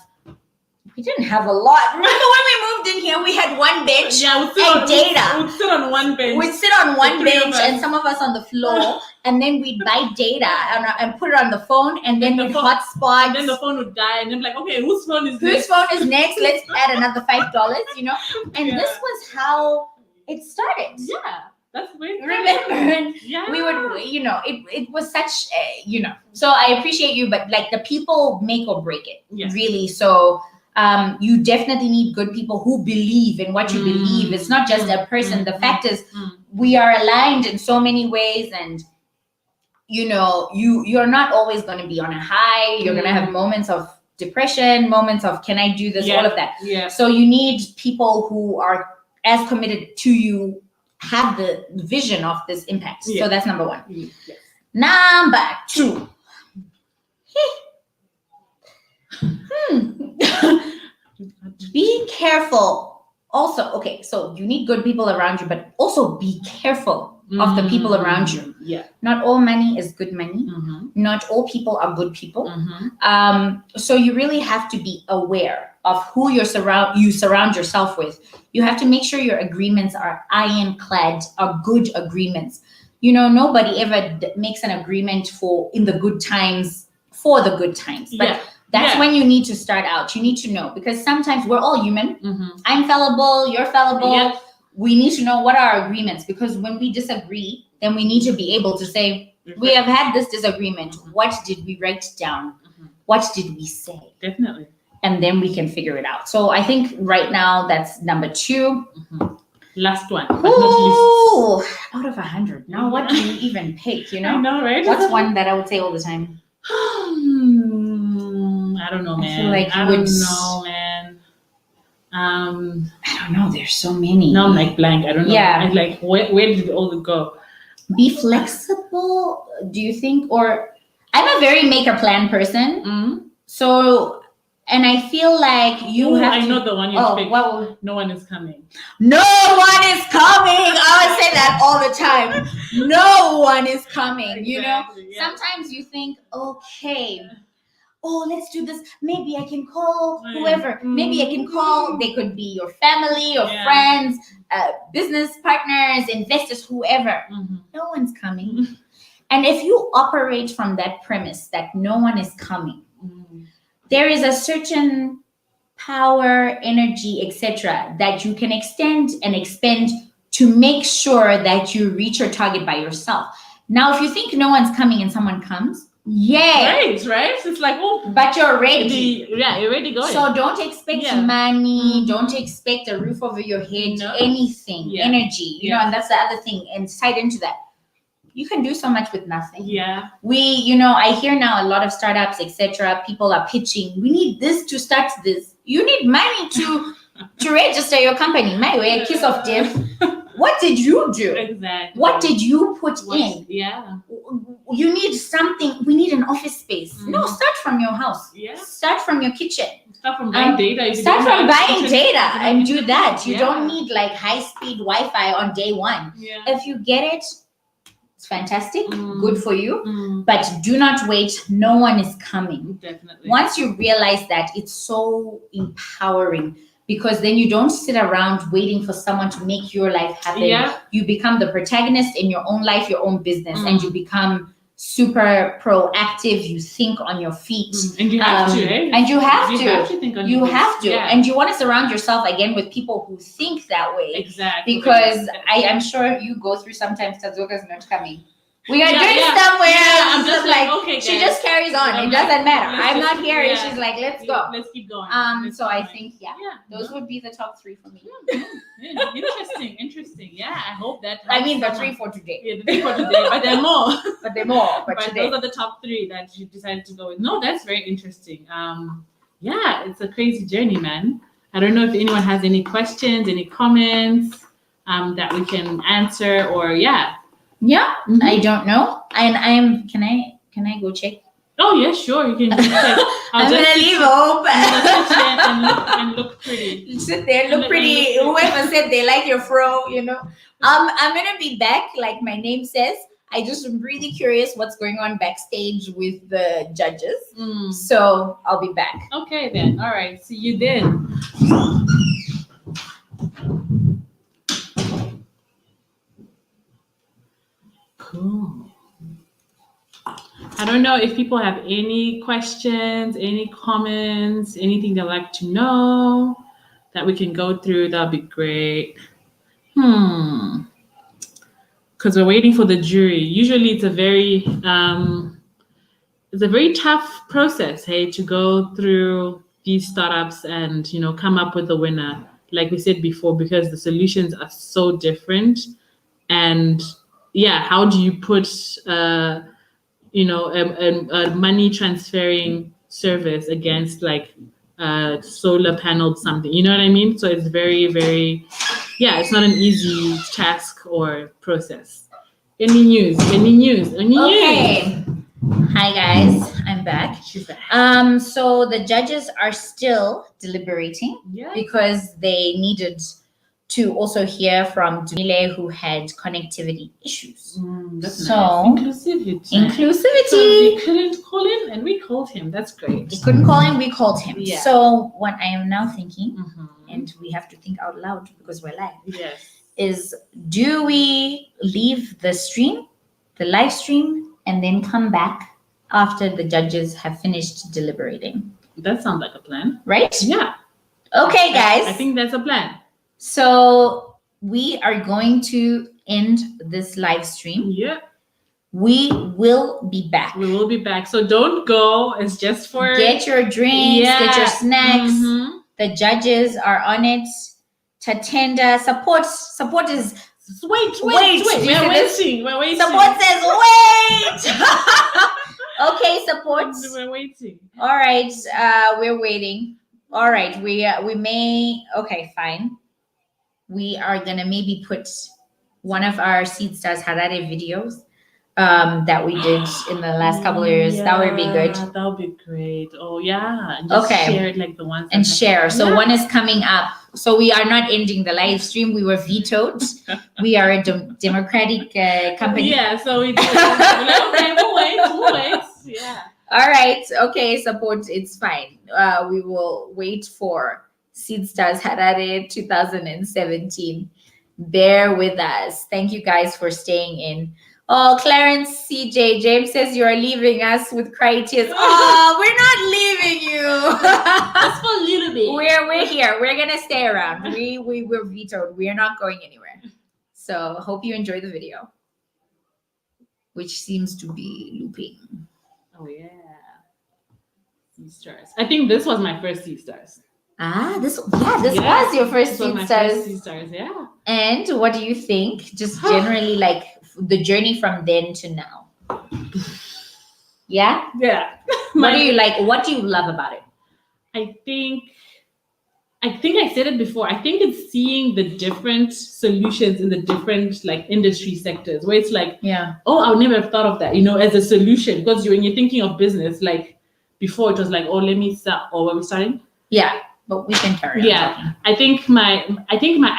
a lot. Remember when we moved in here, we had one bench and data. We'd sit on one bench. We'd sit on one bench and some of us on the floor, and then we'd buy data and put it on the phone, and then we'd hotspot. And then the phone would die, and then like, okay, whose phone is next? Whose phone is next? Let's add another $5, And this was how it started. Yeah. That's weird. Remember, we would, it was such, So I appreciate you, but like the people make or break it, really. So you definitely need good people who believe in what you believe. It's not just a person. The fact is, we are aligned in so many ways, and you're not always going to be on a high. You're going to have moments of depression, moments of can I do this, all of that. So you need people who are as committed to you, have the vision of this impact. So that's number 1. Number 2. Be careful. Also, okay, so you need good people around you, but also be careful of the people around you. Not all money is good money. Not all people are good people. So you really have to be aware of who you surround yourself with. You have to make sure your agreements are ironclad, are good agreements. Nobody ever makes an agreement for the good times, but that's when you need to start out. You need to know, because sometimes we're all human. I'm fallible, you're fallible. We need to know what are our agreements, because when we disagree, then we need to be able to say, we have had this disagreement. What did we write down? What did we say? Definitely. And then we can figure it out. So I think right now that's number 2. Last one, but not least. Out of 100. Now, what do you even pick? I know, right? What's one that I would say all the time? I don't know, man. I feel like I don't know, man. I don't know. There's so many. No, I'm like blank. I don't know. Yeah. I'm like, where did all it go? Be flexible, do you think? Or I'm a very make a plan person. So, and I feel like you have I to. know the one you picked. Well, no one is coming. No one is coming. I would say that all the time. No one is coming. You know, sometimes you think, okay, oh, let's do this. Maybe I can call whoever. Maybe I can call. They could be your family or friends, business partners, investors, whoever. No one's coming. And if you operate from that premise that no one is coming, there is a certain power, energy, etc., that you can extend and expend to make sure that you reach your target by yourself. Now, if you think no one's coming and someone comes, Right. It's like, oh, but you're ready. You're ready going. So don't expect money. Don't expect a roof over your head. Anything, energy. You know, and that's the other thing. And tied into that, you can do so much with nothing. I hear now a lot of startups, etc. People are pitching. We need this to start this. You need money to register your company. My way, a kiss of death. What did you do? Exactly. What did you put in? Yeah. You need something. We need an office space. No, start from your house. Start from your kitchen. Start from buying data. Start from buying data and do that. You don't need like high-speed Wi-Fi on day one. If you get it, it's fantastic. Good for you. But do not wait. No one is coming. Definitely. Once you realize that, it's so empowering. Because then you don't sit around waiting for someone to make your life happen. You become the protagonist in your own life, your own business, and you become super proactive. You think on your feet. And you have to, eh? And you have to. You have to think on your You feet. have to. Yeah. And you want to surround yourself again with people who think that way. Exactly. Because I am sure you go through sometimes Tazoka's not coming. We are doing yeah. somewhere. Yeah, I'm just like, okay, she guys. just carries on. I'm it doesn't matter. let's I'm just- not here. And yeah. she's like, let's go. Let's keep going. So I think, those would be the top three for me. Yeah, interesting. Yeah, I hope that. I mean, the helps three someone. for today. Yeah, the three for today, but there are more. But today. Those are the top three that you decided to go with. No, that's very interesting. Yeah, it's a crazy journey, man. I don't know if anyone has any questions, any comments that we can answer, or I don't know. And can I go check? Oh yeah, sure. You can just check. I'm gonna leave hope. and look pretty. Sit there, look pretty. Whoever said they like your fro, I'm gonna be back, like my name says. I just am really curious what's going on backstage with the judges. So I'll be back. Okay then. All right. See you then. Cool. I don't know if people have any questions, any comments, anything they'd like to know that we can go through. That'd be great. Because we're waiting for the jury. Usually it's a very tough process, to go through these startups and come up with a winner. Like we said before, because the solutions are so different. And how do you put a money transferring service against like solar panel something? You know what I mean? So it's very, very, it's not an easy task or process. Any news? Okay. Hi guys, I'm back. She's back. So the judges are still deliberating because they needed to also hear from Dumile, who had connectivity issues. That's so nice. Inclusivity. So he couldn't call in, and we called him. That's great. He couldn't call in, we called him. Yeah. So what I am now thinking, and we have to think out loud because we're live, is do we leave the live stream, and then come back after the judges have finished deliberating? That sounds like a plan. Right? Yeah. Okay, guys. I think that's a plan. So we are going to end this live stream. Yeah. We will be back. We will be back. So don't go. It's just for... Get your drinks, get your snacks. The judges are on it. Tatenda, support is... Wait. We're waiting. Support says wait. Okay, support. We're waiting. All right, we're waiting. All right, we may. Okay, fine. We are gonna maybe put one of our Seedstars Harare videos that we did in the last couple of years. Yeah, That would be good. That would be great. Oh yeah, and just Okay. share it like the ones And that share. So Yeah. one is coming up. So we are not ending the live stream. We were vetoed. We are a democratic company. Yeah. So we. Okay, we'll wait. Yeah. All right. Okay. Support. It's fine. We will wait for Seedstars Harare 2017. Bear with us. Thank you guys for staying in. Oh, Clarence CJ, James says you are leaving us with cry tears. Oh, we're not leaving you. Just for a little bit. We're here. We're gonna stay around. We were vetoed. We are not going anywhere. So hope you enjoy the video, which seems to be looping. Oh yeah. Seedstars. I think this was my first Seedstars. This was your first This was my first Seedstars. Seedstars, yeah. And what do you think? Just generally, like the journey from then to now. Yeah. Yeah. What do you like? What do you love about it? I think I said it before. I think it's seeing the different solutions in the different like industry sectors where it's like, oh, I would never have thought of that, as a solution. Because when you're thinking of business, like before it was like, oh, let me start, or were we starting? Yeah, but we can carry on. Yeah. I think my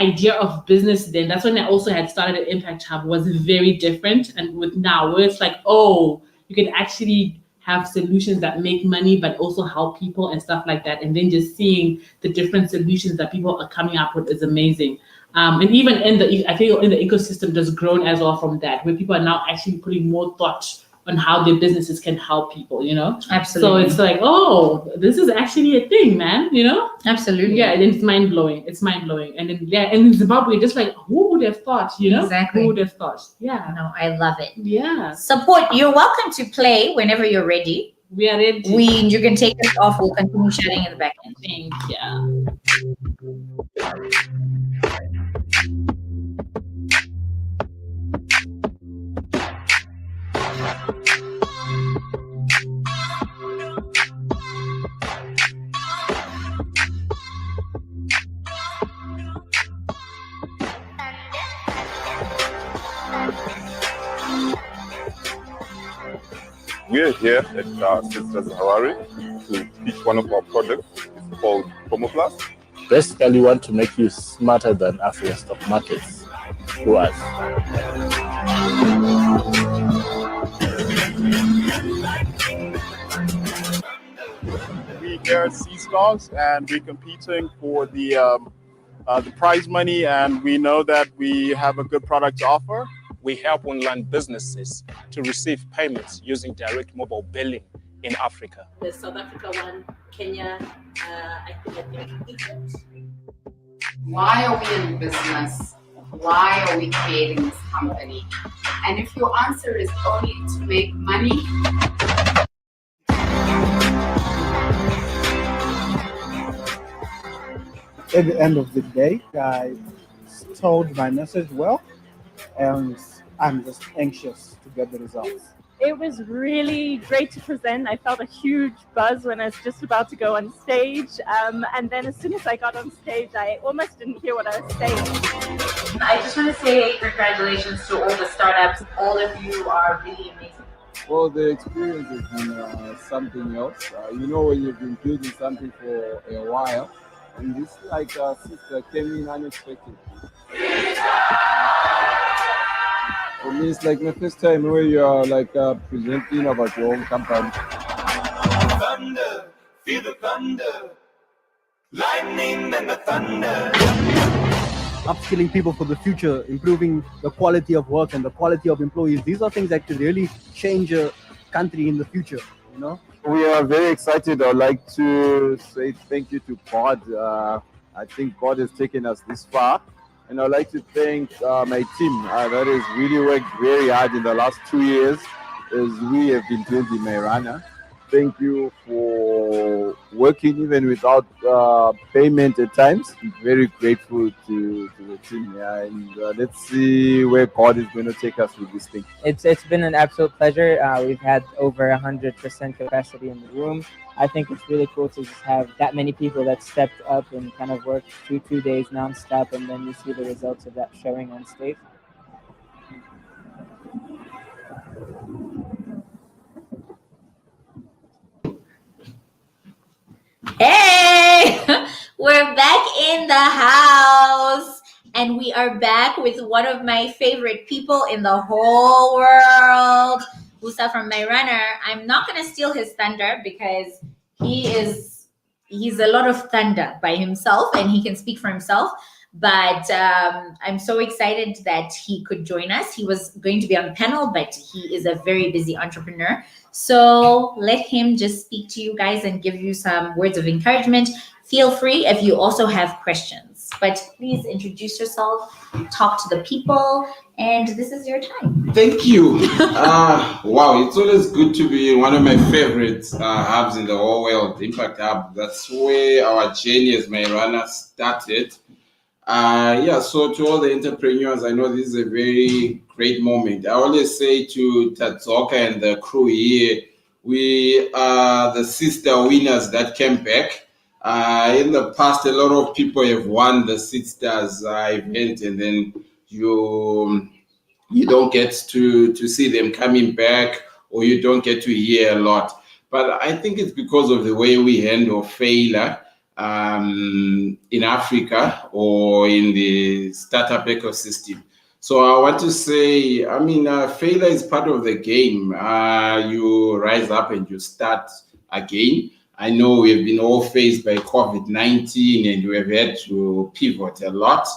idea of business then, that's when I also had started at Impact Hub, was very different. And with now, where it's like, oh, you can actually have solutions that make money, but also help people and stuff like that. And then just seeing the different solutions that people are coming up with is amazing. And even I feel in the ecosystem just grown as well from that, where people are now actually putting more thought on how their businesses can help people, Absolutely. So it's like, oh, this is actually a thing, man, Absolutely. Yeah, and it's mind blowing. And then and in Zimbabwe, just like, who would have thought, Exactly. Who would have thought? Yeah. No, I love it. Yeah. Support. You're welcome to play whenever you're ready. We are ready. You can take us off. We'll continue chatting in the back end. Thank you. We're here at Seedstars Harare to pitch one of our products. It's called Promo Plus. Basically, we want to make you smarter than African stock markets through us. We here at Seedstars, and we're competing for the prize money, and we know that we have a good product to offer. We help online businesses to receive payments using direct mobile billing in Africa. The South Africa one, Kenya, I think Egypt. Why are we in business? Why are we creating this company? And if your answer is only to make money, at the end of the day, I told my message well, and I'm just anxious to get the results. It was really great to present. I felt a huge buzz when I was just about to go on stage. And then as soon as I got on stage, I almost didn't hear what I was saying. I just want to say congratulations to all the startups. All of you are really amazing. Well, the experience has been something else. When you've been building something for a while, and this sister came in unexpectedly. For me, it's like my first time where you are presenting about your own company. Thunder, feel the thunder, lightning and the thunder. Upskilling people for the future, improving the quality of work and the quality of employees. These are things that could really change a country in the future, We are very excited. I'd like to say thank you to God. I think God has taken us this far. And I'd like to thank my team that has really worked very hard in the last 2 years as we have been building Mairana. thank you for working even without payment at times. I'm very grateful to the team. Yeah, and let's see where God is going to take us with this thing. It's been an absolute pleasure. We've had over 100% capacity in the room. I think it's really cool to just have that many people that stepped up and kind of worked 2 days nonstop, and then you see the results of that showing on stage. Hey, we're back in the house, and we are back with one of my favorite people in the whole world, Musa from My Runner. I'm not gonna steal his thunder because he's a lot of thunder by himself, and he can speak for himself. But I'm so excited that he could join us. He was going to be on the panel, but he is a very busy entrepreneur. So let him just speak to you guys and give you some words of encouragement. Feel free if you also have questions, but please introduce yourself, talk to the people, and this is your time. Thank you. Wow, it's always good to be in one of my favorite hubs in the whole world, Impact Hub. That's where our journey as My Runner started. So to all the entrepreneurs, I know this is a very great moment. I always say to Tatsoka and the crew here, we are the sister winners that came back. In the past, a lot of people have won the Seedstars event, and then you don't get to see them coming back, or you don't get to hear a lot. But I think it's because of the way we handle failure in Africa or in the startup ecosystem. So I want to say, failure is part of the game. You rise up and you start again. I know we've been all faced by COVID-19 and we have had to pivot a lot.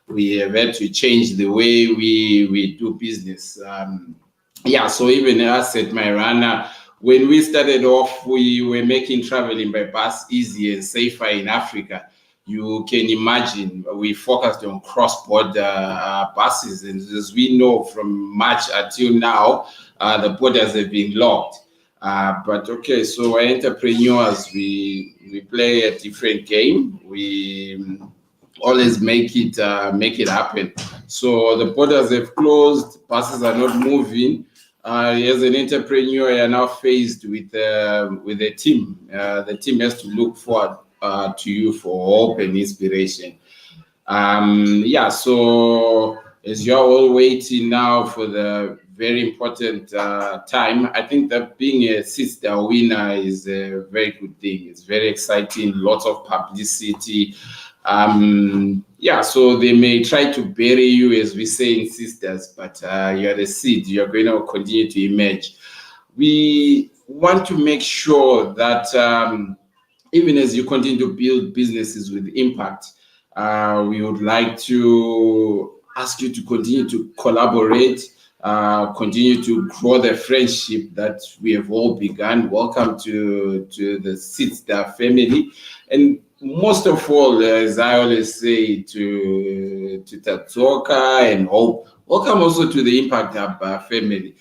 We have had to change the way we do business. So even us at My Runner, when we started off, we were making traveling by bus easier and safer in Africa. You can imagine we focused on cross-border buses, and as we know, from March until now, the borders have been locked. So our entrepreneurs, we play a different game. We always make it happen. So the borders have closed, buses are not moving. As an entrepreneur, you are now faced with a team. The team has to look forward to you for hope and inspiration. So as you're all waiting now for the very important time, I think that being a sister winner is a very good thing. It's very exciting, lots of publicity. So they may try to bury you, as we say in Seedstars, but you're the seed. You're going to continue to emerge. We want to make sure that even as you continue to build businesses with impact, we would like to ask you to continue to collaborate, continue to grow the friendship that we have all begun. Welcome to the Seedstar family. And most of all, as I always say to Tatsoka and Hope, welcome also to the Impact Hub family.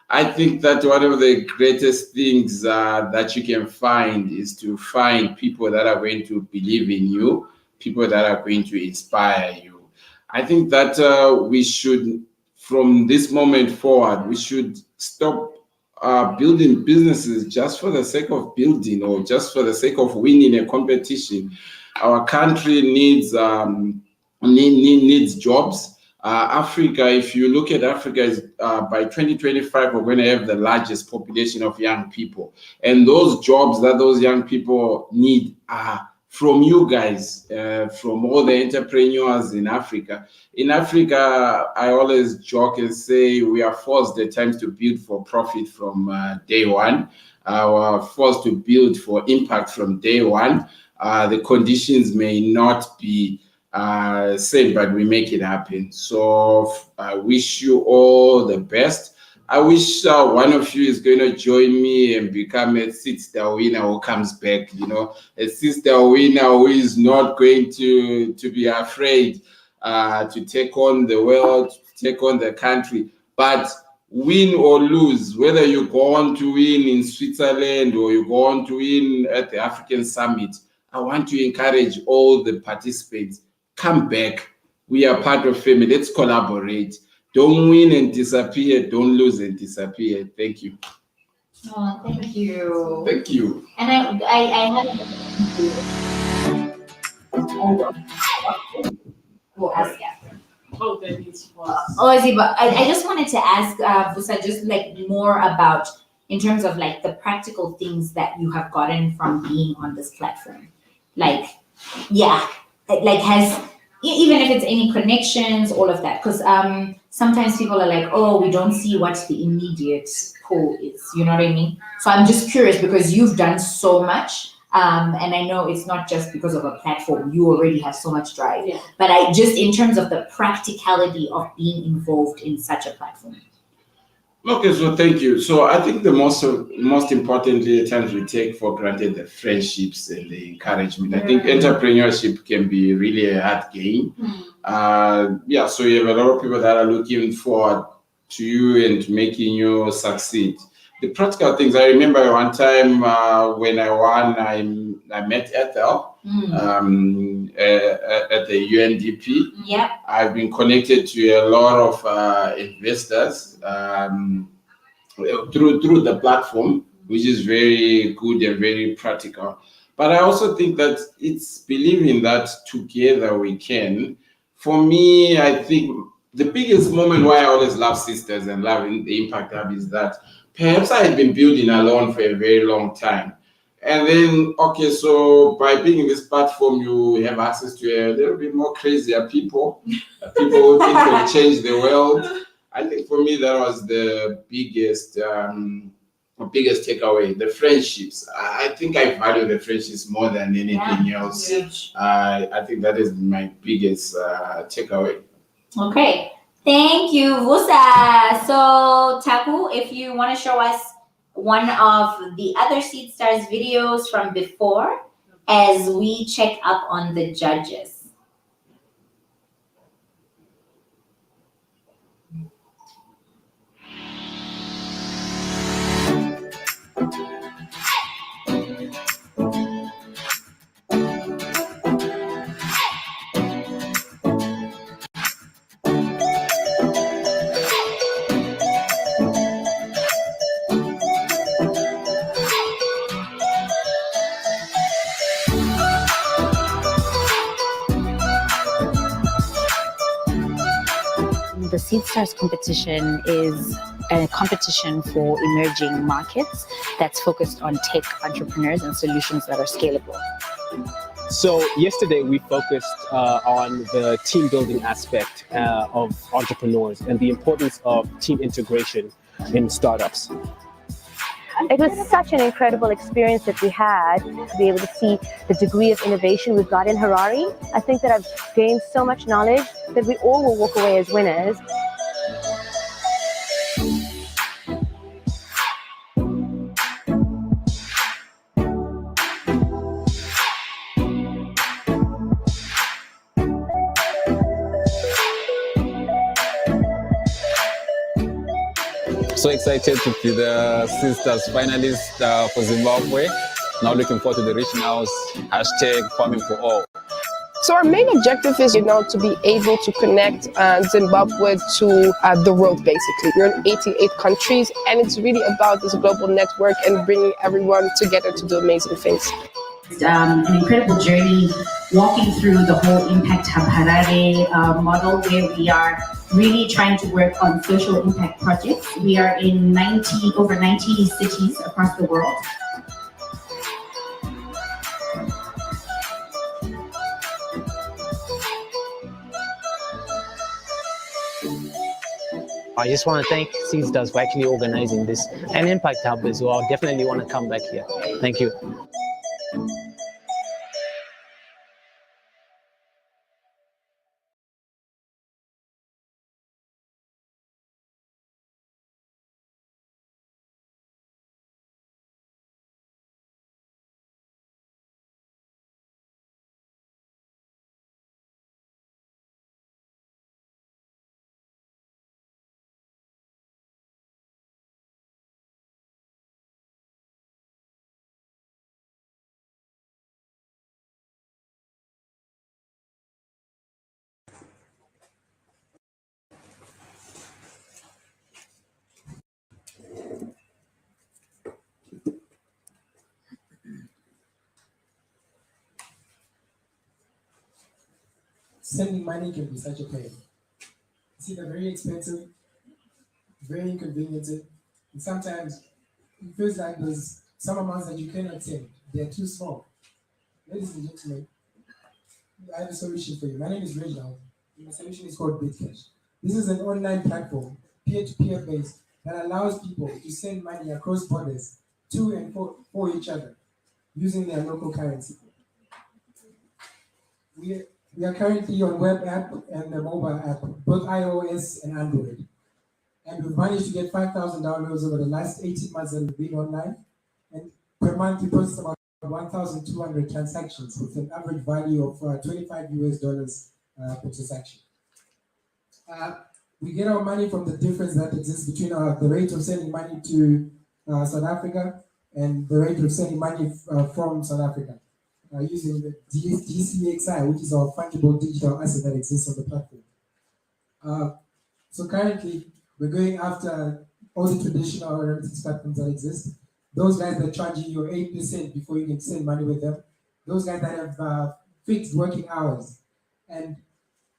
I think that one of the greatest things that you can find is to find people that are going to believe in you, people that are going to inspire you. I think that we should, from this moment forward, we should stop building businesses just for the sake of building or just for the sake of winning a competition. Our country needs jobs. Africa, if you look at Africa, by 2025, we're going to have the largest population of young people. And those jobs that those young people need are from you guys, from all the entrepreneurs in Africa. In Africa, I always joke and say we are forced at times to build for profit from day one. We're forced to build for impact from day one. The conditions may not be same, but we make it happen. So I wish you all the best. I wish one of you is going to join me and become a Seedstar winner who comes back, a Seedstar winner who is not going to be afraid to take on the world, to take on the country, but win or lose, whether you go on to win in Switzerland or you go on to win at the African Summit, I want to encourage all the participants, come back. We are part of family. Let's collaborate. Don't win and disappear. Don't lose and disappear. Thank you. Oh, thank you. Thank you. And I have who asked after. Oh, then it's was. Oh, I see. But I just wanted to ask Vusa just like more about in terms of like the practical things that you have gotten from being on this platform. Like, yeah, like has even if it's any connections, all of that. Because sometimes people are like, oh, we don't see what the immediate pull is. You know what I mean? So I'm just curious because you've done so much. And I know it's not just because of a platform, you already have so much drive. Yeah. But I just, in terms of the practicality of being involved in such a platform. Okay, so thank you. So I think the most importantly, at times we take for granted the friendships and the encouragement. I think entrepreneurship can be really a hard game. Yeah, so you have a lot of people that are looking forward to you and making you succeed. The practical things, I remember one time when I won, I met Ethel at the UNDP. Yeah. I've been connected to a lot of investors through the platform, which is very good and very practical. But I also think that it's believing that together we can. For me, I think the biggest moment why I always love Sisters and love the Impact Hub is that perhaps I had been building alone for a very long time. And then, okay, so by being in this platform, you have access to a little bit more crazier people, people who think will change the world. I think for me, that was the biggest takeaway, the friendships. I think I value the friendships more than anything else. I think that is my biggest takeaway. Okay. Thank you, Vusa. So, Taku, if you want to show us one of the other Seedstars videos from before as we check up on the judges. The Seedstars competition is a competition for emerging markets that's focused on tech entrepreneurs and solutions that are scalable. So yesterday we focused on the team building aspect of entrepreneurs and the importance of team integration in startups. It was such an incredible experience that we had to be able to see the degree of innovation we've got in Harare. I think that I've gained so much knowledge that we all will walk away as winners. So excited to be the Seedstars finalist for Zimbabwe. Now looking forward to the Rich Now's hashtag Farming for All. So our main objective is, to be able to connect Zimbabwe to the world, basically. We're in 88 countries, and it's really about this global network and bringing everyone together to do amazing things. An incredible journey walking through the whole Impact Hub Harare model, where we are really trying to work on social impact projects. We are in over 90 cities across the world. I just want to thank Seedstars for actually organizing this and Impact Hub as well. Definitely want to come back here. Thank you. sending money can be such a pain. It's either very expensive, very inconveniencing, and sometimes it feels like there's some amounts that you cannot send. They're too small. Ladies and gentlemen, I have a solution for you. My name is Reginald. My solution is called BitCash. This is an online platform, peer-to-peer based, that allows people to send money across borders to and for each other using their local currency. We are currently on web app and the mobile app, both iOS and Android. And we've managed to get 5,000 downloads over the last 18 months that we've been online. And per month we process about 1,200 transactions with an average value of $25 per transaction. We get our money from the difference that exists between the rate of sending money to South Africa and the rate of sending money from South Africa using the DCXI, which is our fungible digital asset that exists on the platform. So currently, we're going after all the traditional remittance platforms that exist. Those guys that charge you your 8% before you can send money with them. Those guys that have fixed working hours. And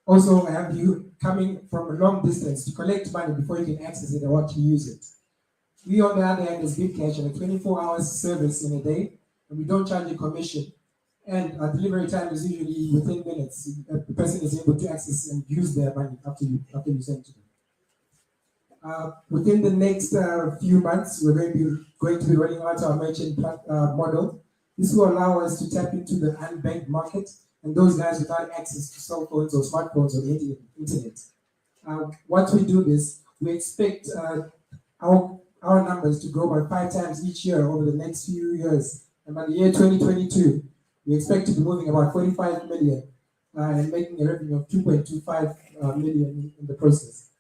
also have you coming from a long distance to collect money before you can access it or what to use it. We, on the other hand, is BitCash, and a 24-hour service in a day, and we don't charge a commission. And our delivery time is usually within minutes. The person is able to access and use their money after you send it to them. Within the next few months, we're going to be rolling out our merchant model. This will allow us to tap into the unbanked market and those guys without access to cell phones or smartphones or the internet. Once we do this, we expect our numbers to grow by 5 times each year over the next few years. And by the year 2022, we expect to be moving about 45 million and making a revenue of 2.25 million in the process.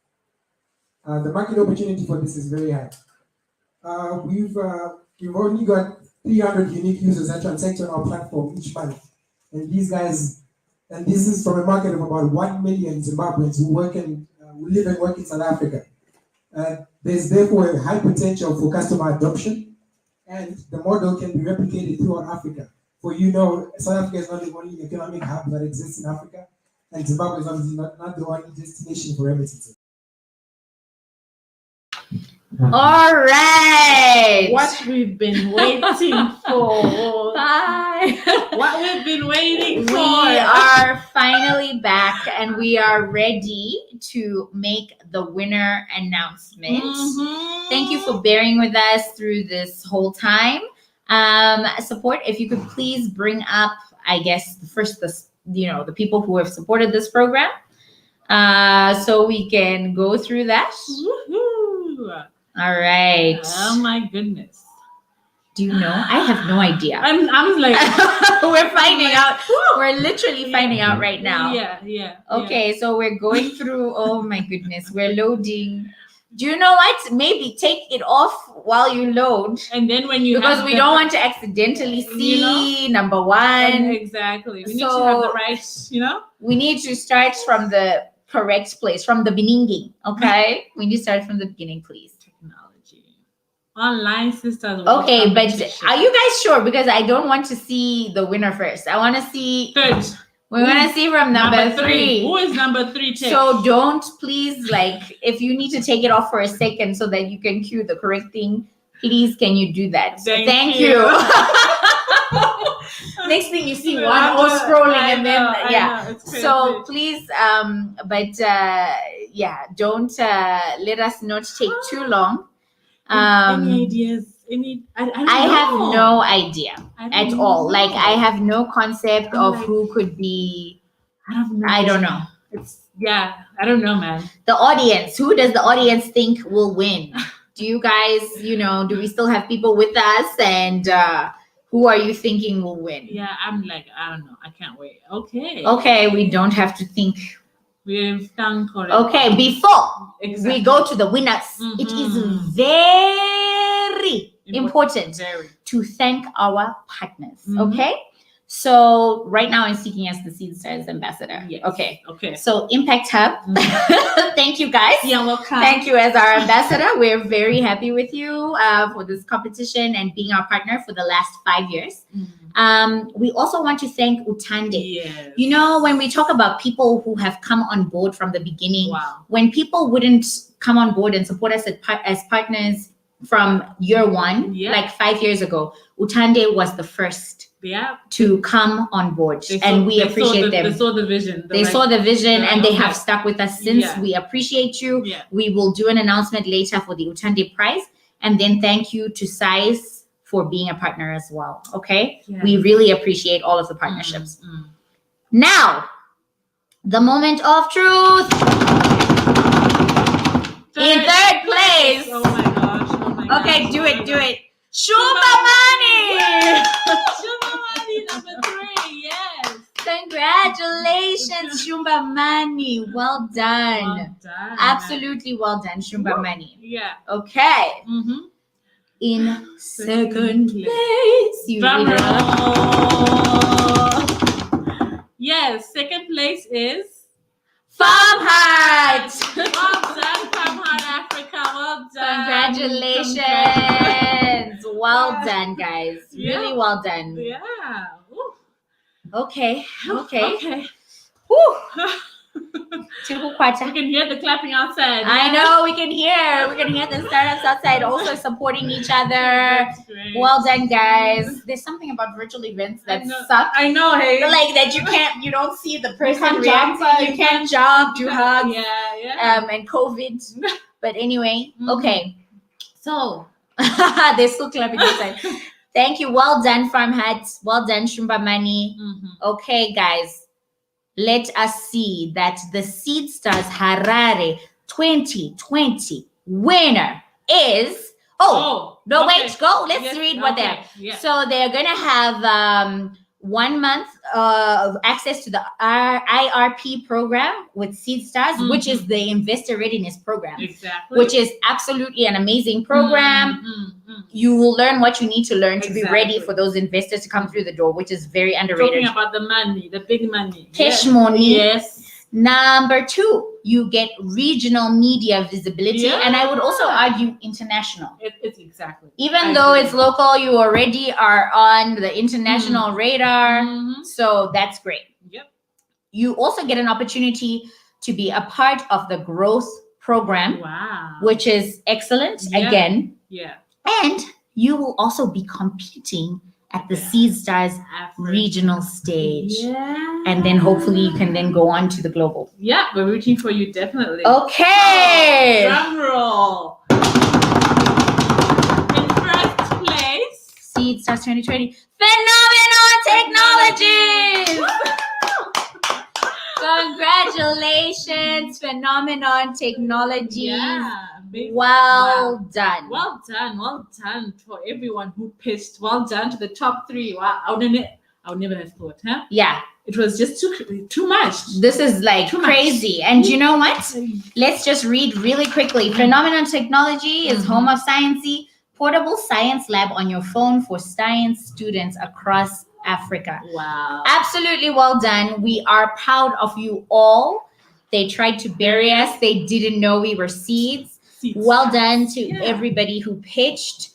The market opportunity for this is very high. We've only got 300 unique users that transact on our platform each month. And these guys, and this is from a market of about 1 million Zimbabweans who live and work in South Africa. There's therefore a high potential for customer adoption, and the model can be replicated throughout Africa. For South Africa is not the only economic hub that exists in Africa, and Zimbabwe is obviously not the only destination for remittances. All right. What we've been waiting for. Hi. What we've been waiting for. We are finally back and we are ready to make the winner announcement. Thank you for bearing with us through this whole time. Support, if you could please bring up, I guess, the people who have supported this program, so we can go through that. Woohoo! All right. Oh my goodness. Do you know? I have no idea. I'm like, we're finding out. We're literally finding out right now. Yeah. Okay, so we're going through. Oh my goodness, we're loading. Do you know what? Maybe take it off while you load. And then when you because we don't want to accidentally see number one. Exactly. We need to have the right, We need to start from the correct place, from the beginning. Okay? We need to start from the beginning, please. Technology. Online Seedstars World. Okay, but are you guys sure? Because I don't want to see the winner first. I want to see third. We want to see from number 3. Who is number 3? Check. So don't please, if you need to take it off for a second so that you can cue the correct thing, please can you do that? Thank you. Next thing you see one more scrolling and then so please don't let us not take too long. Any ideas? I have no idea at all. I have no concept of who could be. I don't know. I don't know, man. The audience. Who does the audience think will win? Do you guys, do we still have people with us? And who are you thinking will win? Yeah, I'm I don't know. I can't wait. Okay. Okay, we don't have to think. We've done correct. Okay, before we go to the winners, it is very important to thank our partners. Okay, So right now I'm speaking as the Seedstars ambassador. Yes. Okay. Okay. So Impact Hub. Thank you guys. Yeah, welcome. Thank you as our ambassador. We're very happy with you for this competition and being our partner for the last 5 years. We also want to thank Utande. Yes. You know, when we talk about people who have come on board from the beginning, Wow. when people wouldn't come on board and support us as partners from year one, like 5 years ago, Utande was the first to come on board, and we appreciate them. They saw the vision. They saw the vision, and they have stuck with us since. Yeah. We appreciate you. Yeah. We will do an announcement later for the Utande prize, and then thank you to Size for being a partner as well. Okay, Yeah. we really appreciate all of the partnerships. Now, the moment of truth. In third place. Oh my gosh. Oh my gosh. Okay, do it. Shumbamani. Shumbamani number 3. Yes. Congratulations, Shumbamani. Well done. Well done. Absolutely well done, Shumbamani. Yeah. Okay. In second place, you Drum leader. roll. Yes, second place is Farm Heart. Well done, Farm Heart Africa. Well done. Congratulations. Well done, guys. Yeah. Really well done. Yeah. Ooh. Okay. Okay. Woo. We can hear the clapping outside. I know, we can hear the startups outside also supporting each other. Well done, guys. There's something about virtual events that suck. I know, hey. Like that you don't see the person can't jump, reacting. You can't jump, do hugs. Yeah. And COVID. But anyway, okay. So they're still clapping outside. Thank you. Well done, Farm Hats. Well done, Shumbamani. Okay, guys. Let us see that the Seedstars Harare 2020 winner is. Let's read what they're. Yeah. So they're gonna have 1 month of access to the IRP program with Seedstars, which is the Investor Readiness Program. Exactly. Which is absolutely an amazing program. You will learn what you need to learn to be ready for those investors to come through the door, which is very underrated. Talking about the money, the big money. Cash money. Yes. Number 2, you get regional media visibility, and I would also argue international. It's exactly. Even though it's local, you already are on the international radar, so that's great. Yep. You also get an opportunity to be a part of the growth program, which is excellent. Again, and you will also be competing at the Seedstars regional stage. And then hopefully you can then go on to the global. Yeah, we're rooting for you, definitely. Okay. Drum roll. In first place, Seedstars 2020. Phenomenal Technologies! Congratulations, Phenomenon Technologies. Well done. Well done for everyone who pitched. Well done to the top 3. Wow, I would never have thought, huh? Yeah. It was just too much. This is like crazy. And you know what? Let's just read really quickly. Phenomenon Technology is home of Sciencey, portable science lab on your phone for science students across Africa. Wow. Absolutely well done. We are proud of you all. They tried to bury us. They didn't know we were seeds. Well done to everybody who pitched.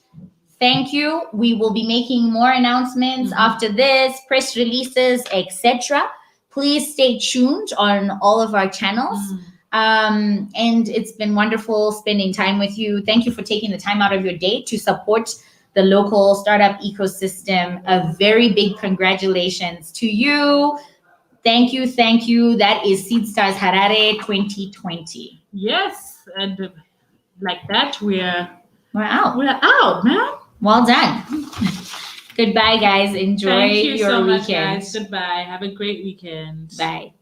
Thank you. We will be making more announcements after this, press releases, etc. Please stay tuned on all of our channels. And it's been wonderful spending time with you. Thank you for taking the time out of your day to support the local startup ecosystem. A very big congratulations to you. Thank you. That is Seedstars Harare 2020. Yes, and like that, we're out. We're out, man. Well done. Goodbye, guys. Enjoy Thank you your so weekend. much, guys. Goodbye. Have a great weekend. Bye.